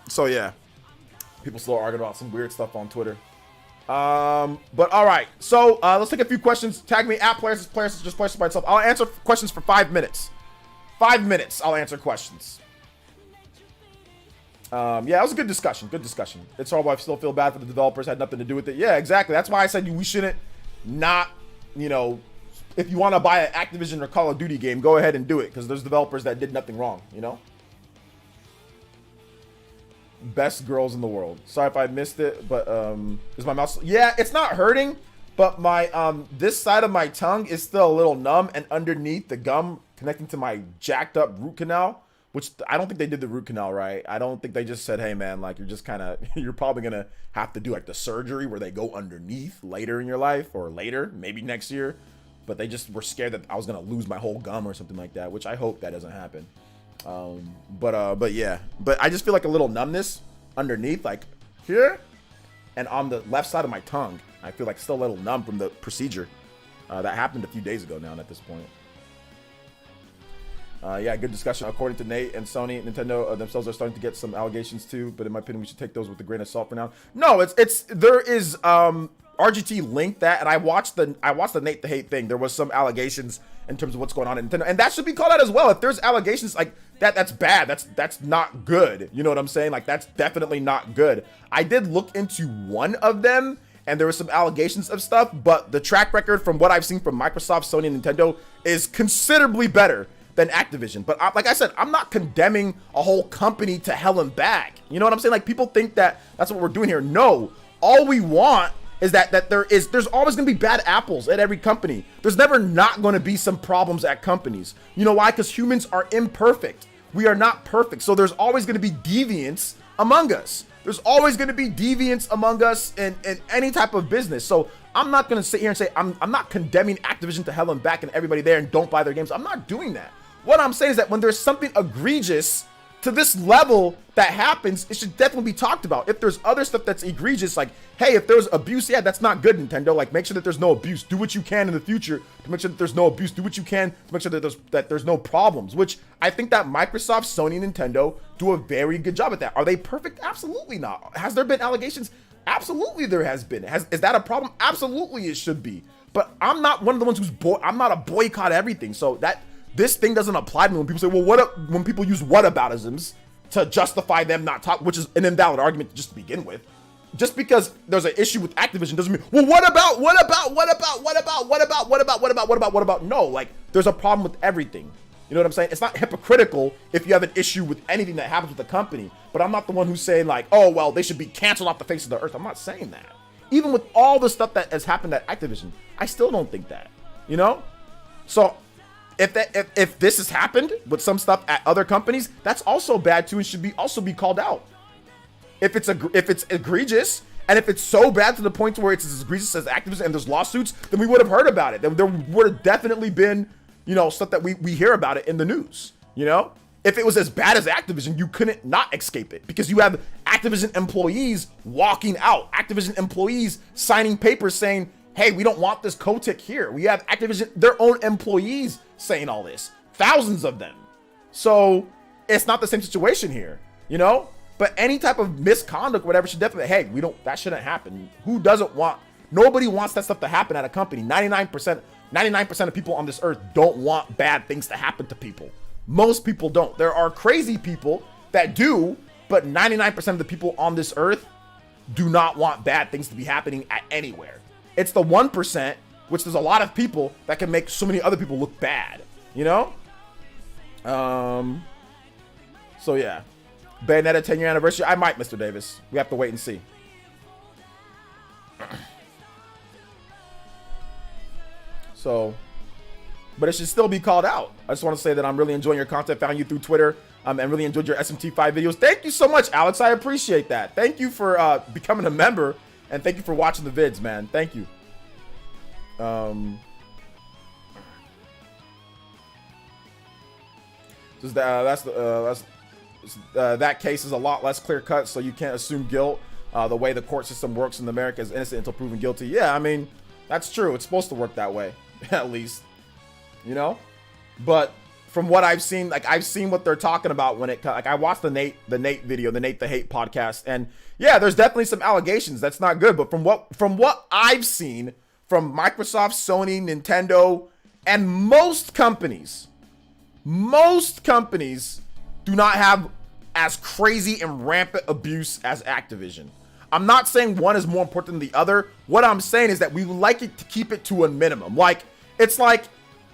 So yeah, people still arguing about some weird stuff on Twitter. But all right, so let's take a few questions. Tag me at players just by itself. I'll answer questions for 5 minutes. 5 minutes. I'll answer questions. Yeah, it was a good discussion. Good discussion. It's horrible. I still feel bad for the developers. Had nothing to do with it. Yeah, exactly. That's why I said we shouldn't not, you know, if you want to buy an Activision or Call of Duty game, go ahead and do it, because there's developers that did nothing wrong, you know? Best girls in the world. Sorry if I missed it, but is my mouse? Yeah, it's not hurting, but my this side of my tongue is still a little numb, and underneath the gum connecting to my jacked up root canal, which I don't think they did the root canal right. I don't think they just said, hey man, like you're probably gonna have to do like the surgery where they go underneath later in your life, or later, maybe next year. But they just were scared that I was gonna lose my whole gum or something like that, which I hope that doesn't happen. But yeah, but I just feel like a little numbness underneath, like here, and on the left side of my tongue. I feel like still a little numb from the procedure that happened a few days ago now at this point. Yeah, good discussion. According to Nate and Sony, Nintendo themselves are starting to get some allegations too, but in my opinion, we should take those with a grain of salt for now. No, there is RGT linked that, and I watched the Nate the Hate thing. There was some allegations in terms of what's going on in Nintendo, and that should be called out as well. If there's allegations like that, that's bad. That's not good. You know what I'm saying? Like, that's definitely not good. I did look into one of them, and there were some allegations of stuff, but the track record from what I've seen from Microsoft, Sony, and Nintendo is considerably better than Activision. But like I said, I'm not condemning a whole company to hell and back. You know what I'm saying? Like, people think that that's what we're doing here. No, all we want is that there's always going to be bad apples at every company. There's never not going to be some problems at companies. You know why? Because humans are imperfect. We are not perfect. So there's always going to be deviance among us. There's always going to be deviance among us in any type of business. So I'm not going to sit here and say I'm not condemning Activision to hell and back and everybody there and don't buy their games. I'm not doing that. What I'm saying is that when there's something egregious to this level that happens, it should definitely be talked about. If there's other stuff that's egregious, like, hey, if there's abuse, yeah, that's not good, Nintendo. Like, make sure that there's no abuse. Do what you can in the future to make sure that there's no abuse. Do what you can to make sure that there's no problems, which I think that Microsoft, Sony, and Nintendo do a very good job at that. Are they perfect? Absolutely not. Has there been allegations? Absolutely there has been. Is that a problem? Absolutely it should be. But I'm not one of the ones I'm not a boycott everything. So that this thing doesn't apply to me when people say, well, when people use whataboutisms to justify them not talking, which is an invalid argument just to begin with. Just because there's an issue with Activision doesn't mean, well, what about? No, like, there's a problem with everything. You know what I'm saying? It's not hypocritical if you have an issue with anything that happens with the company, but I'm not the one who's saying like, oh, well, they should be canceled off the face of the earth. I'm not saying that. Even with all the stuff that has happened at Activision, I still don't think that, you know? So if this has happened with some stuff at other companies, that's also bad too and should also be called out. If it's egregious, and if it's so bad to the point where it's as egregious as Activision and there's lawsuits, then we would have heard about it. There would have definitely been, you know, stuff that we hear about it in the news, you know? If it was as bad as Activision, you couldn't not escape it, because you have Activision employees walking out, Activision employees signing papers saying, hey, we don't want this Kotick here. We have Activision, their own employees saying all this, thousands of them. So it's not the same situation here, you know? But any type of misconduct, whatever, should definitely, hey, that shouldn't happen. Nobody wants that stuff to happen at a company. 99% of people on this earth don't want bad things to happen to people. Most people don't. There are crazy people that do, but 99% of the people on this earth do not want bad things to be happening at anywhere. It's the 1%, which there's a lot of people that can make so many other people look bad, you know? So yeah. Bayonetta 10-year anniversary. I might, Mr. Davis. We have to wait and see. So, but it should still be called out. I just want to say that I'm really enjoying your content. Found you through Twitter, and really enjoyed your SMT5 videos. Thank you so much, Alex. I appreciate that. Thank you for becoming a member, and thank you for watching the vids, man. Thank you. That case is a lot less clear cut, so you can't assume guilt. The way the court system works in America is innocent until proven guilty. Yeah, I mean, that's true. It's supposed to work that way, at least, you know. But from what I've seen, like I've seen what they're talking about when it, like I watched the Nate video, the Nate the Hate podcast, and yeah, there's definitely some allegations that's not good. But from what I've seen from Microsoft, Sony, Nintendo, and most companies do not have as crazy and rampant abuse as Activision. I'm not saying one is more important than the other. What I'm saying is that we would like it to keep it to a minimum. Like, it's like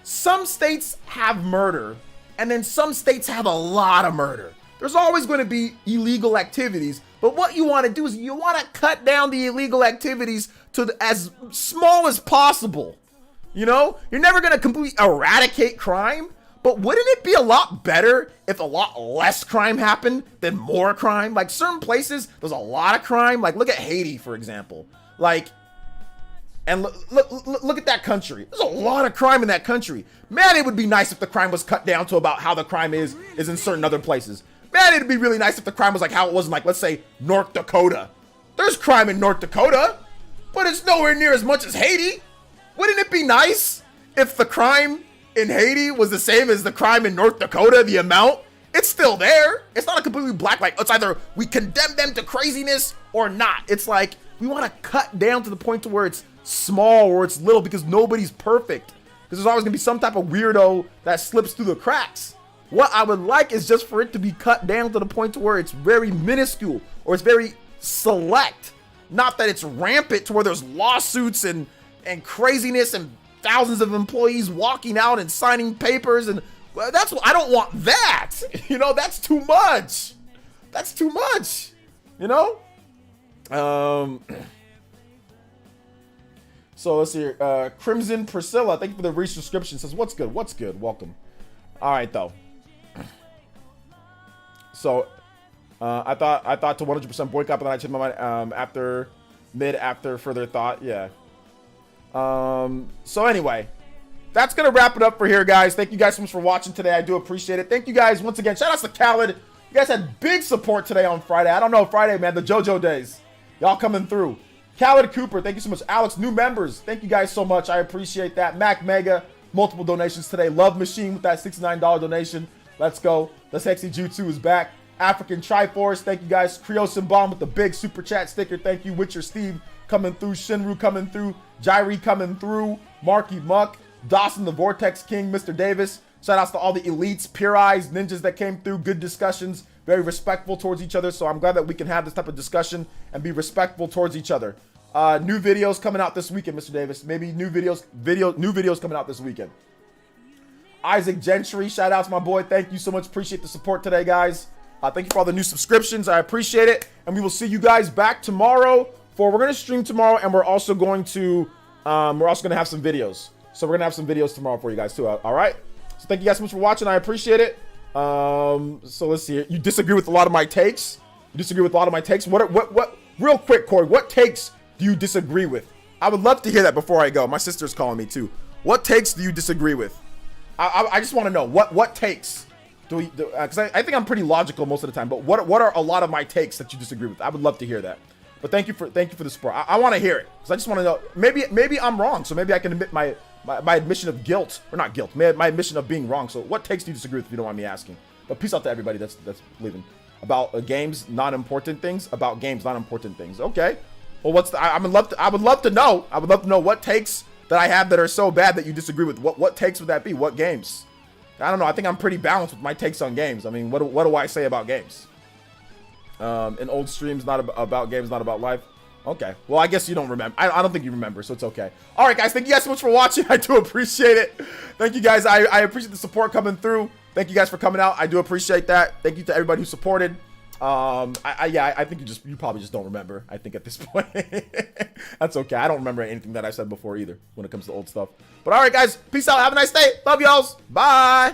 some states have murder, and then some states have a lot of murder. There's always going to be illegal activities, but what you want to do is you want to cut down the illegal activities to as small as possible. You know, you're never going to completely eradicate crime, but wouldn't it be a lot better if a lot less crime happened than more crime? Like certain places, there's a lot of crime. Like look at Haiti, for example. Like, and look at that country. There's a lot of crime in that country. Man, it would be nice if the crime was cut down to about how the crime is in certain other places. Man, it'd be really nice if the crime was like how it was in, like, let's say, North Dakota. There's crime in North Dakota, but it's nowhere near as much as Haiti. Wouldn't it be nice if the crime in Haiti was the same as the crime in North Dakota, the amount? It's still there. It's not a completely black, like, it's either we condemn them to craziness or not. It's like, we want to cut down to the point to where it's small or it's little because nobody's perfect. Because there's always going to be some type of weirdo that slips through the cracks. What I would like is just for it to be cut down to the point to where it's very minuscule or it's very select. Not that it's rampant to where there's lawsuits and craziness and thousands of employees walking out and signing papers, and that's what I don't want. That, you know, that's too much. That's too much, you know. So let's see here. Crimson Priscilla, thank you for the resubscription. Says what's good, what's good, welcome. All right though. So I thought to 100% boycott, but then I changed my mind after further thought. Yeah. So anyway, that's gonna wrap it up for here, guys. Thank you guys so much for watching today. I do appreciate it. Thank you guys once again. Shout out to Khaled. You guys had big support today on Friday. I don't know, Friday, man, the JoJo days. Y'all coming through. Khaled Cooper, thank you so much. Alex, new members, thank you guys so much. I appreciate that. Mac Mega, multiple donations today. Love Machine with that $69 donation. Let's go. The Sexy Jutsu is back. African Triforce, thank you guys. Creosin Bomb with the big super chat sticker. Thank you. Witcher Steve coming through. Shinru coming through. Jairi coming through. Marky Muck. Dawson the Vortex King. Mr. Davis. Shout outs to all the elites, pure eyes, ninjas that came through. Good discussions. Very respectful towards each other. So I'm glad that we can have this type of discussion and be respectful towards each other. New videos coming out this weekend, Mr. Davis. Maybe new videos coming out this weekend. Isaac Gentry, shout out to my boy. Thank you so much. Appreciate the support today, guys. Thank you for all the new subscriptions. I appreciate it. And we will see you guys back tomorrow we're going to stream tomorrow, and we're also going to have some videos. So we're going to have some videos tomorrow for you guys too. All right. So thank you guys so much for watching. I appreciate it. So let's see. You disagree with a lot of my takes. What real quick, Corey, what takes do you disagree with? I would love to hear that before I go. My sister's calling me too. What takes do you disagree with? I just want to know what takes do we, because I think I'm pretty logical most of the time, but what are a lot of my takes that you disagree with? I would love to hear that. But thank you for the support. I want to hear it because I just want to know. Maybe I'm wrong, so maybe I can admit my admission of guilt, or not guilt, my admission of being wrong. So what takes do you disagree with, if you don't mind me asking? But peace out to everybody that's leaving. About games, not important things. About games, not important things. Okay. Well, I would love to know. I would love to know what takes that I have that are so bad that you disagree with. What takes would that be? What games? I don't know. I think I'm pretty balanced with my takes on games. I mean, what do I say about games? In old streams, not about games, not about life. Okay. Well, I guess you don't remember. I don't think you remember, so it's okay. All right, guys. Thank you guys so much for watching. I do appreciate it. Thank you guys. I appreciate the support coming through. Thank you guys for coming out. I do appreciate that. Thank you to everybody who supported. I think you probably just don't remember. I think at this point, that's okay. I don't remember anything that I said before either when it comes to old stuff. But all right, guys, peace out. Have a nice day. Love y'all. Bye.